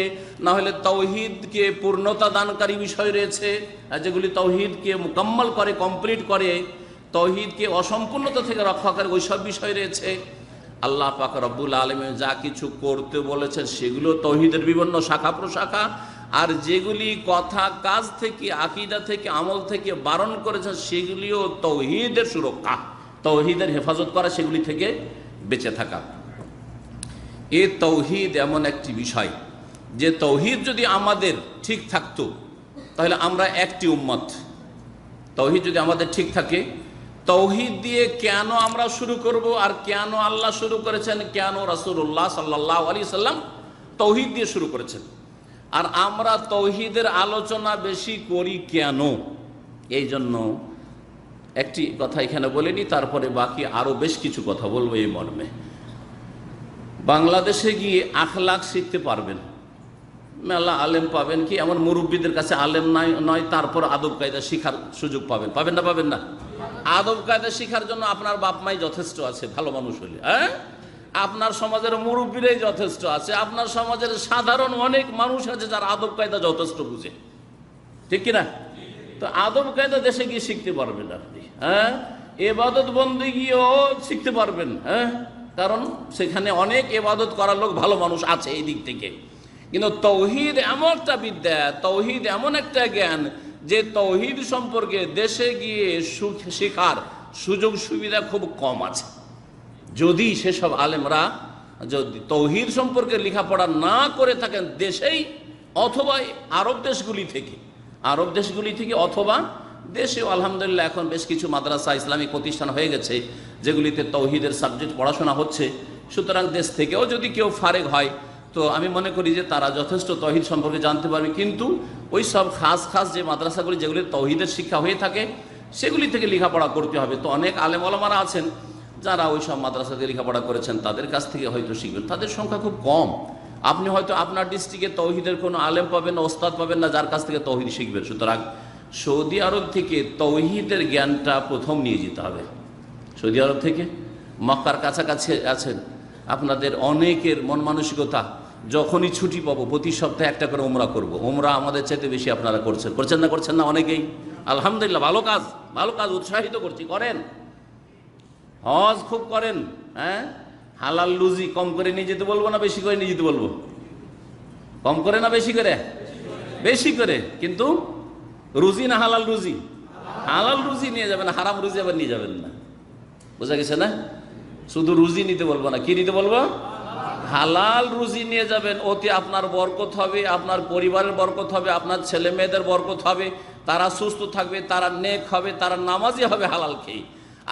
না হলে তৌহিদকে পূর্ণতা দানকারী বিষয় রয়েছে, যেগুলি তৌহিদকে মুকাম্মাল করে, কমপ্লিট করে, তৌহিদকে অসম্পূর্ণতা থেকে রক্ষা করে, ওইসব বিষয় রয়েছে। আল্লাহ পাক রব্বুল আলামিন যা কিছু করতে বলেছেন সেগুলো তৌহিদের বিভিন্ন শাখা প্রশাখা, আর যেগুলি কথা কাজ থেকে, আকীদা থেকে, আমল থেকে বারণ করেছেন সেগুলিও তৌহিদের সুরক্ষা, তৌহিদের হেফাজত করা, সেগুলি থেকে বেঁচে থাকা। এ তৌহিদ এমন একটি বিষয় যে তৌহিদ যদি আমাদের ঠিক থাকতো তাহলে আমরা একটি উম্মত। তৌহিদ যদি আমাদের ঠিক থাকে, তৌহিদ দিয়ে কেন আমরা শুরু করব, আর কেন আল্লাহ শুরু করেছেন, কেন রাসূলুল্লাহ সাল্লাল্লাহু আলাইহি সাল্লাম তৌহিদ দিয়ে শুরু করেছেন, আর আমরা তৌহিদের আলোচনা বেশি করি কেন, এই জন্য একটি কথা এখানে বলিনি, তারপরে বাকি আরও বেশ কিছু কথা বলবো এই মর্মে। বাংলাদেশে গিয়ে আখলাক শিখতে পারবেন, মেলা আলেম পাবেন, কি এমন মুরব্বীদের কাছে আলেম নয়, তারপর আদব কায়দা শিখার সুযোগ পাবেন, পাবেন না পাবেন না? আদব কায়দা শিখার জন্য আপনার বাপ মাই যথেষ্ট আছে, ভালো মানুষ হলে। হ্যাঁ, আপনার সমাজের মুরব্বীরাই যথেষ্ট আছে, আপনার সমাজের সাধারণ অনেক মানুষ আছে যারা আদব কায়দা যথেষ্ট বুঝে, ঠিক কিনা? তো আদব কায়দা দেশে গিয়ে শিখতে পারবেন আপনি। হ্যাঁ, ইবাদত বন্দেগীও শিখতে পারবেন। হ্যাঁ, কারণ সেখানে অনেক ইবাদত করার লোক, ভালো মানুষ আছে এই দিক থেকে। কিন্তু তৌহিদ এমন একটা বিদ্যা, তৌহিদ এমন একটা জ্ঞান যে তৌহিদ সম্পর্কে দেশে গিয়ে শেখার সুযোগ সুবিধা খুব কম আছে। যদি সেসব আলেমরা যদি তৌহিদ সম্পর্কে লেখাপড়া না করে থাকেন দেশেই, অথবা আরব দেশগুলি থেকে, অথবা দেশেও আলহামদুলিল্লাহ এখন বেশ কিছু মাদ্রাসা, ইসলামিক প্রতিষ্ঠান হয়ে গেছে যেগুলিতে তৌহিদের সাবজেক্ট পড়াশোনা হচ্ছে। সুতরাং দেশ থেকেও যদি কেউ ফারেক হয় তো আমি মনে করি যে তারা যথেষ্ট তৌহিদ সম্পর্কে জানতে পারবে। কিন্তু ওই সব খাস যে মাদ্রাসাগুলি যেগুলি তৌহিদের শিক্ষা হয়ে থাকে সেগুলি থেকে লেখাপড়া করতে হবে। তো অনেক আলেম ওলামারা আছেন যারা ওই সব মাদ্রাসাতে লেখাপড়া করেছেন, তাদের কাছ থেকে হয়তো শিখবেন। তাদের সংখ্যা খুব কম। আপনি হয়তো আপনার ডিস্ট্রিক্টে তৌহিদের কোনো আলেম পাবেন না, ওস্তাদ পাবেন না যার কাছ থেকে তৌহিদ শিখবেন। সুতরাং সৌদি আরব থেকে তৌহিদের জ্ঞানটা প্রথম নিয়ে যেতে হবে। সৌদি আরব থেকে মক্কার কাছাকাছি আছেন আপনাদের অনেকের মন মানসিকতা, যখনই ছুটি পাবো প্রতি সপ্তাহে একটা করে উমরা করব। উমরা আমাদের চাইতে বেশি আপনারা করছেন না অনেকেই? আলহামদুলিল্লাহ, ভালো কাজ উৎসাহিত করছি, করেন। হজ খুব করেন। হ্যাঁ, হালাল রুজি কম করে নিয়ে যেতে বলবো না বেশি করে নিয়ে যেতে বলবো? কম করে না বেশি করে? বেশি করে। কিন্তু রুজি না হালাল রুজি? হালাল রুজি নিয়ে যাবেন, হারাম রুজি আবার নিয়ে যাবেন না। বোঝা গেছে না? শুধু রুজি নিতে বলবো না, কি নিতে বলবো? হালাল রুজি নিয়ে যাবেন। ওতে আপনার বরকত হবে, আপনার পরিবারের বরকত হবে, আপনার ছেলে মেয়েদের বরকত হবে, তারা সুস্থ থাকবে, তারা নেক হবে, তারা নামাজি হবে হালাল খেয়ে।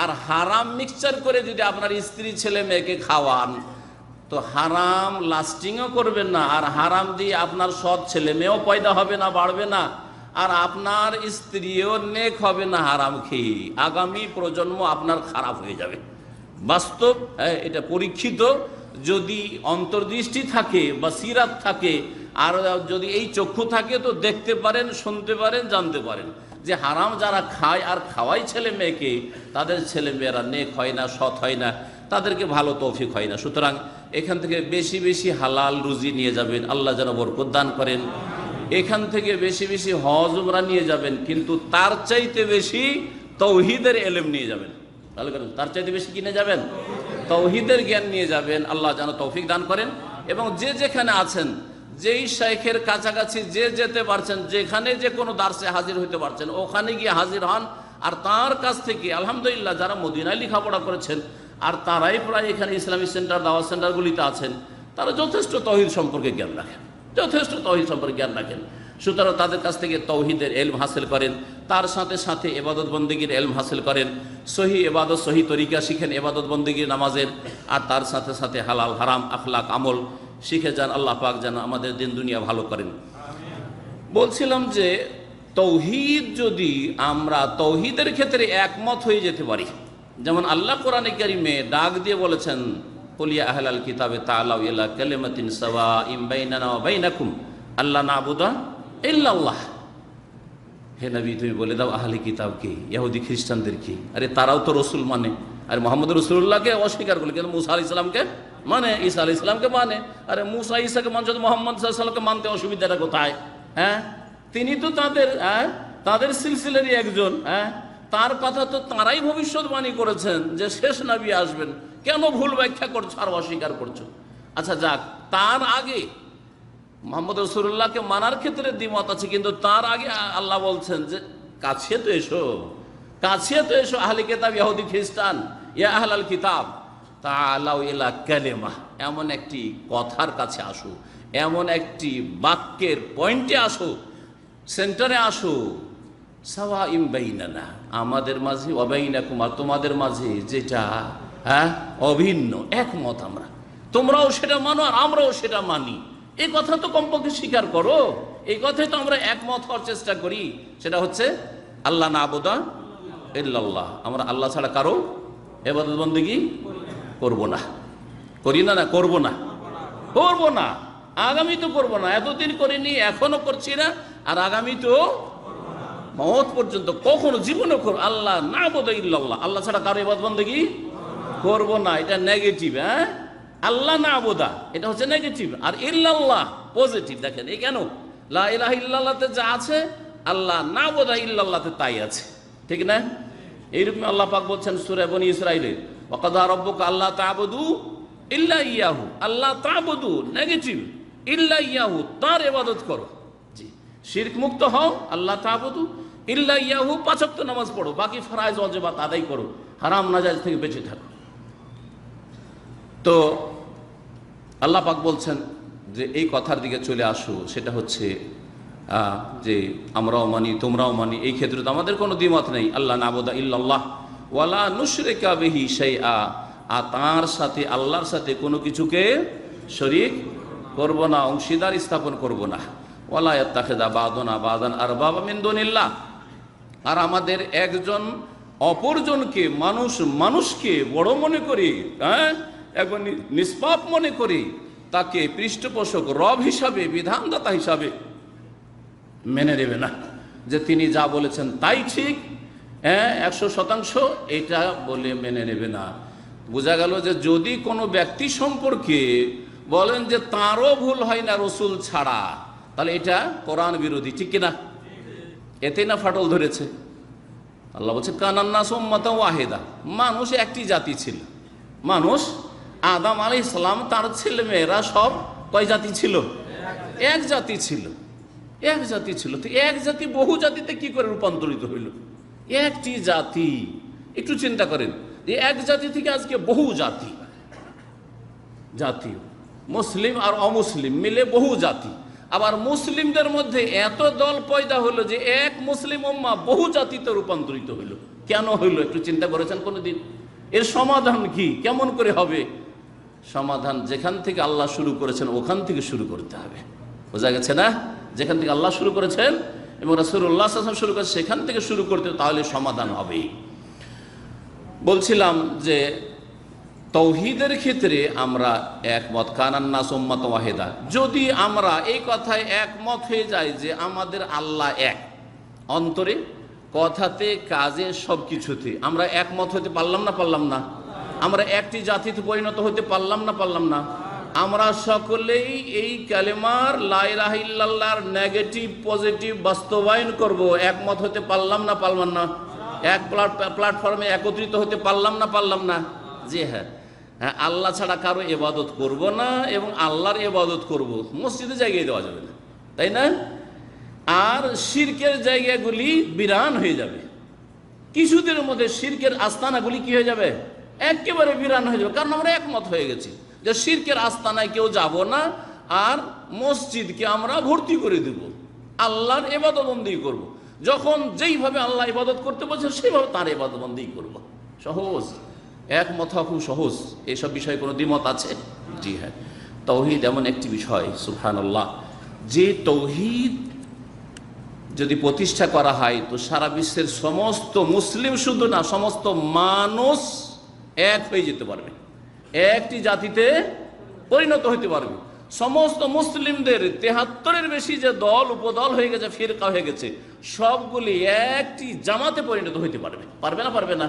আর হারাম মিক্সচার করে যদি আপনার স্ত্রী ছেলে মেয়েকে খাওয়ান তো হারাম লাস্টিংও করবেন না, আর হারাম দিয়ে আপনার সৎ ছেলে মেয়েও পয়দা হবে না, বাড়বে না, আর আপনার স্ত্রীও নেক হবে না হারাম খেয়ে। আগামী প্রজন্ম আপনার খারাপ হয়ে যাবে। বাস্তব, এটা পরীক্ষিত। যদি অন্তর্দৃষ্টি থাকে বা সিরাত থাকে, আর যদি এই চক্ষু থাকে তো দেখতে পারেন, শুনতে পারেন, জানতে পারেন যে হারাম যারা খায় আর খাওয়াই ছেলে মেয়েকে, তাদের ছেলে মেয়েরা নেক হয় না, সৎ হয় না, তাদেরকে ভালো তৌফিক হয় না। সুতরাং এখান থেকে বেশি বেশি হালাল রুজি নিয়ে যাবেন, আল্লাহ যেন বরকত দান করেন। এখান থেকে বেশি বেশি হজ উমরা নিয়ে যাবেন, কিন্তু তার চাইতে বেশি তৌহিদের এলেম নিয়ে যাবেন। ভালো করেন, তার চাইতে বেশি কিনে যাবেন, তৌহিদের জ্ঞান নিয়ে যাবেন। আল্লাহ যেন তৌফিক দান করেন। এবং যে যেখানে আছেন, যেই শাইখের কাছাকাছি যে যেতে পারছেন, যেখানে যে কোনো দার্সে হাজির হইতে পারছেন, ওখানে গিয়ে হাজির হন। আর তার কাছ থেকে আলহামদুলিল্লাহ যারা মদিনায় লেখাপড়া করেছেন আর তারাই প্রায় এখানে ইসলামিক সেন্টার, দাওয়াত সেন্টারগুলিতে আছেন, তারা যথেষ্ট তৌহিদ সম্পর্কে জ্ঞান রাখেন। যথেষ্ট তৌহিদ সম্পর্কে জ্ঞান রাখেন। সুতরাং তাদের কাছ থেকে তৌহিদের এলম হাসিল করেন, তার সাথে সাথে এবাদত বন্দেগীর এলম হাসিল করেন, সহি এবাদত সহি তরিকা শিখেন এবাদত বন্দেগীর নামাজের, আর তার সাথে সাথে হালাল হারাম আখলাক আমল শিখে যান। আল্লাহ পাক যেন আমাদের দিন দুনিয়া ভালো করেন। বলছিলাম যে তৌহিদ, যদি আমরা তৌহিদের ক্ষেত্রে একমত হয়ে যেতে পারি, যেমন আল্লাহ কোরআনে কারিমে ডাক দিয়ে বলেছেন, কুলিয়া আহলাল কিতাবে তাআলাউ ইলা কালিমাতিন সাওয়াইন বাইনানা ওয়া বাইনাকুম আল্লা না'বুদা ইল্লাল্লাহ। হে নবী, তুমি বলে দাও আহলে কিতাবকে, ইহুদি খ্রিস্টানদেরকে, আরে তারাও তো রসুল মানে, আর মোহাম্মদ রাসূলুল্লাহকে অস্বীকার করলে, কিন্তু মুসা আলাইহিস সালামকে মানে, ঈসা আলাইহিস সালামকে মানে। আরে মুসা ঈসাকে মানছে, মোহাম্মদ সাল্লাল্লাহু আলাইহি ওয়াসাল্লামকে মানতে অসুবিধাটা কোথায়? হ্যাঁ, তিনি তো তাদের সিলসিলারই একজন। তার কথা তো তারাই ভবিষ্যৎবাণী করেছেন যে শেষ নবী আসবেন, কেন ভুল ব্যাখ্যা করছো আর অস্বীকার করছো? আচ্ছা যাক, তার আগে মুহাম্মদ রাসূলুল্লাহকে মানার ক্ষেত্রে দ্বিমত আছে, কিন্তু তার আগে আল্লাহ বলছেন যে কাছে তো এসো, কাছে তো এসো আহলে কিতাব ইহুদি খ্রিস্টান, ইয়া আহলাল কিতাব তাআলাউ ইলা কালিমা, এমন একটি কথার কাছে আসো, এমন একটি বাক্যের পয়েন্টে আসো, সেন্টারে আসো, সাওয়াইন বাইনানা, আমাদের মাঝে, ওয়া বাইনাকুম, আর তোমাদের মাঝে যেটা অভিন্ন, একমত আমরা, তোমরাও সেটা মানো আর আমরাও সেটা মানি, এই কথা তো কমপক্ষে স্বীকার করো। এই কথাই তো আমরা একমত হওয়ার চেষ্টা করি, সেটা হচ্ছে আল্লাহ না'বুদা ইল্লাল্লাহ, আমরা আল্লাহ ছাড়া কারো ইবাদত বন্দেগী করব না। করি না? না করব না, করব না, আগামী তো করব না, এতদিন করিনি, এখনো করছি না, আর আগামী তো মওত পর্যন্ত কখনো জীবনে করব আল্লাহ না'বুদা ইল্লাল্লাহ, আল্লাহ ছাড়া কারো ইবাদত বন্দেগী করব না। এটা নেগেটিভ। আল্লাহ না'বুদা এটা হচ্ছে নেগেটিভ, আর ইল্লাল্লাহ পজিটিভ। দেখেন এই কেন, লা ইলাহা ইল্লাল্লাহতে যা আছে আল্লাহ না'বুদা ইল্লাল্লাহতে তাই আছে, ঠিক না? এইরকম আল্লাহ পাক বলছেন সূরা বনী ইসরাঈলে, ওয়া কাযা রাব্বুকা আল্লা তা'বুদু ইল্লা ইয়াহু, আল্লাহ তা'বুদু নেগেটিভ, ইল্লা ইয়াহু তার ইবাদত করো, জি, শিরক মুক্ত হও, আল্লাহ তা'বুদু ইল্লা ইয়াহু, পাঁচ ওয়াক্ত নামাজ পড়ো, বাকি ফরজ ওয়াজিবাত আদায় করো, হারাম নাজায়েজ থেকে বেঁচে থাকো। তো আল্লাহ পাক বলছেন যে এই কথার দিকে চলে আসো, সেটা হচ্ছে যে আমরাও মানি তোমরাও মানি, এই ক্ষেত্রে তো আমাদের কোনো দ্বিমত নেই। আল্লাহ না'বুদা ইল্লাল্লাহ ওয়ালা নুশরিকা বিহি শাইআ, আর তার সাথে আল্লাহর সাথে কোনো কিছুকে শরীক করব না, অংশীদার স্থাপন করব না। ওয়ালা ইয়াত্তাখিযা বা'দুনা বা'দান আরবাবা মিন দুনিল্লাহ, আর আমাদের একজন অপরজনকে, মানুষকে বড় মনে করি, একবার নিষ্পাপ মনে করি, তাকে পৃষ্ঠপোষক রব হিসাবে, বিধানদাতা হিসাবে মেনে নেবে না, যে তিনি যা বলেছেন তাই ঠিক, 100% এটা বলে মেনে নেবে না। বোঝা গেল যে যদি কোনো ব্যক্তি সম্পর্কে বলেন যে তারও ভুল হয় না রসুল ছাড়া, তাহলে এটা কোরআন বিরোধী, ঠিক কিনা? এতে না ফাটল ধরেছে। আল্লাহ বলছে কানান নাস উম্মাতান ওয়াহিদা, মানুষ একটি জাতি ছিল। মানুষ, আদম আলাইহিস সালাম, তার ছেলে মেয়েরা সব কয় জাতি ছিল? এক জাতি ছিল, এক জাতি ছিল। তো এক জাতি বহু জাতিতে কি করে রূপান্তরিত হইল? একটি জাতি। একটু চিন্তা করেন, যে এক জাতি থেকে আজকে বহু জাতি, মুসলিম আর অমুসলিম মিলে বহু জাতি। আবার মুসলিমদের মধ্যে এত দল পয়দা হলো যে এক মুসলিম উম্মাহ বহু জাতিতে রূপান্তরিত হইল। কেন হইল একটু চিন্তা করেছেন কোনোদিন? এর সমাধান কি, কেমন করে হবে? সমাধান যেখান থেকে আল্লাহ শুরু করেছেন ওখান থেকে শুরু করতে হবে। বোঝা গেছে না? যেখান থেকে আল্লাহ শুরু করেছেন এবং রাসূলুল্লাহ সাল্লাল্লাহু আলাইহি ওয়াসাল্লাম শুরু করেছেন, সেখান থেকে শুরু করতে, তাহলে সমাধান হবে। বলছিলাম যে তৌহিদের ক্ষেত্রে আমরা একমত, কানান নাস উম্মাতান ওয়াহিদা। যদি আমরা এই কথায় একমত হয়ে যাই যে আমাদের আল্লাহ এক, অন্তরে, কথাতে, কাজে, সব কিছুতে আমরা একমত হতে পারলাম না? আমরা একটি জাতিতে পরিণত হতে পারলাম না? আমরা সকলেই এই কালেমার লা ইলাহা ইল্লাল্লাহর নেগেটিভ পজিটিভ বাস্তবায়ন করব, একমত হতে পারলাম না? এক প্ল্যাটফর্মে একত্রিত হতে পারলাম না? জি হ্যাঁ, আল্লাহ ছাড়া কারো ইবাদত করব না, এবং আল্লাহর ইবাদত করব। মসজিদে জায়গায় দেওয়া যাবে না, তাই না? আর শিরকের জায়গাগুলি বিরান হয়ে যাবে। কিছুদিনের মধ্যে শিরকের আস্তানাগুলি কি হয়ে যাবে? একেবারে বিরান হয়ে যাবে। কারণ আমরা একমত হয়ে গেছি যে শিরকের আস্তানায় কেউ যাব না, আর মসজিদকে আমরা ভর্তি করে দেব, আল্লাহর ইবাদতবন্দি করব। যখন যেইভাবে আল্লাহ ইবাদত করতে বলছেন সেইভাবে তার ইবাদতবন্দি করব। সহজ, এক মত খুব সহজ। এসব বিষয়ে কোনো দ্বিমত আছে? জি হ্যাঁ। তাওহীদ এমন একটি বিষয়, সুবহানাল্লাহ, যে তাওহীদ যদি প্রতিষ্ঠা করা হয় তো সারা বিশ্বের সমস্ত মুসলিম শুধু না, সমস্ত মানুষ এক হয়ে যেতে পারবে, একটি জাতিতে পরিণত হইতে পারবে। সমস্ত মুসলিমদের 73-এর বেশি যে দল উপদল হয়ে গেছে, ফিরকা হয়ে গেছে, সবগুলি একটি জামাতে পরিণত হইতে পারবে। পারবে না? পারবে না?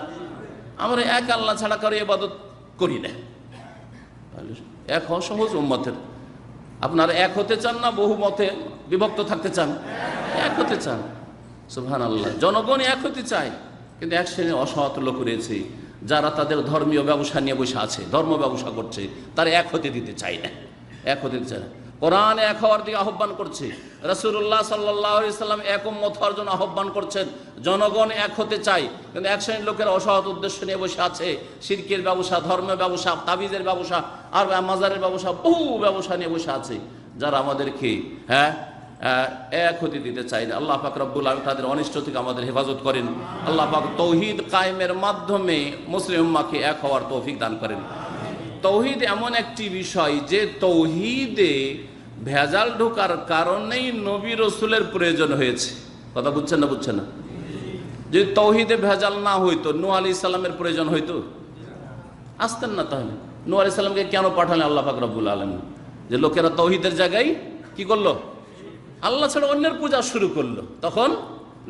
আমরা এক আল্লাহ ছাড়া কারো ইবাদত করি না। এক হওয়া সহজ উম্মতের। আপনারা এক হতে চান না বহু মতে বিভক্ত থাকতে চান? এক হতে চান। সুবহানাল্লাহ, জনগণ এক হতে চায়, কিন্তু এক শ্রেণীর অসৎ লোক রয়েছে যারা তাদের ধর্মীয় ব্যবসা নিয়ে বসে আছে, ধর্ম ব্যবসা করছে, তারা এক হতে দিতে চায় না, এক হতে চায় না। কোরআন এক হওয়ার দিকে আহ্বান করছে, রাসূলুল্লাহ সাল্লাল্লাহু আলাইহি সাল্লাম এক উম্মত হওয়ার জন্য আহ্বান করছেন। জনগণ এক হতে চায়, কিন্তু এক শ্রেণীর লোকের অসৎ উদ্দেশ্য নিয়ে বসে আছে, শিরকের ব্যবসা, ধর্মের ব্যবসা, তাবিজের ব্যবসা, আর মাজারের ব্যবসা, বহু ব্যবসা নিয়ে বসে আছে, যারা আমাদেরকে এক হতে দিতে চাই না। আল্লাহ পাক রব্বুল আলামিন তাদের অনিষ্ট থেকে আমাদের হেফাজত করেন। আল্লাহ পাক তৌহিদ কায়েমের মাধ্যমে মুসলিম উম্মাহকে এক হওয়ার তৌফিক দান করেন। তৌহিদ এমন একটি বিষয় যে তৌহিদে ভেজাল ঢোকার কারণেই নবী রসুলের প্রয়োজন হয়েছে। কথা বুঝছেন না? বুঝছেন না? যদি তৌহিদে ভেজাল না হইতো, নূহ আলাইহিস সালামের প্রয়োজন হইতো? আসতেন না। তাহলে নূহ আলাইহিস সালামকে কেন পাঠালেন আল্লাহ পাক রব্বুল আলামিন? যে লোকেরা তৌহিদের জায়গায় কি করলো? আল্লাহ ছাড়া অন্যের পূজা শুরু করলো। তখন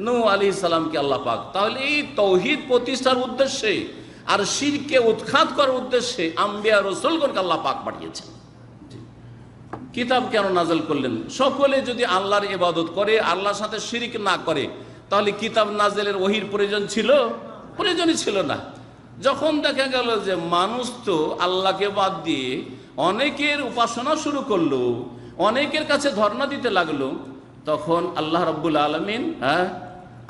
নূহ আলাইহিস সালামকে আল্লাহ পাক, তাহলে এই তৌহিদ প্রতিষ্ঠার উদ্দেশ্যে আর শিরকে উৎখাত করার উদ্দেশ্যে আম্বিয়া রাসূলগণকে আল্লাহ পাক পাঠিয়েছেন। কিতাব কেন নাযিল করলেন? সকলে যদি আল্লাহর ইবাদত করে, আল্লাহর সাথে শিরক না করে, তাহলে কিতাব নাযিলের ওহীর প্রয়োজন ছিল? প্রয়োজনই ছিল না। যখন দেখা গেল যে মানুষ তো আল্লাহকে বাদ দিয়ে অনেকের উপাসনা শুরু করলো, অনেকের কাছে ধর্ণা দিতে লাগলো, তখন আল্লাহ রাব্বুল আলামিন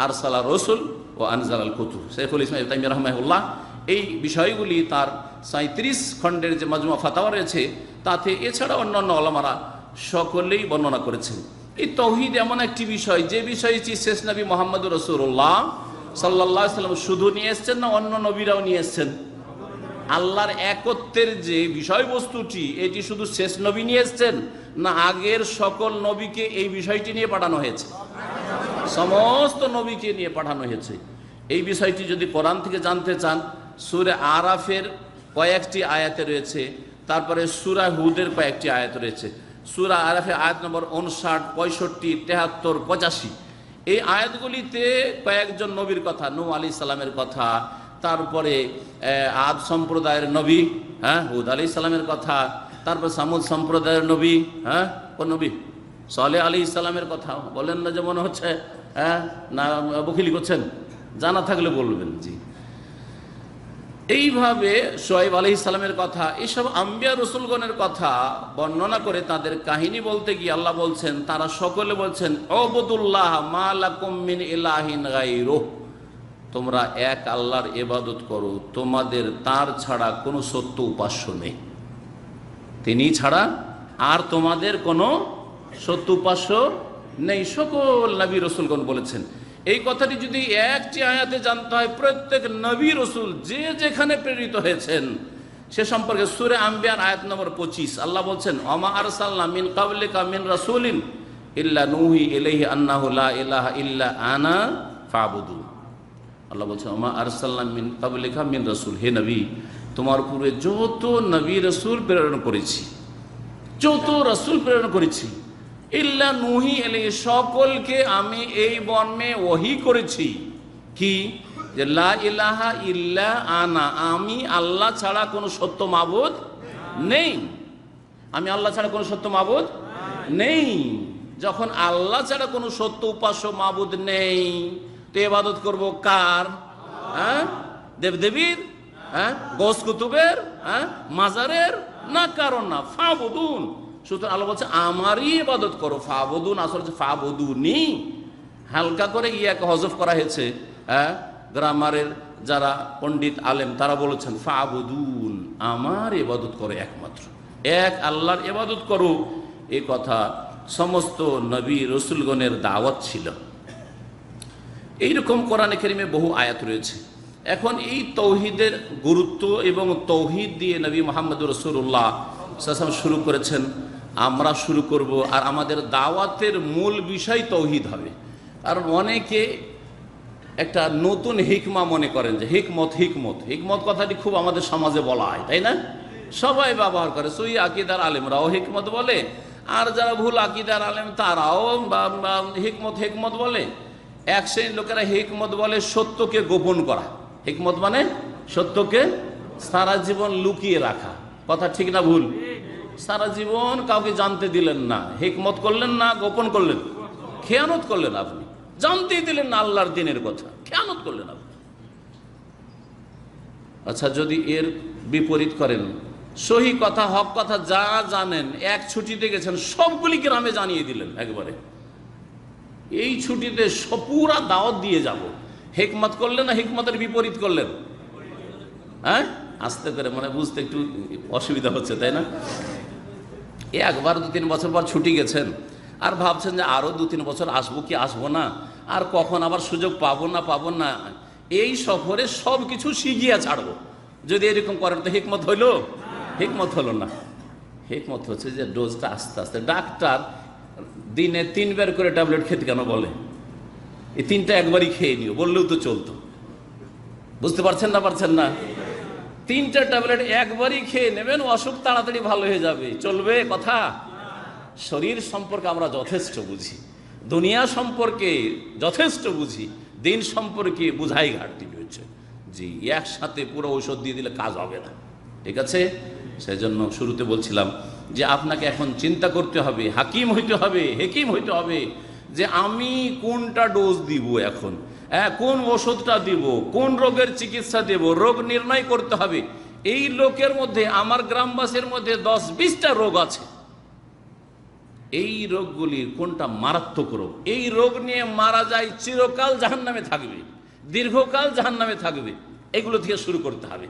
আরসালা রাসূল ও আনজালাল কুতুব। শাইখুল ইসলাম ইবনে তাইমিয়া রাহিমাহুল্লাহ এই বিষয়গুলি তার 37 খণ্ডের যে মাজমুয়া ফাতাওয়া রয়েছে তাতে, এছাড়া অন্যান্য ওলামারা সকলেই বর্ণনা করেছেন। এই তৌহিদ এমন একটি বিষয় যে বিষয়টি শেষ নবী মুহাম্মদুর রাসূলুল্লাহ সাল্লাল্লাহু আলাইহি ওয়াসাল্লাম শুধু নিয়ে এসেছেন না অন্য নবীরাও নিয়ে এসেছেন? আল্লাহর একত্বের যে বিষয়বস্তুটি, এটি শুধু শেষ নবী নিয়ে এসেছেন না আগের সকল নবীকে এই বিষয়টি নিয়ে পাঠানো হয়েছে? সমস্ত নবীকে নিয়ে পাঠানো হয়েছে। এই বিষয়টি যদি কোরআন থেকে জানতে চান, সূরা আরাফের কয়েকটি আয়াতে রয়েছে, তারপরে সূরা হুদের কয়েকটি আয়াত রয়েছে। সূরা আরাফে আয়াত নম্বর 59, 65, 73, 85 এই আয়াতগুলিতে কয়েকজন নবীর কথা, নূহ আলাইহিস সালামের কথা, তারপরে আদ সম্প্রদায়ের নবী হুদ আলাইহিস সালামের কথা, তারপর সামুদ সম্প্রদায়ের নবী কোন নবী? সালেহ আলাইহিস সালামের কথা। বলেন না যে মনে হচ্ছে না বকিলি করছেন? জানা থাকলে বলবেন। জি, এইভাবে শুআয়ব আলাইহিস সালামের কথা, এইসব আম্বিয়া রাসূলগণের কথা বর্ণনা করে তাদের কাহিনী বলতে গিয়ে আল্লাহ বলছেন, তারা সকলে বলছেন উবুদুল্লাহ মা লাকুম মিন ইলাহিন গায়রুহ, তোমরা এক আল্লাহর ইবাদত করো, তোমাদের তার ছাড়া কোনো সত্য উপাস্য নেই, তিনি ছাড়া আর তোমাদের কোনো সত্য উপাস্য নেই। সকল নবী রাসূলগণ বলেছেন। এই কথাটি যদি একটি আয়াতে জানতে হয়, প্রত্যেক নবী রাসূল যে যেখানে প্রেরিত হয়েছেন সে সম্পর্কে সূরা আম্বিয়ার আয়াত নম্বর 25 আল্লাহ বলছেন, ওমা আরসালনা মিন ক্বাবলিকা মিন রাসূলিন ইল্লা নূহি ইলাইহি আন্নাহু লা ইলাহা ইল্লা আনা ফাবুদু। আল্লাহ বলছেন, ওমা আরসালনা মিন ক্বাবলিকা মিন রাসূল, হে নবী তোমার পূর্বে যত নবী রাসূল প্রেরণ করেছি, যত রাসূল প্রেরণ করেছি, ইল্লা নূহি ইলাইহি সকলকে আমি এই মর্মে ওহী করেছি কি, যে লা ইলাহা ইল্লা আনা, আমি আল্লাহ ছাড়া কোনো সত্য মাবুদ নেই। আমি আল্লাহ ছাড়া কোনো সত্য মাবুদ নেই। যখন আল্লাহ ছাড়া কোনো সত্য উপাস্য মাবুদ নেই, তো ইবাদত করব কার? দেবদেবীর? গোস কুতুবের? মাজারের? না, কারণ না। ফাবুদুন, সুতরাং আল্লাহ বলছে আমারই ইবাদত করো। ফাবুদুন আসলে হচ্ছে ফাবুদুনি, হালকা করে ইয়াকে হযফ করা হয়েছে। গ্রামারের যারা পণ্ডিত আলেম তারা বলেছেন ফাবুদুন, আমার ইবাদত করো একমাত্র, এক আল্লাহর ইবাদত করো। এ কথা সমস্ত নবী রসুলগণের দাওয়াত ছিল। এইরকম কোরআনে কারিমে বহু আয়াত রয়েছে। এখন এই তৌহিদের গুরুত্ব এবং তৌহিদ দিয়ে নবী মুহাম্মদুর রাসূলুল্লাহ সাল্লাল্লাহু আলাইহি ওয়াসাল্লাম শুরু করেছেন, আমরা শুরু করব। আর আমাদের দাওয়াতের মূল বিষয় তৌহিদ হবে। আর অনেকে একটা নতুন হিকমা মনে করেন যে হিকমত হিকমত হিকমত কথাটি খুব আমাদের সমাজে বলা হয়, তাই না? সবাই ব্যবহার করে, সই আকিদার আলেমরাও হিকমত বলে, আর যারা ভুল আকিদার আলেম তারাও হিকমত হিকমত বলে। এক শ্রেণীর লোকেরা হিকমত বলে সত্যকে গোপন করা। হিকমত মানে সত্যকে সারা জীবন লুকিয়ে রাখা। কথা ঠিক না ভুল? সারা জীবন কাউকে জানতে দিলেন না, হিকমত করলেন না, গোপন করলেন, খেয়ানত করলেন। আপনি জানতেই দিলেন না আল্লাহর দিনের কথা, খেয়ানত করলেন আপনি। আচ্ছা, যদি এর বিপরীত করেন, সহি কথা হক কথা যা জানেন, এক ছুটিতে গেছেন সবগুলি গ্রামে জানিয়ে দিলেন একবারে, এই ছুটিতে পুরা দাওয়াত দিয়ে যাব, হিকমত করলেন না হিকমতের বিপরীত করলেন? হ্যাঁ, আস্তে করে, মানে বুঝতে একটু অসুবিধা হচ্ছে, তাই না? একবার 2-3 বছর পর ছুটি গেছেন, আর ভাবছেন যে আরও 2-3 বছর আসবো কি আসবো না, আর কখন আবার সুযোগ পাবো না, এই সফরে সব কিছু শিখিয়ে ছাড়বো। যদি এরকম করেন তো হিকমত হইল? হিকমত হলো না। হিকমত হচ্ছে যে ডোজটা আস্তে আস্তে, ডাক্তার দিনে 3 বার করে ট্যাবলেট খেতে কেন বলে? এই 3টা একবারই খেয়ে নিও বললেও তো চলতো। বুঝতে পারছেন না? 3টা ট্যাবলেট একবারই খেয়ে নেবেন, অসুখ তাড়াতাড়ি ভালো হয়ে যাবে। চলবে কথা? শরীর সম্পর্কে আমরা যথেষ্ট বুঝি, দুনিয়া সম্পর্কে যথেষ্ট বুঝি, দিন সম্পর্কে বুঝাই ঘাটতি রয়েছে। জি, একসাথে পুরো ঔষধ দিয়ে দিলে কাজ হবে না, ঠিক আছে? সেজন্য শুরুতে বলছিলাম যে আপনাকে এখন চিন্তা করতে হবে, হাকিম হইতে হবে, হেকিম হইতে হবে, যে আমি কোনটা ডোজ দিব, এখন কোন ওষুধটা দিব, কোন রোগের চিকিৎসা দেব, রোগ নির্ণয় করতে হবে। এই লোকের মধ্যে, আমার গ্রামবাসীর মধ্যে 10-20টা রোগ আছে, এই রোগগুলির কোনটা মারাত্মক রোগ, এই রোগ নিয়ে মারা যায় চিরকাল জাহান্নামে থাকবে, দীর্ঘকাল জাহান্নামে থাকবে, এগুলো থেকে শুরু করতে হবে।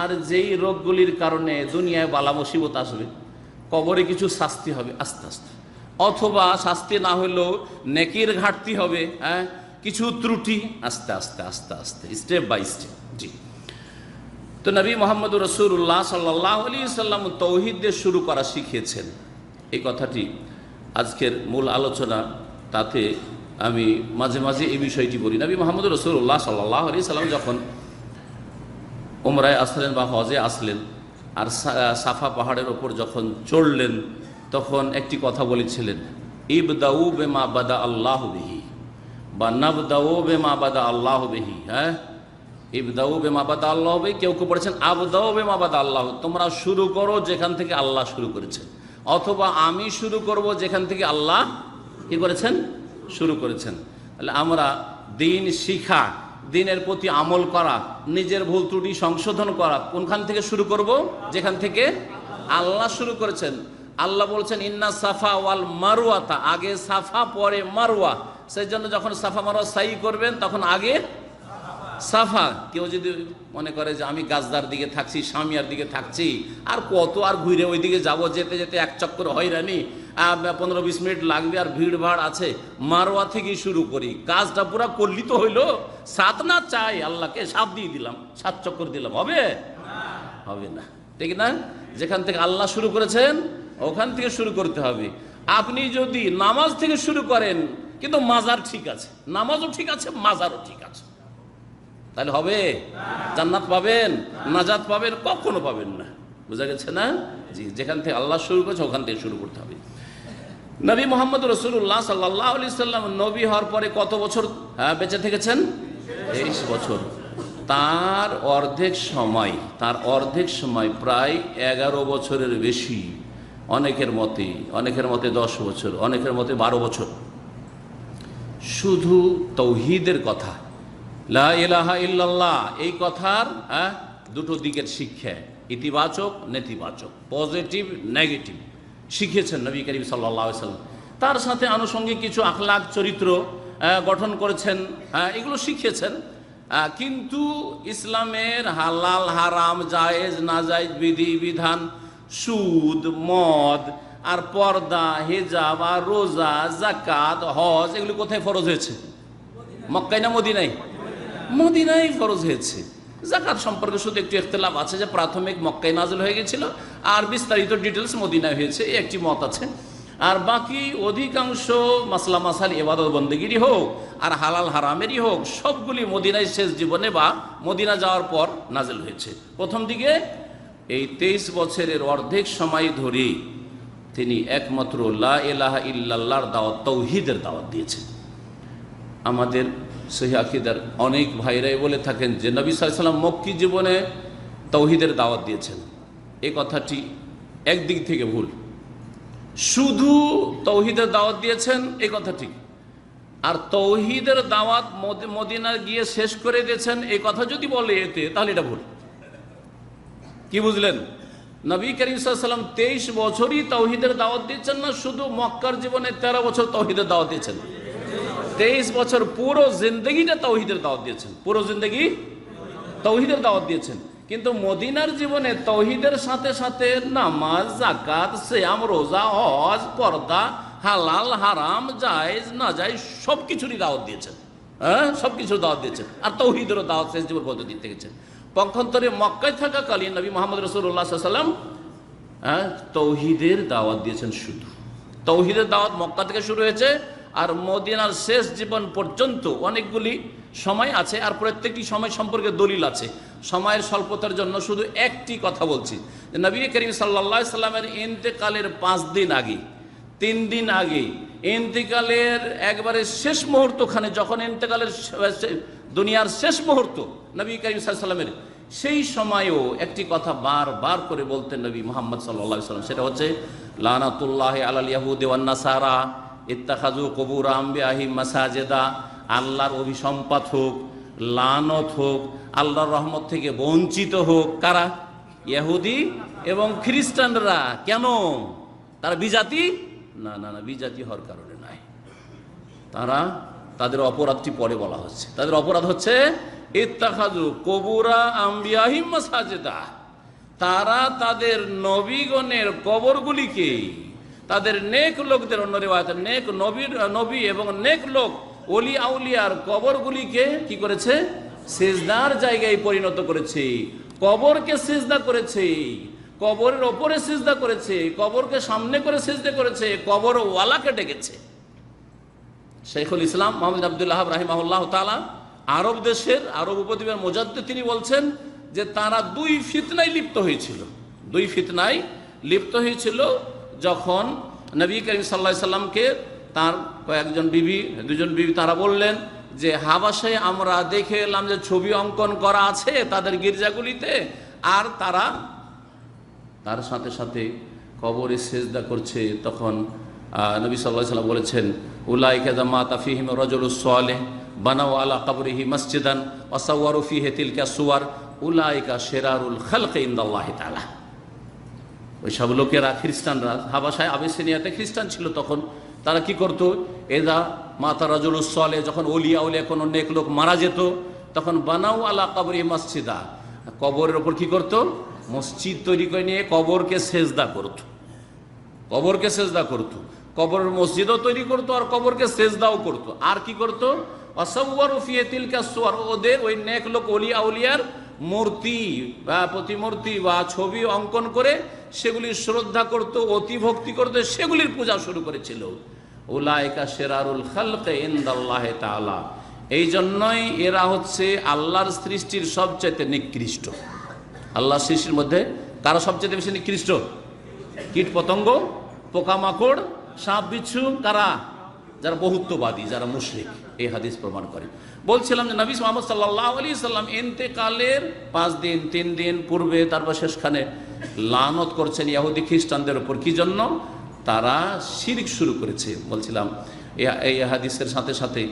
আর যেই রোগগুলির কারণে দুনিয়ায় বালা মুসিবত আসবে, কবরে কিছু শাস্তি হবে আস্তে আস্তে, অথবা শাস্তি না হলেও নেকির ঘাটতি হবে, কিছু ত্রুটি, আস্তে আস্তে আস্তে আস্তে, স্টেপ বাই স্টেপ। জি, তো নবী মুহাম্মদুর রাসূলুল্লাহ সাল্লাল্লাহু আলাইহি ওয়াসাল্লাম তৌহিদ দিয়ে শুরু করা শিখিয়েছেন। এই কথাটি আজকের মূল আলোচনা। তাতে আমি মাঝে মাঝে এই বিষয়টি বলি। নবী মুহাম্মদুর রাসূলুল্লাহ সাল্লাল্লাহু আলাইহি ওয়াসাল্লাম যখন উমরায় আসলেন বা হজে আসলেন, আর সাফা পাহাড়ের ওপর যখন চড়লেন, তখন একটি কথা বলেছিলেন, ইবদাউ বিমা বাদা আল্লাহু বিহি বা নাবদাউ বিমা বাদা আল্লাহু বিহি। হ্যাঁ, ইবদাউ বিমা বাদা আল্লাহু বিহি, কেউ পড়েছেন আবদাউ বিমা বাদা আল্লাহ, তোমরা শুরু করো যেখান থেকে আল্লাহ শুরু করেছেন, অথবা আমি শুরু করব যেখান থেকে আল্লাহ কি করেছেন, শুরু করেছেন। তাহলে আমরা দিন শিখা, দিনের প্রতি আমল করা, নিজের ভুল ত্রুটি সংশোধন করা কোনখান থেকে শুরু করব? যেখান থেকে আল্লাহ শুরু করেছেন। আল্লাহ বলছেন ইন্না সাফা ওয়াল মারওয়াতা, আগে সাফা পরে মারওয়া। সেই জন্য যখন সাফা মারওয়া সাই করবেন তখন আগে সাফা। কেউ যদি মনে করে যে আমি গাছদার দিকে থাকছি, সামিয়ার দিকে থাকছি, আর কত আর ঘুরে ওই দিকে যাবো, যেতে যেতে এক চক্কর হয়রানি, 15-20 মিনিট লাগবে, আর ভিড় ভাড় আছে, মারওয়া থেকেই শুরু করি, কাজটা পুরা করলি তো হইলো। 7 না চাই আল্লাহকে, 7 দিয়ে দিলাম, 7 চক্কর দিলাম, হবে? হবে না, ঠিক না? যেখান থেকে আল্লাহ শুরু করেছেন ওখান থেকে শুরু করতে হবে। আপনি যদি নামাজ থেকে শুরু করেন, কিন্তু মাজার ঠিক আছে, নামাজও ঠিক আছে, মাজারও ঠিক আছে, তাহলে হবে? জান্নাত পাবেন, নাজাত পাবেন? কখনো পাবেন না। বুঝা গেছে না? জি, যেখান থেকে আল্লাহ শুরু করেছে ওখান থেকে শুরু করতে হবে। নবী মুহাম্মদ রাসূলুল্লাহ সাল্লাল্লাহু আলাইহি সাল্লাম নবী হওয়ার পরে কত বছর বেঁচে থেকেছেন? 23 বছর। তার অর্ধেক সময় প্রায় 11 বছরের বেশি, অনেকের মতে 10 বছর, অনেকের মতে 12 বছর, শুধু তৌহিদের কথা, লা ইলাহা ইল্লাল্লাহ, এই কথার দুটো দিকের শিক্ষা, ইতিবাচক নেতিবাচক, পজিটিভ নেগেটিভ, শিখিয়েছেন নবী করিম সাল্লাল্লাহু আলাইহি ওয়াসাল্লাম। তার সাথে আনুষঙ্গিক কিছু আখলাক চরিত্র গঠন করেছেন, এগুলো শিখিয়েছেন। কিন্তু ইসলামের হালাল হারাম, জায়েজ নাজায়েজ, বিধি বিধান, সুদ, মদ, আর পর্দা, হিজাব আর রোজা, যাকাত, হজ এগুলো কোথায় ফরজ হয়েছে? মক্কায় না মদিনায়? মদিনায় ফরজ হয়েছে। যাকাত সম্পর্কে শুধু একটু ইখতিলাফ আছে যে প্রাথমিক মক্কায় নাযিল হয়ে গেছিল আর বিস্তারিত ডিটেলস মদিনায় হয়েছে, এই একটি মত আছে। আর বাকি অধিকাংশ মাসলা মাসাল ইবাদত বন্দেগিরই হোক আর হালাল হারামেরই হোক, সবগুলি মদিনায় শেষ জীবনে বা মদিনা যাওয়ার পর নাযিল হয়েছে। প্রথম দিকে এই 23 বছরের অর্ধেক সময় ধরে তিনি একমাত্র লা ইলাহা ইল্লাল্লাহর দাওয়াত, তাওহীদের দাওয়াত দিয়েছেন। আমাদের সহিহ আকীদার অনেক ভাইরাই বলে থাকেন যে নবী সাল্লাল্লাহু আলাইহি ওয়াসাল্লাম মক্কি জীবনে তাওহীদের দাওয়াত দিয়েছেন। এই কথাটি একদিক থেকে ভুল। শুধু তাওহীদের দাওয়াত দিয়েছেন এই কথা ঠিক, আর তাওহীদের দাওয়াত মদিনা গিয়ে শেষ করে দিয়েছেন এই কথা যদি বলে এতে, তাহলে এটা ভুল। কি বুঝলেন? নবী করিম সাল্লাল্লাহু আলাইহি ওয়াসাল্লাম 23 বছরই তাওহীদের দাওয়াত দিয়েছেন না, শুধু মক্কার জীবনে 13 বছর তাওহীদের দাওয়াত দিয়েছেন। 23 বছর পুরো জিন্দেগিটা তাওহীদের দাওয়াত দিয়েছেন, পুরো জিন্দেগি তাওহীদের দাওয়াত দিয়েছেন। কিন্তু মদিনার জীবনে তাওহীদের সাথে সাথে নামাজ, যাকাত, সিয়াম, রোজা, হজ, পর্দা, হালাল হারাম, জায়েজ না জায়েজ সব কিছুরই দাওয়াত দিয়েছেন। হ্যাঁ, সব কিছুর দাওয়াত দিয়েছেন। আর তাওহীদেরও দাওয়াত শেষ জীবন পর্যন্ত দিতে গেছেন। পক্ষান্তরে মক্কায় থাকাকালীন নবী মুহাম্মদ রাসূলুল্লাহ সাল্লাল্লাহু আলাইহি ওয়াসাল্লাম তাওহীদের দাওয়াত দিয়েছেন। শুধু তাওহীদের দাওয়াত মক্কা থেকে শুরু হয়েছে আর মদিনার শেষ জীবন পর্যন্ত অনেকগুলি সময় আছে, আর প্রত্যেকটি সময় সম্পর্কে দলিল আছে। সময়ের স্বল্পতার জন্য শুধু একটি কথা বলছি যে নবী করিম সাল্লাল্লাহু আলাইহি সাল্লামের ইন্তেকালের 5 দিন আগে, 3 দিন আগে, ইন্তেকালের একবারে শেষ মুহূর্তখানে, যখন ইন্তেকালের দুনিয়ার শেষ মুহূর্ত নবী করিম সাল্লাল্লাহু আলাইহি সাল্লামের, সেই সময়েও একটি কথা বারবার করে বলতেন নবী মুহাম্মদ সাল্লাল্লাহু আলাইহি সাল্লাম, সেটা হচ্ছে লানাতুল্লাহি আলাল ইয়াহুদি ওয়ান নাসারা ইত্তাখাযু কুবুর আম্বিয়াহিম মাসাজিদা। আল্লাহর অভিসম্পাত হোক, লানত হোক, আল্লাহর রহমত থেকে বঞ্চিত হোক কারা? ইহুদি এবং খ্রিস্টানরা। কেন? তারা বিজাতি? না না না, বিজাতি হওয়ার কারণে নয়। তাদের অপরাধটি পরে বলা হচ্ছে। তাদের অপরাধ হচ্ছে ইত্তাখাযু কুবুরা আম্বিয়াহিম মাসাজিদা। তারা তাদের নবীগণের কবরগুলিকে, তাদের নেক লোকদের, অন্য রিওয়ায়াতে নেক নবী এবং নেক লোক ওলি আউলিয়ার কবরগুলিকে কি করেছে? সিজদার জায়গায় পরিণত করেছে। কবরকে সিজদা করেছে, কবরের ওপরে সিজদা করেছে, কবরকে সামনে করে সিজদা করেছে, কবর ওয়ালাকে ডেকেছে। শাইখুল ইসলাম মুহাম্মদ আব্দুল ওয়াহাব রাহিমাহুল্লাহ তাআলা আরব দেশের, আরব উপদ্বীপের মুজাদ্দিদ, তিনি বলছেন যে তারা 2 ফিতনায় লিপ্ত হয়েছিল। 2 ফিতনায় লিপ্ত হয়েছিল যখন নবী করিম সাল্লাল্লাহু আলাইহি সাল্লামকে তার কয়েকজন বিবি, 2জন বিবি, তারা বললেন যে হাবাসায় আমরা দেখে এলাম যে ছবি অঙ্কন করা আছে তাদের গির্জাগুলিতে, আর তারা তার সাথে সাথে কবরে সিজদা করছে। তখন নবী সাল্লাল্লাহু আলাইহি সাল্লাম বলেছেন, উলাইকা জামাতা ফিহিম রাজুলুস সালেহ বানাউ আলা কবরিহি মসজিদান ওয়া সাওয়ারু ফিহি তিলকা সুওয়ার উলাইকা শিরারুল খালকি ইনদাল্লাহি তাআলা। ওই সব লোকেরা, খ্রিস্টানরা, হাবাসায় আবিসিনিয়াতে খ্রিস্টান ছিল তখন, তারা কি করতো? এদা মাতা রাজুলুস সালেহ, যখন ওলিয়া উলিয়া কোনো নেক লোক মারা যেত, তখন বানাউ আলা কবরি মসজিদা, কবরের ওপর কি করতো? মসজিদ তৈরি করে নিয়ে কবরকে সেজদা করতো। কবরকে সেজদা করতো, কবরের মসজিদও তৈরি করতো আর কবরকে সেজদাও করতো। আর কি করতো? ওয়াসাওয়ারু ফিহি তিলকা সুওয়ার, ওদের ওই নেক লোক ওলি আউলিয়ার মূর্তি বা প্রতিমূর্তি বা ছবি অঙ্কন করে সেগুলির শ্রদ্ধা করত, অতিভক্তি করত, সেগুলির পূজা শুরু করেছিল। উলাইকা শিরারুল খালকি ইনদাল্লাহি তাআলা। এই জন্যই এরা হচ্ছে আল্লাহর সৃষ্টির সবচেয়ে নিকৃষ্ট। আল্লাহর সৃষ্টির মধ্যে কারা সবচেয়ে বেশি নিকৃষ্ট? কীট পতঙ্গ, পোকামাকড়, সাপ বিচ্ছু। কারা? যারা বহুত্ববাদী, যারা মুশরিক। এই হাদিস প্রমাণ করে। বলছিলাম যে নবী মুহাম্মদ সাল্লাল্লাহু আলাইহি সাল্লাম ইন্তেকালের 5 দিন 3 দিন পূর্বে, তারপর শেষখানে লানত করছেন ইহুদি খ্রিস্টানদের উপর। কি জন্য? তারা শিরক শুরু করেছে। বলছিলাম এই হাদিসের সাথে সাথে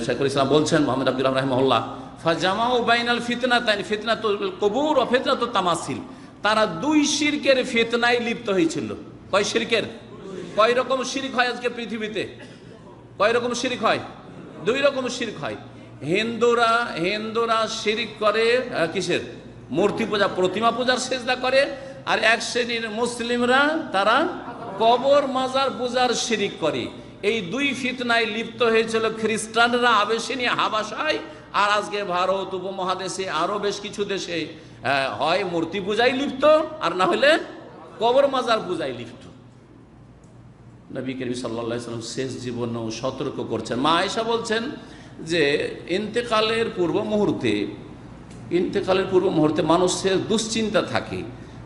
শাইখুল ইসলাম বলছেন মুহাম্মদ আব্দুল ওয়াহাব রাহিমাহুল্লাহ, ফাজামাউ বাইনাল ফিতনাতাইন ফিতনাতুল কবুর ওয়া ফিতনাতুত তামাসিল। তারা 2 শিরকের ফিতনায় লিপ্ত হয়েছিল। কয় শিরকের? কয় রকম শিরক হয় আজকে পৃথিবীতে? কয় রকম শিরক হয়? 2 রকম শিরক হয়। হিন্দুরা শিরক করে কিসের? মূর্তি পূজা, প্রতিমা পূজার সিজদা করে। আর এক শ্রেণীর মুসলিমরা তারা কবর মাজার পূজার শিরিক করে। এই দুই ফিতনায় লিপ্ত হয়েছিল খ্রিস্টানরা আবেশিনিয়া হাবাসায়, আর আজকে ভারত উপমহাদেশে আরো বেশ কিছু দেশে হয় মূর্তি পূজায় লিপ্ত, আর না হলে কবর মাজার পূজায় লিপ্ত। নবী করিম সাল্লাল্লাহু আলাইহি ওয়াসাল্লাম শেষ জীবনেও সতর্ক করছেন। মা আয়েশা বলছেন যে ইন্তেকালের পূর্ব মুহূর্তে মানুষের দুশ্চিন্তা থাকে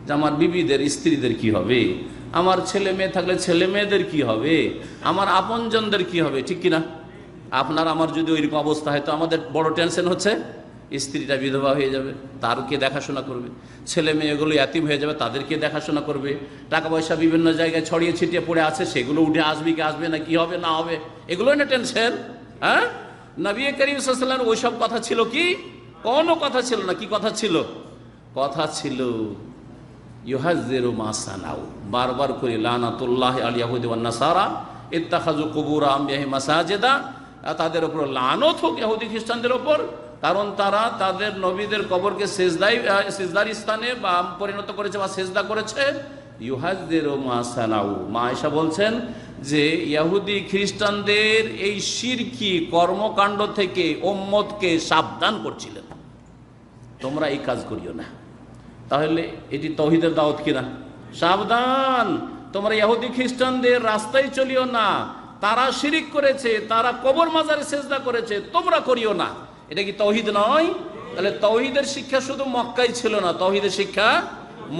যে আমার বিবিদের, স্ত্রীদের কি হবে, আমার ছেলে মেয়ে থাকলে ছেলে মেয়েদের কি হবে, আমার আপনজনদের কি হবে, ঠিক কিনা? আপনার আমার যদি ওইরকম অবস্থা হয় তো আমাদের বড় টেনশন হচ্ছে স্ত্রীটা বিধবা হয়ে যাবে, তার কে দেখাশোনা করবে, ছেলে মেয়েগুলো এতিম হয়ে যাবে, তাদেরকে দেখাশোনা করবে, টাকা পয়সা বিভিন্ন জায়গায় ছড়িয়ে ছিটিয়ে পড়ে আছে, সেগুলো উঠে আসবে কি আসবে না, কি হবে না হবে, এগুলোই না টেনশন। হ্যাঁ, নবী করিম সাল্লাল্লাহু আলাইহি ওয়াসাল্লাম ওইসব কথা ছিল কি? কোনো কথা ছিল না। কি কথা ছিল? কথা ছিল ইউহাজ্জিরু মা সানাউ, বারবার করে লানাতুল্লাহি আল ইয়াহুদি ওয়ান নাসারা ইত্তাখাযু কুবুর আমবিয়াহিম মাসাজিদা, তাদের উপর লানত হোক ইহুদি খ্রিস্টানদের উপর, কারণ তারা তাদের নবীদের কবরকে সিজদার স্থানে বা পরিণত করেছে বা সিজদা করেছে। ইউহাজ্জিরু মা সানাউ, মা আয়েশা বলছেন যে ইহুদি খ্রিস্টানদের এই শিরকি কর্মকাণ্ড থেকে উম্মতকে সাবধান করছিলেন, তোমরা এই কাজ করিও না। তাহলে এটি তাওহীদের দাওয়াত কিনা? সাবধান, তোমরা ইহুদি খ্রিস্টানদের রাস্তায় চলিও না, তারা শিরিক করেছে, তারা কবর মাজারে সিজদা করেছে, তোমরা করিও না। এটা কি তাওহীদ নয়? তাহলে তাওহীদের শিক্ষা শুধু মক্কায় ছিল না, তাওহীদের শিক্ষা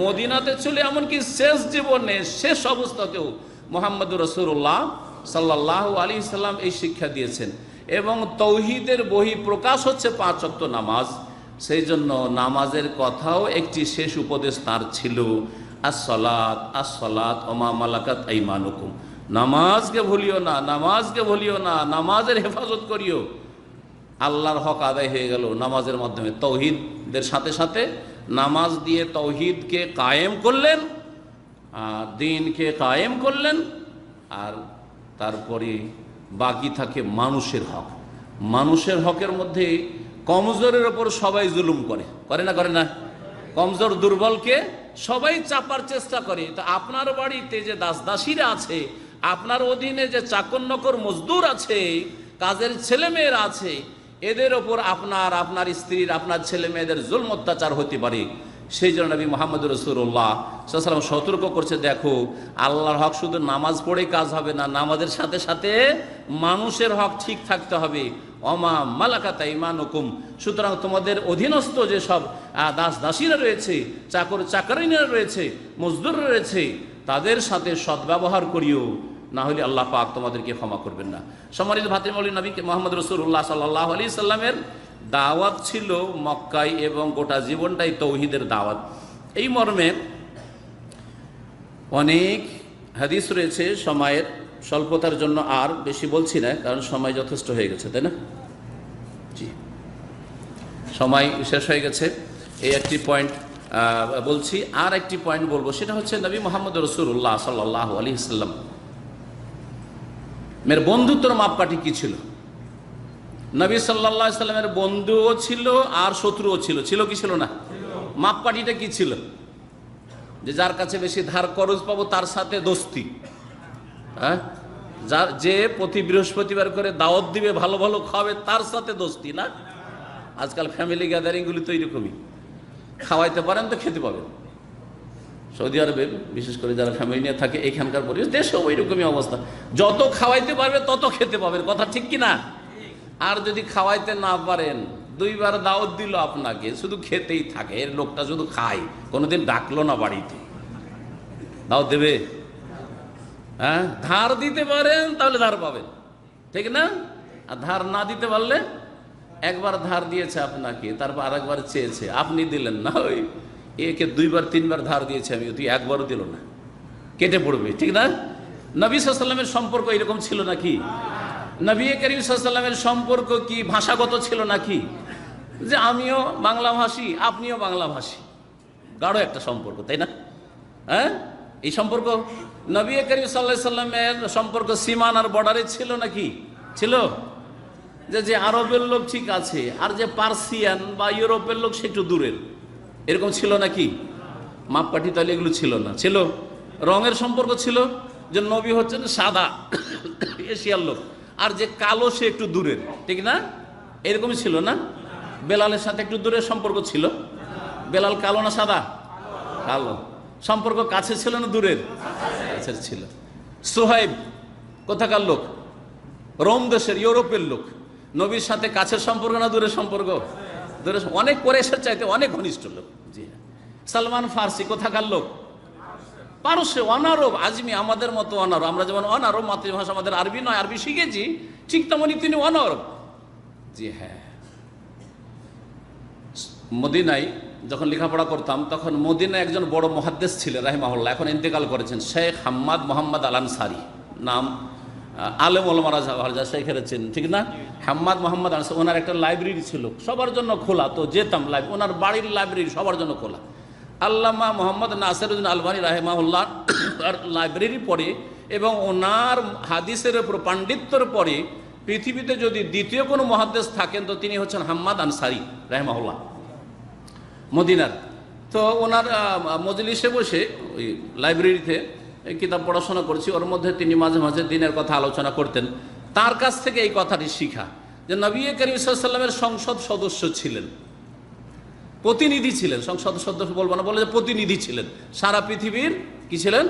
মদিনাতে ছিল। এমনকি শেষ জীবনে, শেষ অবস্থাতেও মুহাম্মদুর রাসূলুল্লাহ সাল্লাল্লাহু আলাইহি সাল্লাম এই শিক্ষা দিয়েছেন। এবং তাওহীদের বহিঃপ্রকাশ হচ্ছে 5 ওয়াক্ত নামাজ। সেই জন্য নামাজের কথাও একটি শেষ উপদেশ তার ছিল, আসসালাত আসসালাত ওয়া মা মালাকাত আইমানুকুম, নামাজকে ভুলিও না, নামাজকে ভুলিও না, নামাজের হেফাজত করিও। আল্লাহর হক আদায় হয়ে গেল নামাজের মাধ্যমে। তাওহীদের সাথে সাথে নামাজ দিয়ে তাওহীদকে কায়েম করলেন, দ্বীনকে কায়েম করলেন। আর তারপরে বাকি থাকে মানুষের হক। মানুষের হকের মধ্যে কমজোরের ওপর সবাই জুলুম করে না? কমজোর দুর্বলকে সবাই চাপার চেষ্টা করে। তো আপনার বাড়িতে যে দাস দাসীরা আছে, আপনার অধীনে যে চাকর নকর মজদুর আছে, কাজের ছেলে মেয়েরা আছে, এদের ওপর আপনার স্ত্রীর, আপনার ছেলে মেয়েদের জুলম অত্যাচার হতে পারে। সেই জন্য নবী মুহাম্মদুর রাসূলুল্লাহ সাল্লাল্লাহু আলাইহি ওয়াসাল্লাম সতর্ক করছে, দেখো আল্লাহর হক শুধু নামাজ পড়েই কাজ হবে না, নামাজের সাথে সাথে মানুষের হক ঠিক থাকতে হবে। ওমা মালাকাত আইমানুকুম, সুতরাং তোমাদের অধীনস্থ যেসব দাস দাসীরা রয়েছে, চাকর চাকরানীরা রয়েছে, মজদুর রয়েছে, তাদের সাথে সদ্ব্যবহার করিও, না হলে আল্লাহ পাক তোমাদেরকে ক্ষমা করবেন না। সম্মানিত ভাতৃমণ্ডলী, নবী মুহাম্মদ রাসূলুল্লাহ সাল্লাল্লাহু আলাইহি সাল্লামের দাওয়াত ছিল মক্কায় এবং গোটা জীবনটাই তাওহীদের দাওয়াত। এই মর্মে অনেক হাদিস রয়েছে। সময়ের স্বল্পতার জন্য আর বেশি বলছি না, কারণ সময় যথেষ্ট হয়ে গেছে, তাই না? জি, সময় শেষ হয়ে গেছে। এই একটি পয়েন্ট বলছি, আর একটি পয়েন্ট বলবো, সেটা হচ্ছে নবী মুহাম্মদ রাসূলুল্লাহ সাল্লাল্লাহু আলাইহি সাল্লাম মের বন্ধুত্বর মাপকাঠি কি ছিল? নবী সাল্লাল্লাহু আলাইহি সাল্লামের বন্ধুও ছিল আর শত্রুও ছিল। ছিল কি ছিল না? মাপকাঠিটা কি ছিল? যে যার কাছে বেশি ধার খরচ পাবো তার সাথে দোস্তি, হ্যাঁ, যে প্রতি বৃহস্পতিবার করে দাওয়াত দিবে, ভালো ভালো খাওয়াবে, তার সাথে দোস্তি না? আজকাল ফ্যামিলি গ্যাদারিংগুলি তো এইরকমই, খাওয়াইতে পারেন তো খেতে পাবেন। সৌদি আরবে বিশেষ করে যারা ফ্যামিলি নিয়ে থাকে, এখানকার পরিবেশ, দেশেও ওই রকমই অবস্থা। যত খাওয়াইতে পারবে তত খেতে পাবেন, কথা ঠিক কিনা? আর যদি খাওয়াইতে না পারেন, 2 বার দাওয়াত দিল আপনাকে, শুধু খেতেই থাকে, এর লোকটা শুধু খায়, কোনোদিন ডাকলো না বাড়িতে, দাওয়াত দেবে? হ্যাঁ, ধার দিতে পারেন তাহলে ধার পাবেন, ঠিক না? আর ধার না দিতে পারলে, একবার ধার দিয়েছে আপনাকে, তারপর আরেকবার চেয়েছে, আপনি দিলেন না, ওই একে 2 বার 3 বার ধার দিয়েছে আমি, তুই একবারও দিল না, কেটে পড়বে, ঠিক না? নবী সাল্লাল্লাহু আলাইহি ওয়াসাল্লামের সম্পর্ক এরকম ছিল নাকি? নবী করিম সাল্লাল্লাহু আলাইহি ওয়াসাল্লামের সম্পর্ক কি ভাষাগত ছিল নাকি? যে আমিও বাংলা ভাষী, আপনিও বাংলা ভাষী, গাঢ় একটা সম্পর্ক, তাই না? হ্যাঁ, এই সম্পর্ক নবী করিম সাল্লাল্লাহু আলাইহি ওয়াসাল্লামের সম্পর্ক সীমানার বর্ডারে ছিল নাকি? ছিল। যে আরবের লোক ঠিক আছে, আর যে পার্সিয়ান বা ইউরোপের লোক সে একটু দূরের, এরকম ছিল নাকি? মাপকাঠি তাহলে এগুলো ছিল না। ছিল রঙের সম্পর্ক ছিল, যে নবী হচ্ছেন সাদা এশিয়ার লোক, আর যে কালো সে একটু দূরের, ঠিক না? এরকমই ছিল না? বেলালের সাথে একটু দূরের সম্পর্ক ছিল। বেলাল কালো না সাদা? কালো। সম্পর্ক কাছে ছিল না দূরের? কাছের ছিল। সুহাইব কোথাকার লোক? রোম দেশের, ইউরোপের লোক। নবীর সাথে কাছের সম্পর্ক না দূরের সম্পর্ক? দূরের, অনেক কোরাইশের চাইতে অনেক ঘনিষ্ঠ লোক। জি হ্যাঁ। সালমান ফার্সি কোথাকার লোক? পারস্যে, অনারব, আজমি, আমাদের মতো অনারব। আমরা যেমন অনারব, মাতৃভাষা আমাদের আরবি নয়, আরবি শিখেছি, ঠিক তেমনি তিনি অনারব। জি হ্যাঁ। মদিনায় যখন লেখাপড়া করতাম তখন মদিনায় একজন বড় মুহাদ্দিস ছিলেন রাহিমাহুল্লাহ, এখন ইন্তেকাল করেছেন, শেখ হাম্মাদ মোহাম্মদ আল আনসারী নাম। আলেম ওলামারা যা শেখের চেন, ঠিক না? হাম্মাদ মোহাম্মদ আল আনসারী, ওনার একটা লাইব্রেরি ছিল সবার জন্য খোলা, তো যেতাম লাইব্রেরি, ওনার বাড়ির লাইব্রেরি সবার জন্য খোলা। আল্লামা মোহাম্মদ নাসিরউদ্দিন আলবানী রাহিমাহুল্লাহ লাইব্রেরি পড়ে এবং ওনার হাদিসের উপর পাণ্ডিত্যের পরে পৃথিবীতে যদি দ্বিতীয় কোনো মুহাদ্দিস থাকেন তো তিনি হচ্ছেন হাম্মাদ আনসারী রাহিমাহুল্লাহ, মদিনার। তো ওনার মজলিসে বসে ওই লাইব্রেরিতে কিতাব পড়াশোনা করছি, ওর মধ্যে তিনি মাঝে মাঝে দিনের কথা আলোচনা করতেন। তার কাছ থেকে এই কথাটি শিখা যে নবী করিম সাল্লাল্লাহু আলাইহি ওয়াসাল্লামের সংসদ সদস্য ছিলেন, প্রতিনিধি ছিলেন, সংসদ সদস্য বলবো না, বলে যে প্রতিনিধি ছিলেন। সারা পৃথিবীর কি ছিলেন?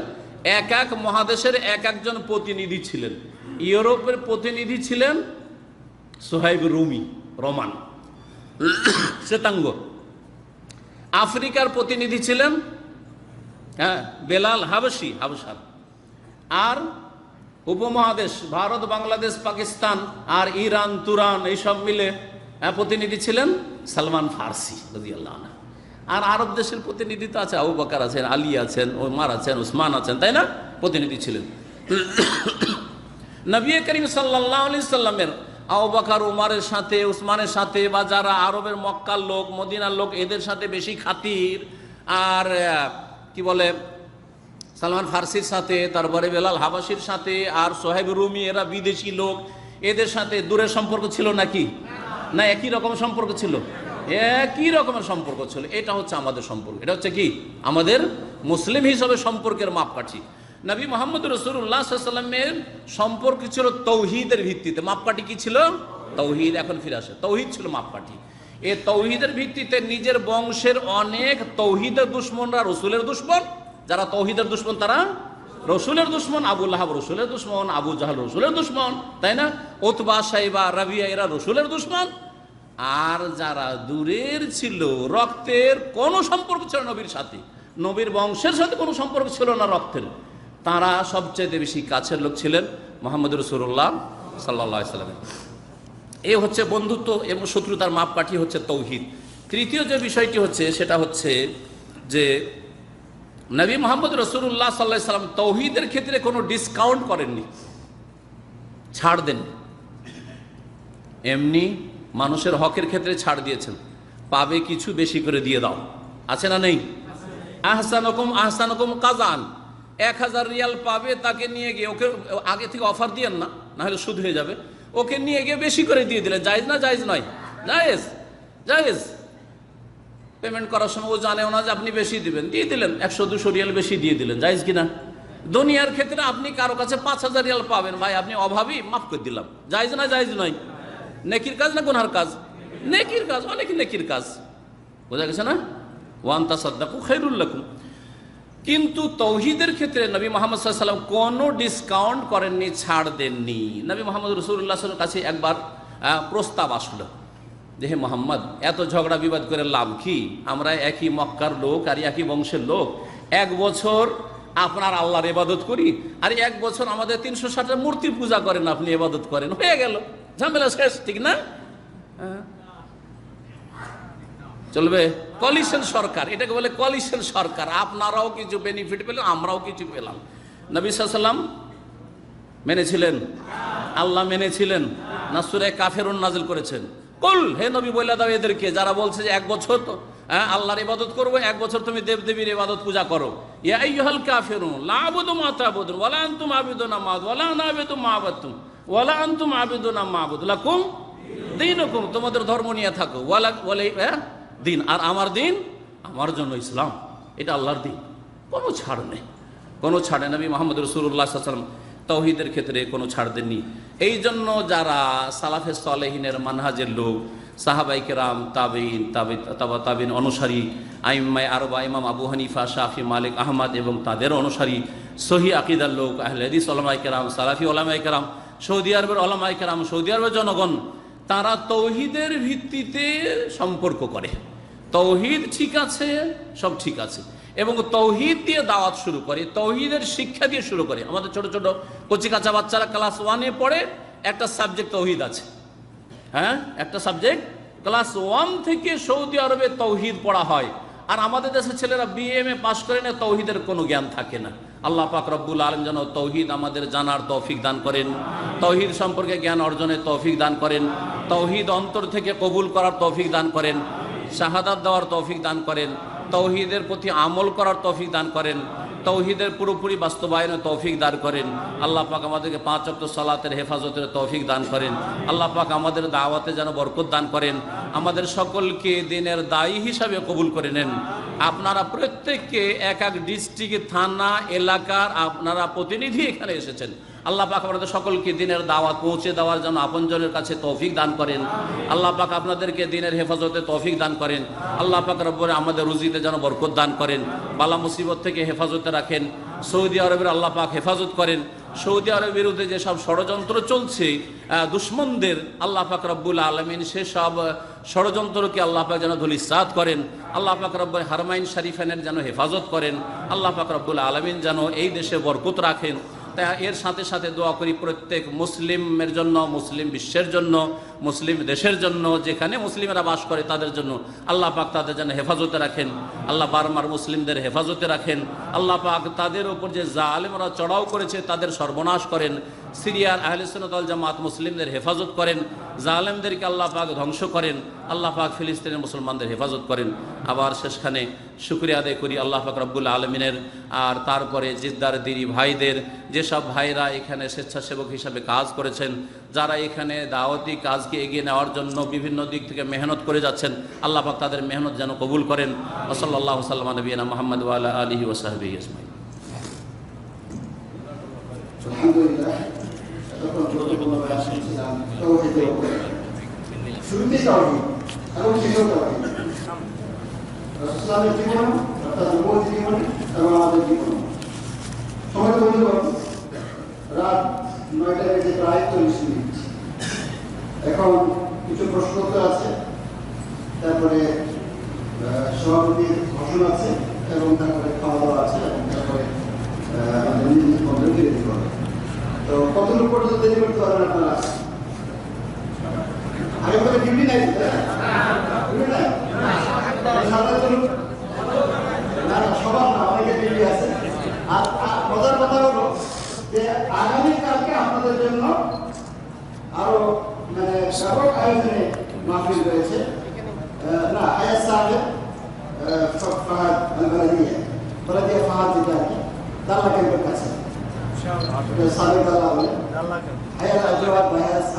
এক এক মহাদেশের এক একজন প্রতিনিধি ছিলেন। ইউরোপের প্রতিনিধি ছিলেন সুহাইব রুমি, রোমান, শ্বেতাঙ্গ। আফ্রিকার প্রতিনিধি ছিলেন হ্যাঁ বেলাল, হাবশি, হাবশার। আর উপমহাদেশ ভারত, বাংলাদেশ, পাকিস্তান আর ইরান, তুরান এইসব মিলে প্রতিনিধি ছিলেন সালমান ফার্সি রাদিয়াল্লাহু আনহু। আর আরব দেশের প্রতিনিধি তো আছে, আবু বকর আছেন, আলী আছেন, ওমর আছেন, উসমান আছেন, তাই না? প্রতিনিধি ছিলেন। নবী করিম সাল্লাল্লাহু আলাইহি সাল্লামের আবু বকর, উমরের সাথে, উসমানের সাথে, বা যারা আরবের মক্কার লোক, মদিনার লোক, এদের সাথে বেশি খাতির। আর কি বলে সালমান ফার্সির সাথে, তারপরে বেলাল হাবাসির সাথে, আর সোহাইব রুমি, এরা বিদেশি লোক, এদের সাথে দূরের সম্পর্ক ছিল নাকি? না একই রকম সম্পর্ক ছিল? একই রকমের সম্পর্ক ছিল। এটা হচ্ছে আমাদের সম্পর্ক, এটা হচ্ছে কি আমাদের মুসলিম হিসাবে সম্পর্কের মাপকাঠি। নবী মুহাম্মদ রাসূলুল্লাহ সাল্লাল্লাহু আলাইহি ওয়াসাল্লামের সম্পর্ক ছিল তৌহিদের ভিত্তিতে। মাপকাঠি কি ছিল? তৌহিদ। এখন ফিরে আসে, তৌহিদ ছিল মাপকাঠি। এই তৌহিদের ভিত্তিতে নিজের বংশের অনেক তৌহিদের দুশ্মনরা রসুলের দুশ্মন, যারা তৌহিদের দুশ্মন তারা রসুলের দুশ্মন। আবু লাহাব রসুলের দুশ্মন, আবু জাহল রসুলের দুশ্মন, তাই না? উতবা, শাইবা, রাবিয়া এরা রসুলের দুশ্মন। আর যারা দূরের ছিল, রক্তের কোনো সম্পর্ক ছিল নবীর সাথে, নবীর বংশের সাথে কোনো সম্পর্ক ছিল না রক্তের, তারা সবচেয়ে বেশি কাছের লোক ছিলেন মুহাম্মদ রাসূলুল্লাহ সাল্লাল্লাহু আলাইহি ওয়াসাল্লাম। এ হচ্ছে বন্ধুত্ব এবং শত্রুতার মাপকাঠি হচ্ছে তৌহিদ। তৃতীয় যে বিষয়টি হচ্ছে সেটা হচ্ছে যে নবী মুহাম্মদ রাসূলুল্লাহ সাল্লাল্লাহু আলাইহি ওয়াসাল্লাম তৌহিদের ক্ষেত্রে কোনো ডিসকাউন্ট করেননি, ছাড় দেন। এমনি মানুষের হকের ক্ষেত্রে ছাড় দিয়েছেন, পাবে কিছু বেশি করে দিয়ে দাও, আছে না নেই? আহসানুকুম আহসানুকুম কাজান, 1000 রিয়াল পাবে, তাকে নিয়ে গিয়ে ওকে আগে থেকে অফার দিয়েন না, না হলে সুদ হয়ে যাবে। ওকে নিয়ে গিয়ে বেশি করে দিয়ে দিলেন, জায়েজ না জায়েজ নয়? জায়েজ, জায়েজ। পেমেন্ট করার সময় ও জানেও না যে আপনি বেশি দিবেন, দিয়ে দিলেন 100-200 রিয়াল বেশি দিয়ে দিলেন, জায়েজ কিনা? দুনিয়ার ক্ষেত্রে আপনি কারো কাছে 5000 রিয়াল পাবেন, ভাই আপনি অভাবী, মাফ করে দিলাম, জায়েজ না জায়েজ নয়? নেকির কাজ না গুনার কাজ? নেকির কাজ, অনেক নেকির কাজ, বোঝা গেছে না? ওয়ান তাসাদ্দাকু খায়রুল লাকুম। কিন্তু তৌহিদের ক্ষেত্রে নবী মুহাম্মদ সাল্লাল্লাহু আলাইহি ওয়াসাল্লাম কোনো ডিসকাউন্ট করেননি, ছাড় দেননি। নবী মুহাম্মদ রাসূলুল্লাহ সাল্লাল্লাহু আলাইহি ওয়াসাল্লামের কাছে একবার প্রস্তাব আসলো যে হে মুহাম্মদ, এত ঝগড়া বিবাদ করে লাভ কি? আমরা একই মক্কার লোক আর একই বংশের লোক, 1 বছর আপনার আল্লাহর ইবাদত করি, আর 1 বছর আমাদের 360টা মূর্তি পূজা করেন, আপনি ইবাদত করেন, হয়ে গেল, ঝামেলা শেষ, ঠিক না? চলবে? কোয়ালিশন সরকার, এটাকে বলে কোয়ালিশন সরকার। আপনারাও কিছু বেনিফিট পেলেন, আমরাও কিছু পেলাম। নবী সাল্লাল্লাহু আলাইহি ওয়াসাল্লাম মেনেছিলেন, আল্লাহ মেনেছিলেন না? সূরা কাফিরুন নাযিল করেছেন। কুল, হে নবী বলে দাও এদেরকে যারা বলছে যে 1 বছর তো আল্লাহর ইবাদত করবো, 1 বছর তুমি দেবদেবীর ইবাদত পূজা করো। ইয়া আইয়ুহাল কাফিরুন লা আ'বুদু মা তা'বুদুন ওয়ালা আনতুম আ'বিদুনা মা আ'বুদু ওয়ালা আনা আ'বুদু মা আ'বাদতুম ওয়ালা আনতুম আ'বিদুনা মা আ'বুদু লাকুম দীনুকুম, তোমাদের ধর্ম নিয়ে থাকো, ওয়ালা দিন, আর আমার দিন আমার জন্য ইসলাম, এটা আল্লাহর দিন, কোনো ছাড় নেই। কোনো ছাড়ে নবী মুহাম্মদ রাসূলুল্লাহ সাল্লাল্লাহু আলাইহি ওয়াসাল্লাম তাওহীদের ক্ষেত্রে কোনো ছাড় দেননি। এই জন্য যারা সালাফে সালেহিনের মানহাজের লোক, সাহাবাই কেরাম, তাবিন, তাবিন অনুসারী, আইম্মায়ে আরবা, ইমাম আবু হানিফা, শাফি, মালিক, আহমদ এবং তাদের অনুসারী, সহি আকিদার লোক, আহলে হাদিস ওলামায়ে কেরাম, সালাফি ওলামায়ে কেরাম, সৌদি আরবের ওলামায়ে কেরাম, সৌদি আরবের জনগণ, তারা তৌহিদের ভিত্তিতে সম্পর্ক করে। তৌহিদ ঠিক আছে, সব ঠিক আছে, এবং তৌহিদ দিয়ে দাওয়াত শুরু করে, তৌহিদের শিক্ষা দিয়ে শুরু করে। আমাদের ছোট ছোট কচি কাঁচা বাচ্চারা ক্লাস 1-এ পড়ে, একটা সাবজেক্ট তৌহিদ আছে। হ্যাঁ, একটা সাবজেক্ট ক্লাস 1 থেকে সৌদি আরবে তৌহিদ পড়া হয়। আর আমাদের দেশের ছেলেরা BA পাশ করে না, তৌহিদের কোনো জ্ঞান থাকে না। আল্লাহ পাক রব্বুল আলামিন যেন তৌহিদ আমাদের জানার তৌফিক দান করেন, তৌহিদ সম্পর্কে জ্ঞান অর্জনের তৌফিক দান করেন, তৌহিদ অন্তর থেকে কবুল করার তৌফিক দান করেন, শাহাদাত দেওয়ার তৌফিক দান করেন, তৌহিদের প্রতি আমল করার তৌফিক দান করেন, তৌহিদের পুরোপুরি বাস্তবায়নের তৌফিক দান করেন। আল্লাহ পাক আমাদেরকে 5 ওয়াক্ত সালাতের হেফাজতের তৌফিক দান করেন। আল্লাহ পাক আমাদের দাওয়াতে যেন বরকত দান করেন, আমাদের সকলকে দিনের দায়ী হিসাবে কবুল করে নেন। আপনারা প্রত্যেককে এক এক ডিস্ট্রিক্ট, থানা, এলাকার আপনারা প্রতিনিধি এখানে এসেছেন। আল্লাহ পাক আপনাদের সকলকে দিনের দাওয়াত পৌঁছে দেওয়ার জন্য আপনজনের কাছে তৌফিক দান করেন। আল্লাহ পাক আপনাদেরকে দিনের হেফাজতে তৌফিক দান করেন। আল্লাহ পাক রব্বুল আমাদের রুজিতে যেন বরকত দান করেন, বালা মুসিবত থেকে হেফাজতে রাখেন। সৌদি আরবের আল্লাহ পাক হেফাজত করেন। সৌদি আরবের বিরুদ্ধে যেসব ষড়যন্ত্র চলছে দুশ্মনদের, আল্লাহ পাক রব্বুল আলামিন সেসব ষড়যন্ত্রকে আল্লাহ পাক যেন ধূলিসাৎ করেন। আল্লাহ পাক রব্বুল হারমাইন শরীফানের যেন হেফাজত করেন। আল্লাহ পাক রব্বুল আলামিন যেন এই দেশে বরকত রাখেন। তাই এর সাথে সাথে দোয়া করি প্রত্যেক মুসলিমের জন্য, মুসলিম বিশ্বের জন্য, মুসলিম দেশের জন্য, যেখানে মুসলিমেরা বাস করে তাদের জন্য আল্লাহ পাক তাদের যেন হেফাজতে রাখেন। আল্লাহ বারবার মুসলিমদের হেফাজতে রাখেন। আল্লাহ পাক তাদের উপর যে জালেমরা চড়াও করেছে তাদের সর্বনাশ করেন। সিরিয়ার আহলে সুন্নাত ওয়াল জামাত মুসলিমদের হেফাজত করেন, জালেমদেরকে আল্লাহ পাক ধ্বংস করেন। আল্লাহ পাক ফিলিস্তিনের মুসলমানদের হেফাজত করেন। আবার শেষখানে শুকরিয়া আদায় করি আল্লাহ পাক রব্বুল আলমিনের, আর তারপরে জিদ্দার দিনী ভাইদের, যেসব ভাইরা এখানে স্বেচ্ছাসেবক হিসাবে কাজ করেছেন, যারা এখানে দাওয়াতি কাজকে এগিয়ে নেওয়ার জন্য বিভিন্ন দিক থেকে মেহনত করে যাচ্ছেন, আল্লাহ পাক তাদের মেহনত যেন কবুল করেন। সাল্লাল্লাহু সাল্লাম আলা নবিয়িনা মুহাম্মদ ওয়া আলা আলিহি ওয়া সাহবিহি আজমাইন। আলহামদুলিল্লাহ, তখন গুরুত্বপূর্ণ বয়ান শুনছিলাম তাওহীদের উপরে। শুরুতেই তাওহীদ এবং শেষেও তাওহীদ। রাসূলুল্লাহর জীবন, অর্থাৎ নবুয়ত জীবন এবং আমাদের জীবন। সম্মানিত বন্ধুগণ, রাত 9টা বেজে প্রায় 40 মিনিট। এখন কিছু প্রশ্নোত্তর আছে, তারপরে সভাপতির ভাষণ আছে, এবং তারপরে খাওয়া দাওয়া আছে, এবং তারপরে তো কতটুকু পর্যন্ত দেরি করতে পারবেন আপনারা? আগে করে ডিউটি নাই, সবার না, অনেকের ডিউটি আছে। আর মজার কথা হলো যে আগামীকালকে আপনাদের জন্য আরো ব্যাপক আয়োজনে মাহফিল রয়েছে। না, আয়াত সাহেব ফাহাদ বালাদিয়া ফাহাদ যেটা আর কি দাল্লা ক্যাম্পের কাছে, সাবেক দাল্লা বলে হায়াত আজওয়াদ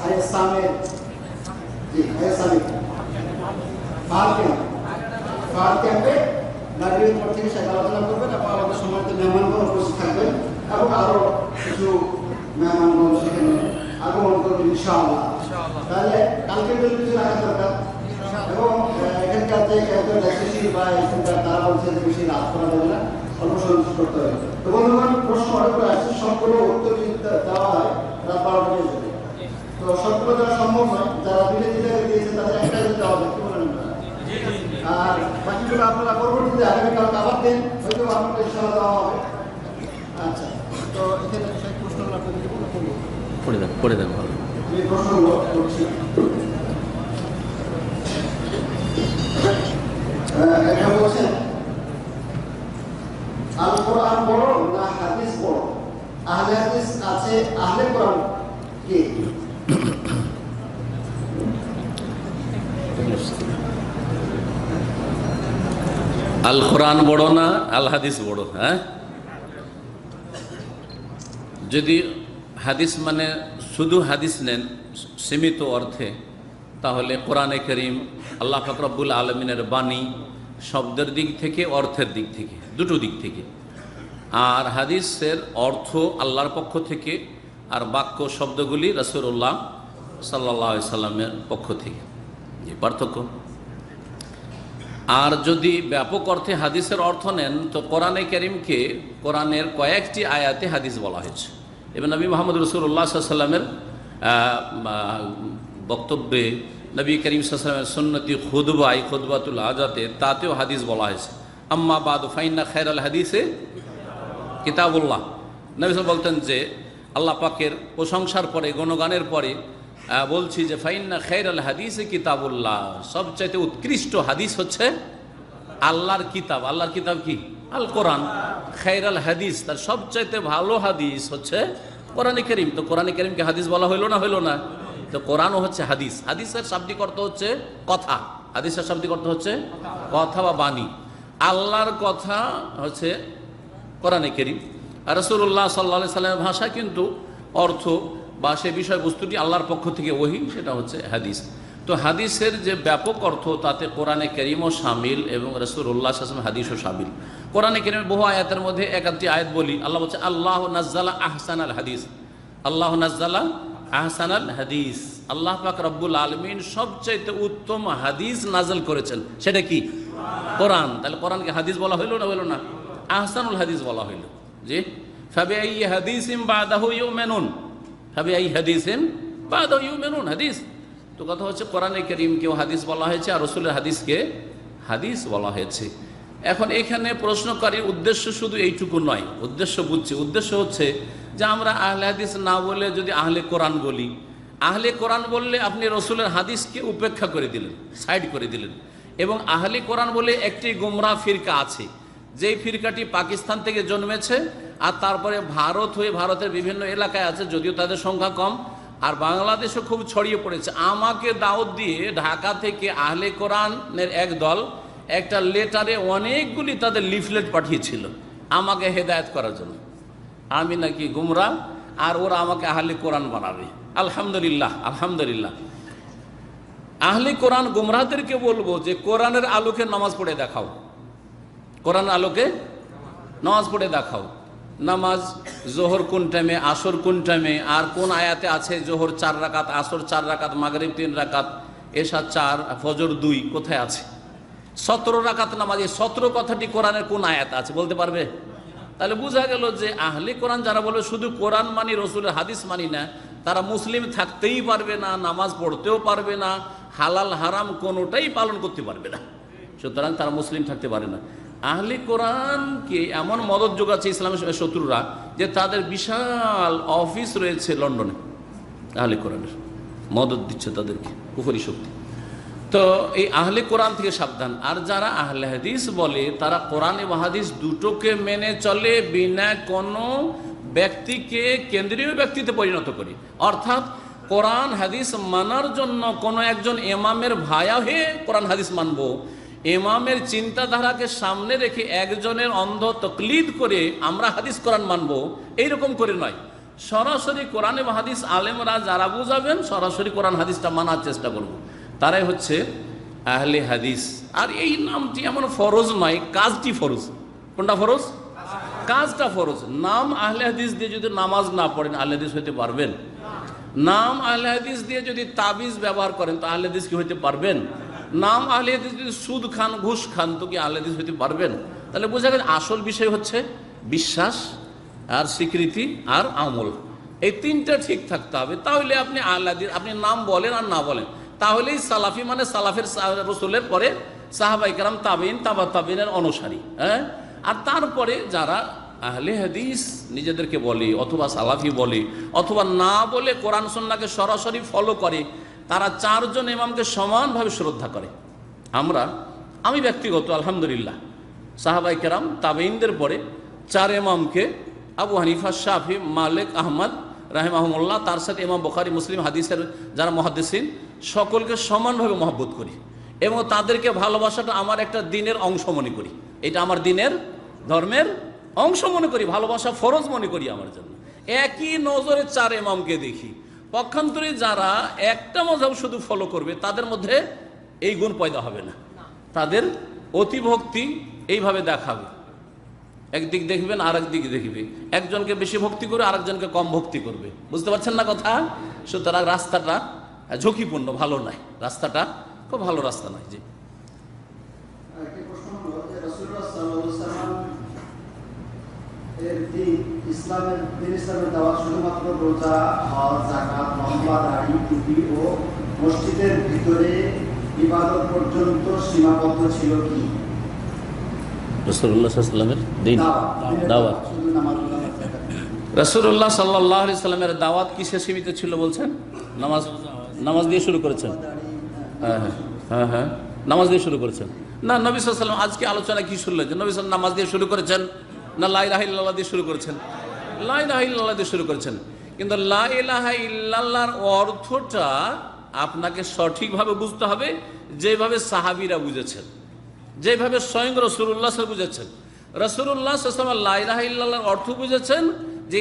হায়াত সামের, জি হায়াত সামের ফাহাদ ক্যাম্পে নাগরিক পর থেকে সে আলোচনা করবেন এবং আমাদের সম্মানিত মেহমানগণ উপস্থিত থাকবেন এবং আরো কিছু মেহমানগণ সেখানে আগমন করবেন ইনশাআল্লাহ। তাহলে কালকে কিছু রাখা দরকার, এবং এখানকার যে একজন দেখেছি বা এখানকার তারা বলছে যে বেশি রাত করা যাবে না, অল্প সময় করতে হবে। তো বন্ধুগণ, প্রশ্ন অনেক করে আসছে, সবগুলো উত্তর যদি দেওয়া হয় রাত 12টা বেজে যাবে। তো সবগুলো দেওয়া সম্ভব নয়, যারা দুটো দিয়েছে তাদের একটা যদি দেওয়া যায়, কি বলেন? আর বাকিগুলো আপনারা পরবর্তীতে আগামীকাল আবার দিন, হয়তো আপনাদের ইনশাআল্লাহ দেওয়া হবে। আচ্ছা, তো এখানে সেই প্রশ্নগুলো আপনাদেরকে পড়ে দেন ভালো। এই প্রশ্নগুলো করছি। এটা বলছেন আল কোরআন পড়ো না হাদিস পড়ো? আহলে হাদিস আছে, আহলে কোরআন কে? আল কোরআন বড় না আল হাদিস বড়? হ্যাঁ, যদি হাদিস মানে শুধু হাদিস নেন সীমিত অর্থে, তাহলে কোরআনে কারীম আল্লাহ পাক রব্বুল আলামিনের বাণী, শব্দের দিক থেকে অর্থের দিক থেকে, দুটো দিক থেকে আর হাদিসের অর্থ আল্লাহর পক্ষ থেকে, আর বাক্য শব্দগুলি রাসূলুল্লাহ সাল্লাল্লাহু আলাইহি সাল্লামের পক্ষ থেকে, এই পার্থক্য। আর যদি ব্যাপক অর্থে হাদিসের অর্থ নেন তো কোরআনে কারীমকে কোরআনের কয়েকটি আয়াতে হাদিস বলা হয়েছে, এবং নবী মুহাম্মদ রাসূলুল্লাহ সাল্লাল্লাহু আলাইহি সাল্লামের বক্তব্যে, নবী করিম সাল্লাল্লাহু আলাইহি ওয়াসাল্লামের সুন্নতি খুতবায়, খুতবাতুল হাজাতে, তাতেও হাদিস বলা হয়েছে। আম্মা বাদু ফাইন্না খায়রাল হাদিসে কিতাবুল্লাহ। নবী সাল্লাল্লাহু বলতেন যে আল্লাহ পাকের প্রশংসার পরে, গুণগানের পরে বলছি যে ফাইন্না খায়রাল হাদিসে কিতাবুল্লাহ, সবচাইতে উৎকৃষ্ট হাদিস হচ্ছে আল্লাহর কিতাব। আল্লাহর কিতাব কি? আল কোরআন। খায়রাল হাদিস, তার সবচাইতে ভালো হাদিস হচ্ছে কোরআনে কারীম। তো কোরআনে কারীমকে হাদিস বলা হইল না? হইল না? তো কোরআনও হচ্ছে হাদিস। হাদিসের শাব্দিক অর্থ হচ্ছে কথা, হাদিসের শাব্দিক অর্থ হচ্ছে কথা বা বাণী। আল্লাহর কথা হচ্ছে কোরআনে কারীম, আর রাসূলুল্লাহ সাল্লাল্লাহু আলাইহি সাল্লামের ভাষা কিন্তু অর্থ বা সে বিষয়বস্তুটি আল্লাহর পক্ষ থেকে ওহী, সেটা হচ্ছে হাদিস। তো হাদিসের যে ব্যাপক অর্থ, তাতে কোরআনে কারীমও শামিল এবং রাসূলুল্লাহ সাল্লাল্লাহু আলাইহি ওয়াসাল্লাম হাদিসও শামিল। কোরআনে কারীমের বহু আয়াতের মধ্যে একাধিক আয়াত বলি, আল্লাহ বলছে আল্লাহু নাজ্জালা আহসানাল হাদিস, আল্লাহু নাজ্জালা আহসানাল হাদিস। আল্লাহ পাক রব্বুল আলামিন সবচাইতে উত্তম হাদিস নাযিল করেছেন, সেটা কি? কোরআন। তাহলে কোরআনকে হাদিস বলা হইল না? হইল না? আহসানুল হাদিস বলা হইল। জি, ফাবিআইয়ি হাদিসিন বাদাহু ইউমিনুন, ফাবিআইয়ি হাদিসিন বাদাহু ইউমিনুন, হাদিস। তো কথা হচ্ছে কোরআনে কারীমকেও হাদিস বলা হয়েছে, আর রাসূলের হাদিসকে হাদিস বলা হয়েছে। এখন এখানে প্রশ্নকারীর উদ্দেশ্য শুধু এইটুকু নয়, উদ্দেশ্য বুঝছি। উদ্দেশ্য হচ্ছে যে আমরা আহলে হাদিস না বলে যদি আহলে কোরআন বলি, আহলে কোরআন বললে আপনি রাসূলের হাদিসকে উপেক্ষা করে দিলেন, সাইড করে দিলেন। এবং আহলে কোরআন বলে একটি গুমরাহ ফিরকা আছে, যেই ফিরকাটি পাকিস্তান থেকে জন্মেছে, আর তারপরে ভারত হয়ে ভারতের বিভিন্ন এলাকায় আছে, যদিও তাদের সংখ্যা কম, আর বাংলাদেশও খুব ছড়িয়ে পড়েছে। আমাকে দাওয়াত দিয়ে ঢাকা থেকে আহলে কোরআনের এক দল একটা লেটারে অনেকগুলি তাদের লিফলেট পাঠিয়েছিল আমাকে হেদায়েত করার জন্য, আমি নাকি গুমরাহ আর ওরা আমাকে আহলে কোরআন বানাবে। আলহামদুলিল্লাহ, আলহামদুলিল্লাহ। আহলে কোরআন গুমরাহদেরকে বলবো যে কোরআনের আলোকে নামাজ পড়ে দেখাও, কোরআন আলোকে নামাজ পড়ে দেখাও। নামাজ জোহর কোন টাইমে, আসর কোন টাইমে, আর কোন আয়াতে আছে জোহর 4 রাকাত, আসর 4 রাকাত, মাগরিব 3 রাকাত, এশা 4, ফজর 2, কোথায় আছে? 17 রাকাত নামাজ, এই 17 কথাটি কোরআনের কোন আয়াত আছে বলতে পারবে? তাহলে বোঝা গেল যে আহলে কোরআন যারা বলে শুধু কোরআন মানি, রাসূলের হাদিস মানি না, তারা মুসলিম থাকতেই পারবে না, নামাজ পড়তেও পারবে না, হালাল হারাম কোনোটাই পালন করতে পারবে না, সুতরাং তারা মুসলিম থাকতে পারে না। আহলে কোরআনকে এমন মদদ যোগাচ্ছে ইসলামের শত্রুরা যে তাদের বিশাল অফিস রয়েছে লন্ডনে, আহলে কোরআনের মদদ দিচ্ছে তাদেরকে, কুফরি শক্তি। তো এই আহলে কোরআন থেকে সাবধান। আর যারা আহলে হাদিস বলে তারা কোরআন এবং হাদিস দুটোকে মেনে চলে, বিনা কোনো ব্যক্তিকে কেন্দ্রীয় ব্যক্তিতে পরিণত করে। অর্থাৎ কোরআন হাদিস মানার জন্য কোনো একজন ইমামের ভায়া হয়ে কোরআন হাদিস মানব, ইমামের চিন্তাধারাকে সামনে রেখে একজনের অন্ধ তকলিদ করে আমরা হাদিস কোরআন মানব, এইরকম করে নয়। সরাসরি কোরআন এবং হাদিস আলেমরা যারা বুঝাবেন সরাসরি কোরআন হাদিসটা মানার চেষ্টা করব, তারাই হচ্ছে আহলে হাদিস। আর এই নামটি এমন ফরজ নয়, কাজটি ফরজ। কোনটা ফরজ? কাজটা ফরজ। নাম আহলে হাদিস দিয়ে যদি নামাজ না পড়েন আহলে হাদিস হইতে পারবেন? নাম আহলে হাদিস দিয়ে যদি তাবিজ ব্যবহার করেন তো আহলে হাদিস কি হইতে পারবেন? নাম আহলে হাদিস যদি সুদ খান, ঘুষ খান তো কি আহলে হাদিস হইতে পারবেন? তাহলে বোঝা গেল আসল বিষয় হচ্ছে বিশ্বাস আর স্বীকৃতি আর আমল, এই তিনটা ঠিক থাকতে হবে। তাহলে আপনি আহলে হাদিস, আপনি নাম বলেন আর না বলেন, তাহলেই সালাফি, মানে সালাফের রাসূলের পরে সাহাবায়ে কেরাম, তাবেঈন, তাবা তাবেঈনের অনুসারী। হ্যাঁ, আর তারপরে যারা আহলে হাদিস নিজেদেরকে বলে অথবা সালাফি বলে অথবা না বলে কোরআন সুন্নাহকে সরাসরি ফলো করে, তারা 4 জন ইমামকে সমানভাবে শ্রদ্ধা করে। আমি ব্যক্তিগত আলহামদুলিল্লাহ সাহাবায়ে কেরাম, তাবেঈনদের পরে 4 ইমামকে, আবু হানিফা, শাফি, মালিক, আহমদ রাহিমাহুমুল্লাহ, তার সাথে ইমাম বুখারী, মুসলিম, হাদিসের যারা মুহাদ্দিসিন, সকলকে সমানভাবে মহব্বত করি এবং তাদেরকে ভালোবাসাটা আমার একটা দিনের অংশ মনে করি। এটা আমার দিনের, ধর্মের অংশ মনে করি, ভালোবাসা ফরজ মনে করি আমার জন্য। একই নজরে 4 ইমামকে দেখি। পক্ষান্তরে যারা একটা মাযহাব শুধু ফলো করবে তাদের মধ্যে এই গুণ পয়দা হবে না, তাদের অতিভক্তি এইভাবে দেখাবে। একদিক দেখবেন আর একদিক দেখবে, একজনকে বেশি ভক্তি করবে আরেকজনকে কম ভক্তি করবে। বুঝতে পারছেন না কথা? সুতরাং রাস্তাটা ঝুঁকিপূর্ণ, ভালো নয়, রাস্তাটা খুব ভালো রাস্তা নয়। জি, আরেকটি প্রশ্ন হলো যে রাসূলুল্লাহ সাল্লাল্লাহু আলাইহি ওয়াসাল্লাম এর দিন ইসলামের দাওয়াত শুধুমাত্র রোজা, হজ, যাকাত, লম্বা দাড়ি, টুপি ও মসজিদের ভিতরে ইবাদত পর্যন্ত সীমাবদ্ধ ছিল কি? রাসূলুল্লাহ সাল্লাল্লাহু আলাইহি ওয়াসাল্লামের দিন দাওয়াত, শুধু নামাজ, রাসূলুল্লাহ সাল্লাল্লাহু আলাইহি ওয়াসাল্লামের দাওয়াত কিসে সীমিত ছিল বলছেন? নামাজ দিয়ে শুরু করেছেন? হ্যাঁ হ্যাঁ হ্যাঁ, নামাজ দিয়ে শুরু করেছেন না? নবী সাল্লাল্লাহু আলাইহি ওয়াসাল্লাম আজকে আলোচনা কি শুনলেন যে নবী সাল্লাল্লাহু নামাজ দিয়ে শুরু করেছেন না লা ইলাহা ইল্লাল্লাহ দিয়ে শুরু করেছেন? লা ইলাহা ইল্লাল্লাহ দিয়ে শুরু করেছেন। কিন্তু লা ইলাহা ইল্লাল্লাহর অর্থটা আপনাকে সঠিকভাবে বুঝতে হবে, যেভাবে সাহাবীরা বুঝেছেন, যেভাবে স্বয়ং রাসূলুল্লাহ সাল্লাল্লাহু বুঝেছেন। রাসূলুল্লাহ সাল্লাল্লাহু আলাইহি ওয়াসাল্লাম লা ইলাহা ইল্লাল্লাহর অর্থ বুঝেছেন যে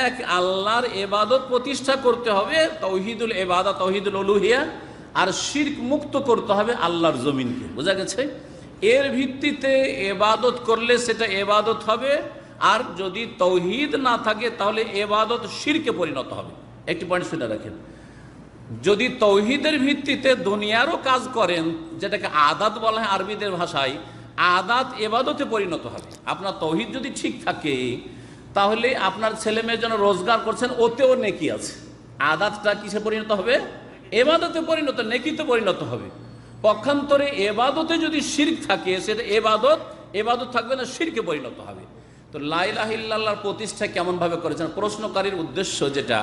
এক আল্লাহর ইবাদত প্রতিষ্ঠা করতে হবে, তাওহীদুল ইবাদত, তাওহীদুল উলুহিয়া, আর শিরক মুক্ত করতে হবে আল্লাহর জমিনকে। বোঝা গেছে? এর ভিত্তিতে ইবাদত করলে সেটা ইবাদত হবে, আর যদি তাওহীদ না থাকে তাহলে ইবাদত শিরকে পরিণত হবে। একটি পয়েন্ট শুনে রাখেন, যদি তাওহীদের ভিত্তিতে দুনিয়ারও কাজ করেন, যেটাকে আদাত বলা হয় আরবিদের ভাষায়, আদাত ইবাদতে পরিণত হবে। আপনার তাওহীদ যদি ঠিক থাকে তাহলে আপনার ছেলে মেয়ের জন্য রোজগার করছেন, ওতেও নেকি আছে। আদাতটা কিসে পরিণত হবে? ইবাদতে পরিণত, নেকিতে পরিণত হবে। পক্ষান্তরে ইবাদতে যদি শিরক থাকে সেটা ইবাদত থাকবে না, শিরকে পরিণত হবে। তো লা ইলাহা ইল্লাল্লাহর প্রতিষ্ঠা কেমনভাবে করেছেন, প্রশ্নকারীর উদ্দেশ্য যেটা,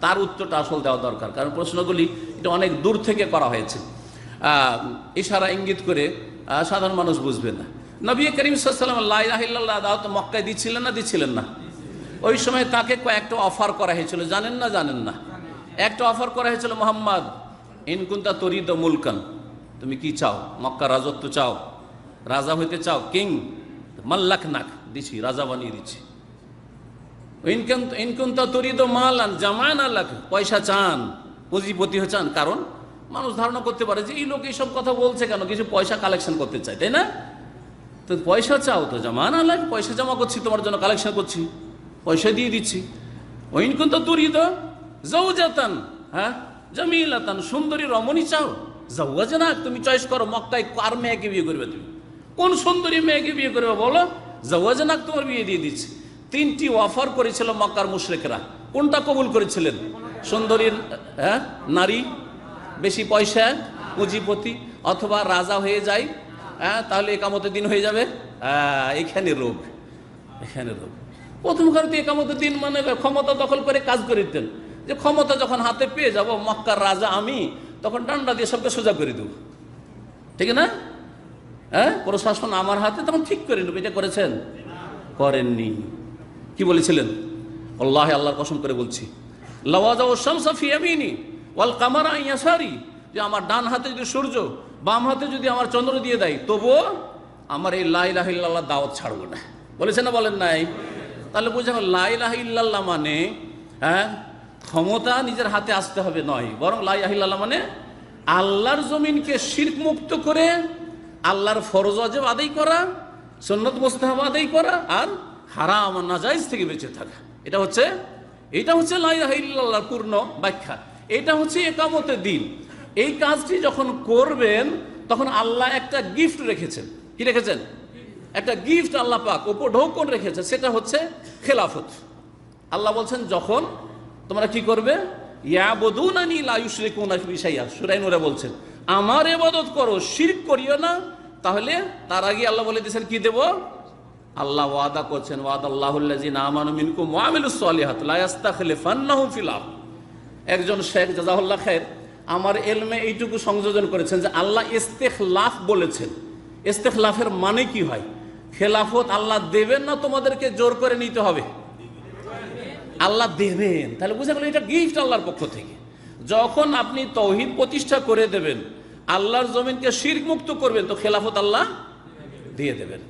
তার উত্তরটা আসল দেওয়া দরকার, কারণ প্রশ্নগুলি এটা অনেক দূর থেকে করা হয়েছে, ইশারা ইঙ্গিত করে সাধারণ মানুষ বুঝবে না। নবী করিম সাল্লাল্লাহু আলাইহি ওয়াসাল্লাম লা ইলাহা ইল্লাল্লাহ দাওয়াত মক্কায় দিচ্ছিলেন না? ওই সময় তাকে কয়েকটা অফার করা হয়েছিল, জানেন না? একটা অফার করা হয়েছিল, মুহাম্মদ ইন কুনতা তুরিদু মুলকান, তুমি কি চাও? মক্কা রাজত্ব চাও, রাজা হইতে চাও, কিং, মাল্লাকনাক, দিছি, রাজা বানিয়ে দিচ্ছি। ইন কুনতা তুরিদু মালান জামানা লাক, পয়সা চান, পুঁজিপতি হয়ে চান। কারণ মানুষ ধারণা করতে পারে যে এই লোক এইসব কথা বলছে কেন, কিছু পয়সা কালেকশন করতে চায়, তাই না? তো পয়সা চাও তো জামানা লাক, পয়সা জমা করছি, তোমার জন্য কালেকশন করছি, পয়সা দিয়ে দিচ্ছি। ওইন কুনতা তুরিদু যাওজাতান, হ্যাঁ, জামিলাতান, সুন্দরী রমণী চাও, যাওয়াজনাক, তুমি চয়েস করো, মক্কায় কার মেয়েকে বিয়ে করবে, তুমি কোন সুন্দরী মেয়েকে বিয়ে করবে বলো, যাওয়াজনাক, তোমার বিয়ে দিয়ে দিচ্ছি। তিনটি অফার করেছিল মক্কার মুশরিকরা, কোনটা কবুল করেছিলেন? সুন্দরী নারী, বেশি পয়সা, পুঁজিপতি, অথবা রাজা হয়ে যায়, তাহলে একামতের দিন হয়ে যাবে। এখানে রোগ। প্রথমকার একামতের দিন মানে ক্ষমতা দখল করে কাজ করে দিতেন, যে ক্ষমতা যখন হাতে পেয়ে যাব, মক্কার রাজা আমি, তখন ডান্ডা দিয়ে সবকে সোজা করে দেব, ঠিক না? প্রশাসন আমার হাতে, তখন ঠিক করে নেব। এটা করেছেন? করেননি। কি বলেছিলেন? আল্লাহ, আল্লাহর কসম করে বলছি, লাওয়াজাউ শামসা ফি ইয়ামিনি ওয়াল কামারা আন ইয়াসারি, যে আমার ডান হাতে যদি সূর্য, বাম হাতে যদি আমার চন্দ্র দিয়ে দেয়, তবুও আমার এই লা ইলাহা ইল্লাল্লাহ দাওয়াত ছাড়বো না। বলেছেন না বলেন নাই? তাহলে বুঝে লা ইলাহা ইল্লাল্লাহ মানে ক্ষমতা নিজের হাতে আসতে হবে নয়, বরং লা ইলাহা ইল্লাল্লাহ মানে আল্লাহর জমিনকে শিরক মুক্ত করে আল্লাহর ফরজ ওয়াজিব আদায় করা, সুন্নত মুস্তাহাব আদায় করা, আর হারাম আর নাজায়েজ থেকে বেঁচে থাকা। এটা হচ্ছে লা ইলাহা ইল্লাল্লাহর পূর্ণ ব্যাখ্যা। এটা হচ্ছে ইকামতের দিন। এই কাজটি যখন করবেন তখন আল্লাহ একটা গিফট রেখেছেন। কি রেখেছেন? একটা গিফট আল্লাহ পাক উপঢৌকন রেখেছে, সেটা হচ্ছে খেলাফত। আল্লাহ বলছেন, যখন তোমরা কি করবে, ইয়াবুদুনানি লা ইউশরিকুনা বি শাইআ, সূরা নূরে বলছেন, আমার ইবাদত করো, শিরক করিও না। তাহলে তার আগে আল্লাহ বলে দিয়েছেন কি দেব? আল্লাহ ওয়াদা করছেন, ওয়াদাল্লাহুল্লাযিনা আমানু মিনকুম ওয়া আমিলুস সলিহাত লা ইস্তাখলিফান্নাহুম ফিল আরদ। একজন শেখ জাযাহুল্লাহ খায়ের আমার এলমে এইটুকু সংযোজন করেছেন যে আল্লাহ ইস্তেখলাফ বলেছেন। ইস্তেখলাফের মানে কি হয়? খেলাফত আল্লাহ দেবেন না তোমাদেরকে জোর করে নিতে হবে? আল্লাহ দেবেন। তাহলে বুঝা গেল এটা গিফট আল্লাহর পক্ষ থেকে। যখন আপনি তাওহীদ প্রতিষ্ঠা করে দেবেন, আল্লাহর জমিনকে শিরক মুক্ত করবেন, তো খেলাফত আল্লাহ দিয়ে দেবেন।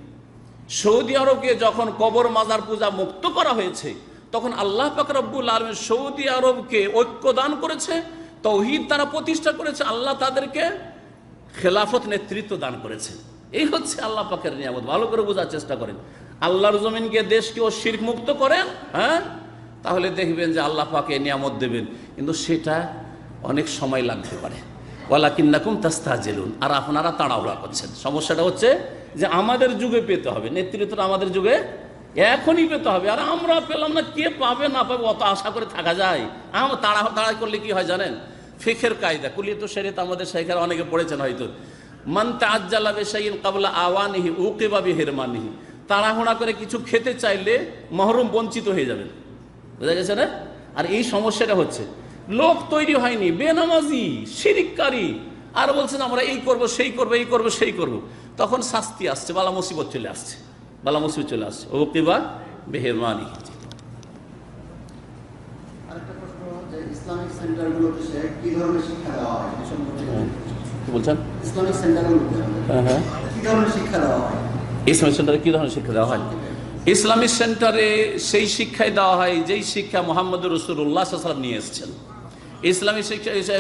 সৌদি আরবকে যখন কবর মাজার পূজা মুক্ত করা হয়েছে, তখন আল্লাহ পাক রব্বুল আলামিন সৌদি আরবকে ঐক্য দান করেছে, তাওহীদ তারা প্রতিষ্ঠা করেছে, আল্লাহ তাদেরকে খেলাফত নেতৃত্ব দান করেছে। এই হচ্ছে আল্লাহ পাকের নিয়ামত। ভালো করে বোঝার চেষ্টা করেন। আল্লাহর জমিনকে দেশকে ও শিরক মুক্ত করেন, হ্যাঁ, তাহলে দেখবেন যে আল্লাহ পাকে নিয়ামত দেবেন, কিন্তু সেটা অনেক সময় লাগতে পারে। ওয়ালাকিন্নাকুম তাস্তাজিলুন, আর আপনারা তাড়াহুড়া করছেন। সমস্যাটা হচ্ছে যে আমাদের যুগে পেতে হবে, নেতৃত্বটা আমাদের যুগে এখনই পেতে হবে, আর আমরা পেলাম না, কে পাবে না পাবে অত আশা করে থাকা যায়? আমরা তাড়াহুড়া করলে কি হয় জানেন? ফিকহের কায়দা কুলিয়াতুশ শরীয়ত আমাদের শেখেরা অনেকে পড়েছেন হয়তো, মান তাআজ্জালা বিশাইইন ক্বাবলা আওয়ানিহি উকিবা বিহিরমানিহি, তাড়াহুড়া করে কিছু খেতে চাইলে মহরুম বঞ্চিত হয়ে যাবেন। বুঝা গেছে না? আর এই সমস্যাটা হচ্ছে লোক তৈরি হয়নি, বেনামাজি শিরিককারী, আর বলছেন আমরা এই করব সেই করব, এই করব সেই করব, তখন শাস্তি আসছে, বালা মুসিবত চলে আসছে, বালা মুসিবত চলে আসছে। উকিবা বিহিরমানিহি। আরেকটা প্রশ্ন, যে ইসলামিক সেন্টারগুলোতে কি ধরনের শিক্ষা দেওয়া হয় এই সম্পর্কে কি বলছেন? ইসলামিক সেন্টারগুলোতে হ্যাঁ, কি ধরনের শিক্ষা দেওয়া হয়? ইসলামিক সেন্টারে কি ধরনের শিক্ষা দেওয়া হয়? ইসলামিক সেন্টারে সেই শিক্ষাই দেওয়া হয় যেই শিক্ষা মুহাম্মদুর রাসূলুল্লাহ সাল্লাল্লাহু আলাইহি ওয়াসাল্লাম নিয়ে এসেছেন। ইসলামিক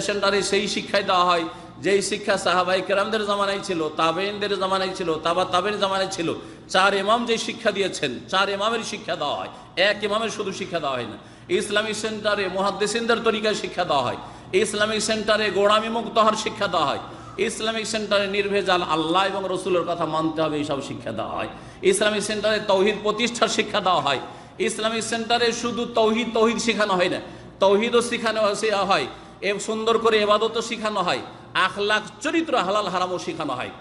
সেন্টারে সেই শিক্ষাই দেওয়া হয় যেই শিক্ষা সাহাবায়ে কেরামদের জামানায় ছিল, তাবেঈনদের জামানায় ছিল, তাবেঈন জামানায় ছিল। চার ইমাম যে শিক্ষা দিয়েছেন, চার ইমামের শিক্ষা দেওয়া হয়, এক ইমামের শুধু শিক্ষা দেওয়া হয় না। ইসলামিক সেন্টারে মুহাদ্দিসিনদের তরিকায় শিক্ষা দেওয়া হয়। ইসলামিক সেন্টারে গোড়ামি মুক্ত হওয়ার শিক্ষা দেওয়া হয়। ইসলামিক সেন্টারে নির্ভেজাল আল্লাহ এবং রসুলের কথা মানতে হবে, এইসব শিক্ষা দেওয়া হয়। ইসলামিক সেন্টারে তৌহিদ প্রতিষ্ঠার শিক্ষা দেওয়া হয়। ইসলামিক সেন্টারে শুধু তৌহিদ শেখানো হয় না, তৌহিদও শেখানো হয়, সুন্দর করে ইবাদতও শেখানো হয়, আখলাক চরিত্র হালাল হারামও শেখানো হয়।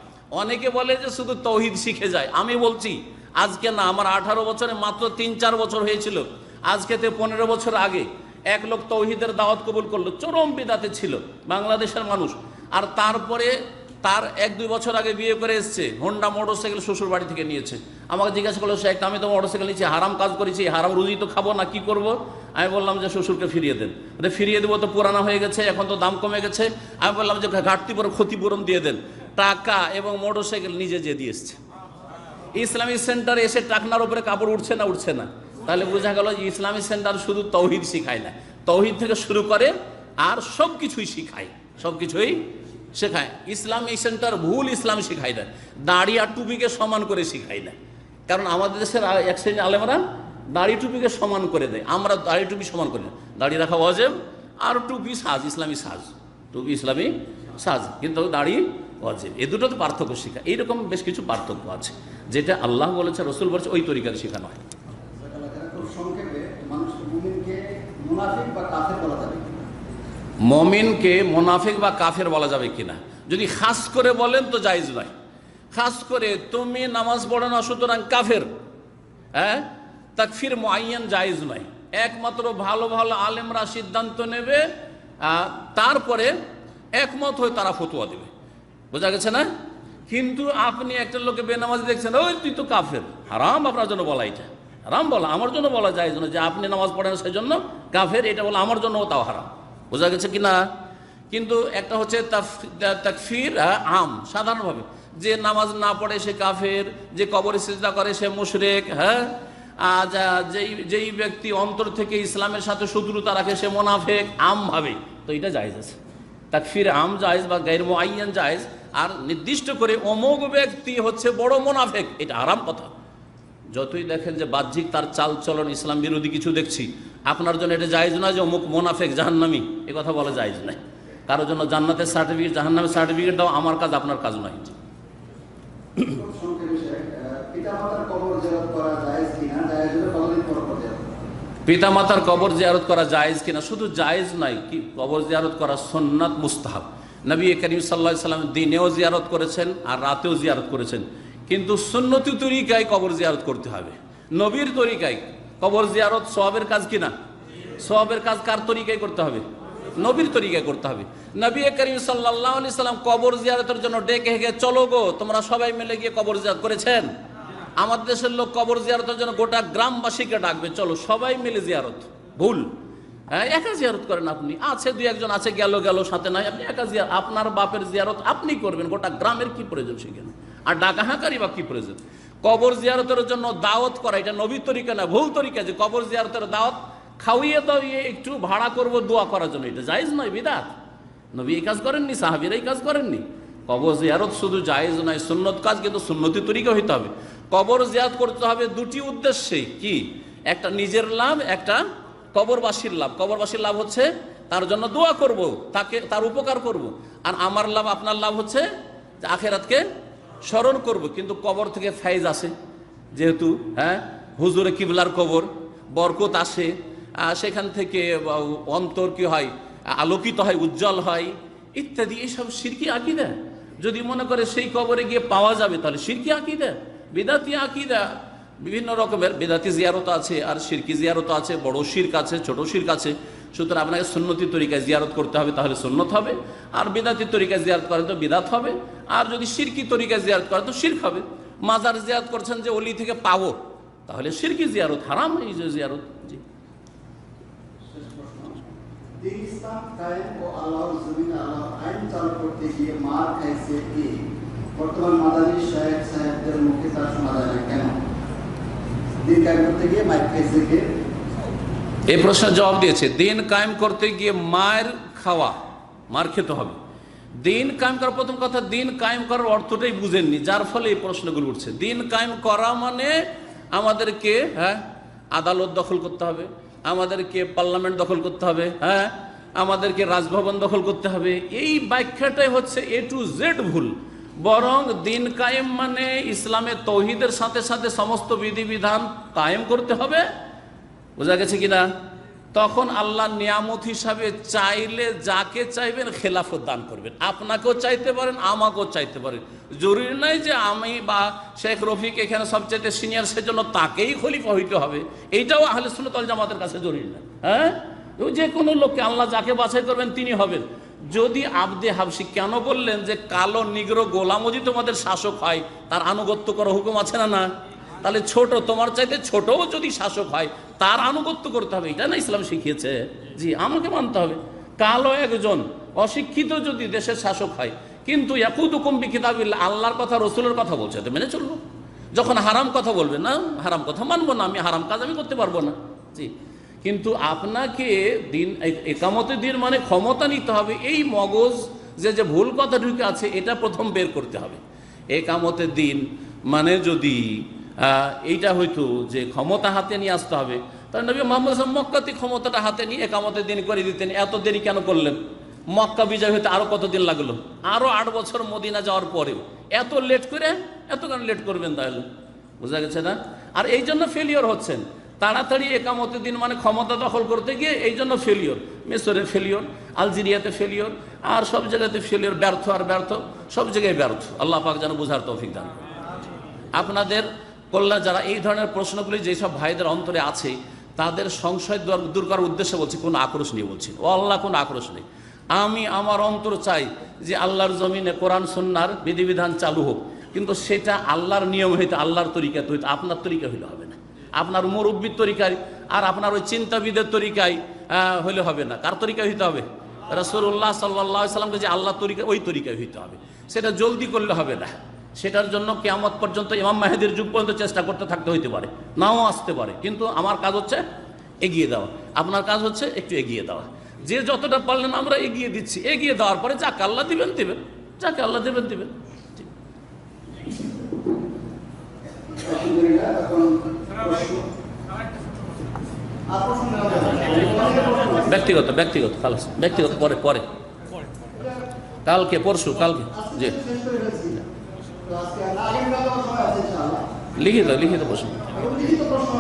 অনেকে বলে যে শুধু তৌহিদ শিখে যায়, আমি বলছি আজকে না, আমার 18 বছরে মাত্র 3-4 বছর হয়েছিল, আজকে থেকে 15 বছর আগে এক লোক তৌহিদের দাওয়াত কবুল করলো, চরম বিদাতে ছিল, বাংলাদেশের মানুষ, আর তারপরে তার 1-2 বছর আগে বিয়ে করে এসছে, হোন্ডা মোটরসাইকেল শ্বশুর বাড়ি থেকে নিয়েছে। আমাকে জিজ্ঞাসা করলো, শেখ আমি তো মোটরসাইকেল নিয়েছি, হারাম কাজ করেছি, হারাম রুজি তো খাবো না, কি করব? আমি বললাম যে শ্বশুরকে ফিরিয়ে দেন। ফিরিয়ে দেবো তো পুরানা হয়ে গেছে, এখন তো দাম কমে গেছে। আমি বললাম যে ঘাটতি পরে ক্ষতিপূরণ দিয়ে দেন। টাকা এবং মোটরসাইকেল নিজে যে দিয়ে এসছে। ইসলামিক সেন্টারে এসে টাকনার উপরে কাপড় উঠছে না? উঠছে না। তাহলে বোঝা গেল যে ইসলামিক সেন্টার শুধু তৌহিদ শিখায় না, তৌহিদ থেকে শুরু করে আর সব কিছুই শিখায়, সব কিছুই শেখায়। ইসলামিক সেন্টার ভুল ইসলাম শিখায় না, দাড়ি আর টুপিকে সমান করে শিখায় না। কারণ আমাদের দেশের এক শ্রেণীর আলেমরা দাড়ি টুপিকে সমান করে দেয়, আমরা দাড়ি টুপি সমান করি না। দাড়ি রাখা ওয়াজিব, আর টুপি সাজ, ইসলামী সাজ, টুপি ইসলামী সাজ, কিন্তু দাড়ি ওয়াজিব। এই দুটো তো পার্থক্য শিখা। এইরকম বেশ কিছু পার্থক্য আছে, যেটা আল্লাহ বলেছে, রসুল বলেছে, ওই তরিকার শেখানো হয়। মমিনকে মুনাফিক বা কাফের বলা যাবে কিনা, যদি খাস করে বলেন তো জায়েজ নয়। খাস করে তুমি নামাজ পড়ো না সুতরাং কাফের, হ্যাঁ, তাকফির মুআয়্যান জায়েজ নয়। একমাত্র ভালো ভালো আলেমরা সিদ্ধান্ত নেবে, তারপরে একমত হয়ে তারা ফতোয়া দেবে। বোঝা গেছে না? কিন্তু আপনি একটা লোকে বেনামাজি দেখছেন, ওই তুই তো কাফের, হারাম আপনার জন্য বলা, এটা হারাম বলা, আমার জন্য বলা যায় না, যে আপনি নামাজ পড়েন সেই জন্য কাফের, এটা বলা আমার জন্য তাও হারাম। বোঝা গেছে কি না? কিন্তু একটা হচ্ছে তাকফির আম, সাধারণভাবে, যে নামাজ না পড়ে সে কাফের, যে কবরে সিজদা করে সে মুশরিক, হ্যাঁ, যেই ব্যক্তি অন্তর থেকে ইসলামের সাথে শত্রুতা রাখে সে মুনাফিক, আমভাবে, তো এটা জায়েজ আছে। তাকফির আম জায়েজ বা গায়র মুআয়্যান জায়েজ। আর নির্দিষ্ট করে অমুক ব্যক্তি হচ্ছে বড় মুনাফিক, এটা আরাম কথা। যতই দেখেন যে বাহ্যিক তার চাল চলন ইসলাম বিরোধী কিছু দেখছি, আপনার জন্য এটা জায়েজ না যে অমুক মুনাফিক জাহান্নামী, এ কথা বলা জায়েজ নাই। কারোর জন্য জান্নাতের সার্টিফিকেট জাহান্নামের সার্টিফিকেট দাও, আমার কাজ আপনার কাজ নয়। পিতামাতার কবর জিয়ারত করা জায়েজ কিনা, শুধু জায়েজ নয়, কি কবর জিয়ারত করা সুন্নাত মুস্তাহাব। নবী করিম সাল্লাল্লাহু আলাইহি ওয়াসাল্লাম দিনেও জিয়ারত করেছেন আর রাতেও জিয়ারত করেছেন, কিন্তু সুন্নতি তরিকায় কবর জিয়ারত করতে হবে। নবীর তরিকায় কবর জিয়ারত সওয়াবের কাজ কিনা? সওয়াবের কাজ কার তরিকায় করতে হবে? নবীর তরিকায় করতে হবে। নবী করিম সাল্লাল্লাহু আলাইহি ওয়াসাল্লাম কবর জিয়ারতের জন্য ডেকে হেগে, চলো গো তোমরা সবাই মিলে গিয়ে কবর জিয়ারত করেছেন? আমাদের দেশের লোক কবর জিয়ারতের জন্য গোটা গ্রামবাসীকে ডাকবে, চলো সবাই মিলে জিয়ারত। ভুল। হ্যাঁ, একা জিয়ারত করেন আপনি, আছে 2-1 আছে, গেল সাথে নাই, আপনি একা জিয়ারত, আপনার বাপের জিয়ারত আপনি করবেন, গোটা গ্রামের কি প্রয়োজন সেখানে? আর ডাকা হাঁকারি বা কি প্রয়োজন? কবর জিয়ারতের জন্য দাওয়াত করা, এটা নবীর তরিকা না, ভুল তরিকা। যে কবর জিয়ারতের দাওয়াত খাওয়িয়ে দাও, একটু ভাড়া করবো দোয়া করার জন্য, এটা জায়েজ নয়, বিদআত। নবী এই কাজ করেননি, সাহাবীরা এই কাজ করেননি। কবর জিয়ারত শুধু জায়েজ নয়, সুন্নত কাজ, কিন্তু সুন্নতি তরিকা হইতে হবে। কবর জিয়ারত করতে হবে দুটি উদ্দেশ্যে, কি? একটা নিজের লাভ, একটা কবরবাসীর লাভ। কবরবাসীর লাভ হচ্ছে তার জন্য দোয়া করব, তাকে তার উপকার করব। আর আমার লাভ, আপনার লাভ হচ্ছে যে আখেরাতকে স্মরণ করব। কিন্তু কবর থেকে ফাইজ আসে, যেহেতু হুজুরে কিবলার কবর, বরকত আসে, সেখান থেকে অন্তর কি হয়, আলোকিত হয়, উজ্জ্বল হয় ইত্যাদি। এইসব শিরকি আকীদা। যদি মনে করে সেই কবরে গিয়ে পাওয়া যাবে, তাহলে শিরকি আকীদা, বিদাতি আকীদা। বিভিন্ন রকমের বিদাতি জিয়ারত আছে, আর শিরকি জিয়ারত আছে, বড় শিরক আছে, ছোট শিরক আছে। সুতরাং আপনাকে সুন্নতি তরিকায় জিয়ারত করতে হবে, তাহলে সুন্নত হবে। আর বিদাতি তরিকায় জিয়ারত করেন তো বিদাত হবে। আর যদি শিরকি তরিকায় জিয়ারত করেন তো শিরক হবে। মাজার জিয়ারত করছেন যে ওলি থেকে পাবো, তাহলে শিরকি জিয়ারত, হারাম এই যে জিয়ারত। জি, দিন ইসলাম কায়েম ও আল্লাহর জমিনে আল্লাহর আইন চালু করতে গিয়ে মার খাইছে কে? বর্তমান মাদানী শায়েখ সাহেবদের মুখে তা শোনা যায় না কেন? দিন কায়েম করতে গিয়ে মার খাইছে কে? এই প্রশ্নের জবাব দিয়েছে। দিন কায়েম করতে গিয়ে মার খাওয়া, মার খেতে হবে। দিন কায়েম করার, প্রথম কথা, দিন কায়েম করার অর্থটাই বুঝেননি, যার ফলে এই প্রশ্নগুলো উঠছে। দিন কায়েম করা মানে আমাদেরকে আদালত দখল করতে হবে, আমাদেরকে পার্লামেন্ট দখল করতে হবে, আমাদেরকে রাজভবন দখল করতে হবে। এই ব্যাখ্যাটাই হচ্ছে এ টু জেড ভুল। বরং দিন কায়েম মানে ইসলামের তৌহিদের সাথে সাথে সমস্ত বিধিবিধান কায়েম করতে হবে। বোঝা গেছে কিনা? তখন আল্লাহ নিয়ামত হিসাবে চাইলে যাকে চাইবেন খেলাফত দান করবেন। আপনাকেও চাইতে পারেন, আমাকেও চাইতে পারেন। জরুরি নয় যে আমি বা শেখ রফিক এখানে সবচেয়ে সিনিয়র, সেজন্য তাকেই খলিফা হইতে হবে। এইটাও আহলে সুন্নাত ওয়াল জামাতের কাছে জরুরি না। যে কোনো লোককে আল্লাহ যাকে বাছাই করবেন তিনি হবেন। যদি আবদে হাবশি, কেন বললেন যে কালো নিগ্রো গোলামও যদি তোমাদের শাসক হয়, তার আনুগত্য করার হুকুম আছে না? না, তাহলে ছোট, তোমার চাইতে ছোটও যদি শাসক হয় তার আনুগত্য করতে হবে, এটা না ইসলাম শিখিয়েছে? জি, আমাকে মানতে হবে। কালো একজন অশিক্ষিত যদি দেশের শাসক হয়, কিন্তু ইয়াকুদুকুম বিকিতাবিল্লাহ, আল্লাহর কথা রসুলের কথা বলছে, তো মেনে চলবো। যখন হারাম কথা বলবে, না হারাম কথা মানবো না, আমি হারাম কাজ আমি করতে পারবো না। জি, কিন্তু আপনাকে দিন একামতে দিন মানে ক্ষমতা নিতে হবে। এই মগজ যে ভুল কথা ঢুকে আছে, এটা প্রথম বের করতে হবে। একামতে দিন মানে যদি এইটা হয়তো যে ক্ষমতা হাতে নিয়ে আসতে হবে, তাহলে নবী মুহাম্মদ সাল্লাল্লাহু আলাইহি ওয়াসাল্লাম মক্কাতে ক্ষমতাটা হাতে নিয়ে একামতের দিন করে দিতেন। এত দেরি কেন করলেন? মক্কা বিজয় হতে আরো কতদিন লাগলো? আরো 8 বছর মদিনা যাওয়ার পরেও এত লেট করে, এত কেন লেট করবেন তাহলে? বোঝা গেছে না? আর এই জন্য ফেলিওর হচ্ছেন। তাড়াতাড়ি একামতের দিন মানে ক্ষমতা দখল করতে গিয়ে এই জন্য ফেলিওর। মিশরে ফেলিওর, আলজেরিয়াতে ফেলিওর, আর সব জায়গাতে ফেলিওর, ব্যর্থ আর ব্যর্থ, সব জায়গায় ব্যর্থ। আল্লাহ পাক যেন বোঝার তৌফিক দান করেন। আপনাদের কল্যাণ, যারা এই ধরনের প্রশ্নগুলি যেসব ভাইদের অন্তরে আছে, তাদের সংশয় দূর করার উদ্দেশ্যে বলছি, কোনো আক্রোশ নিয়ে বলছি। ও আল্লাহ, কোনো আক্রোশ নেই। আমি আমার অন্তর চাই যে আল্লাহর জমিনে কোরআন সুন্নাহর বিধিবিধান চালু হোক, কিন্তু সেটা আল্লাহর নিয়ম হইতে, আল্লাহর তরিকাতে হইতে, আপনার তরিকা হইলে হবে না, আপনার মুরব্বির তরিকায় আর আপনার ওই চিন্তাবিদের তরিকায় হইলে হবে না। কার তরিকা হইতে হবে? রাসূলুল্লাহ সাল্লাল্লাহু আলাইহি সাল্লাম যে আল্লাহ তরিকা, ওই তরিকায় হইতে হবে। সেটা জলদি করলে হবে না। সেটার জন্য কিয়ামত পর্যন্ত, ইমাম মাহদির যুগ পর্যন্ত চেষ্টা করতে থাকতে হইতে পারে, নাও আসতে পারে। কিন্তু আমার কাজ হচ্ছে এগিয়ে দেওয়া, আপনার কাজ হচ্ছে একটু এগিয়ে দেওয়া। যে যতটা পারলেন আমরা এগিয়ে দিচ্ছি। এগিয়ে দেওয়ার পরে যাকে আল্লাহ দিবেন দিবেন, যাকে আল্লাহ দেবেন দিবেন। ব্যক্তিগত ব্যক্তিগত খালাস, ব্যক্তিগত পরে পরে কালকে পরশু কালকে। জি, লিখিত লিখিত প্রশ্ন। লিখিত প্রশ্ন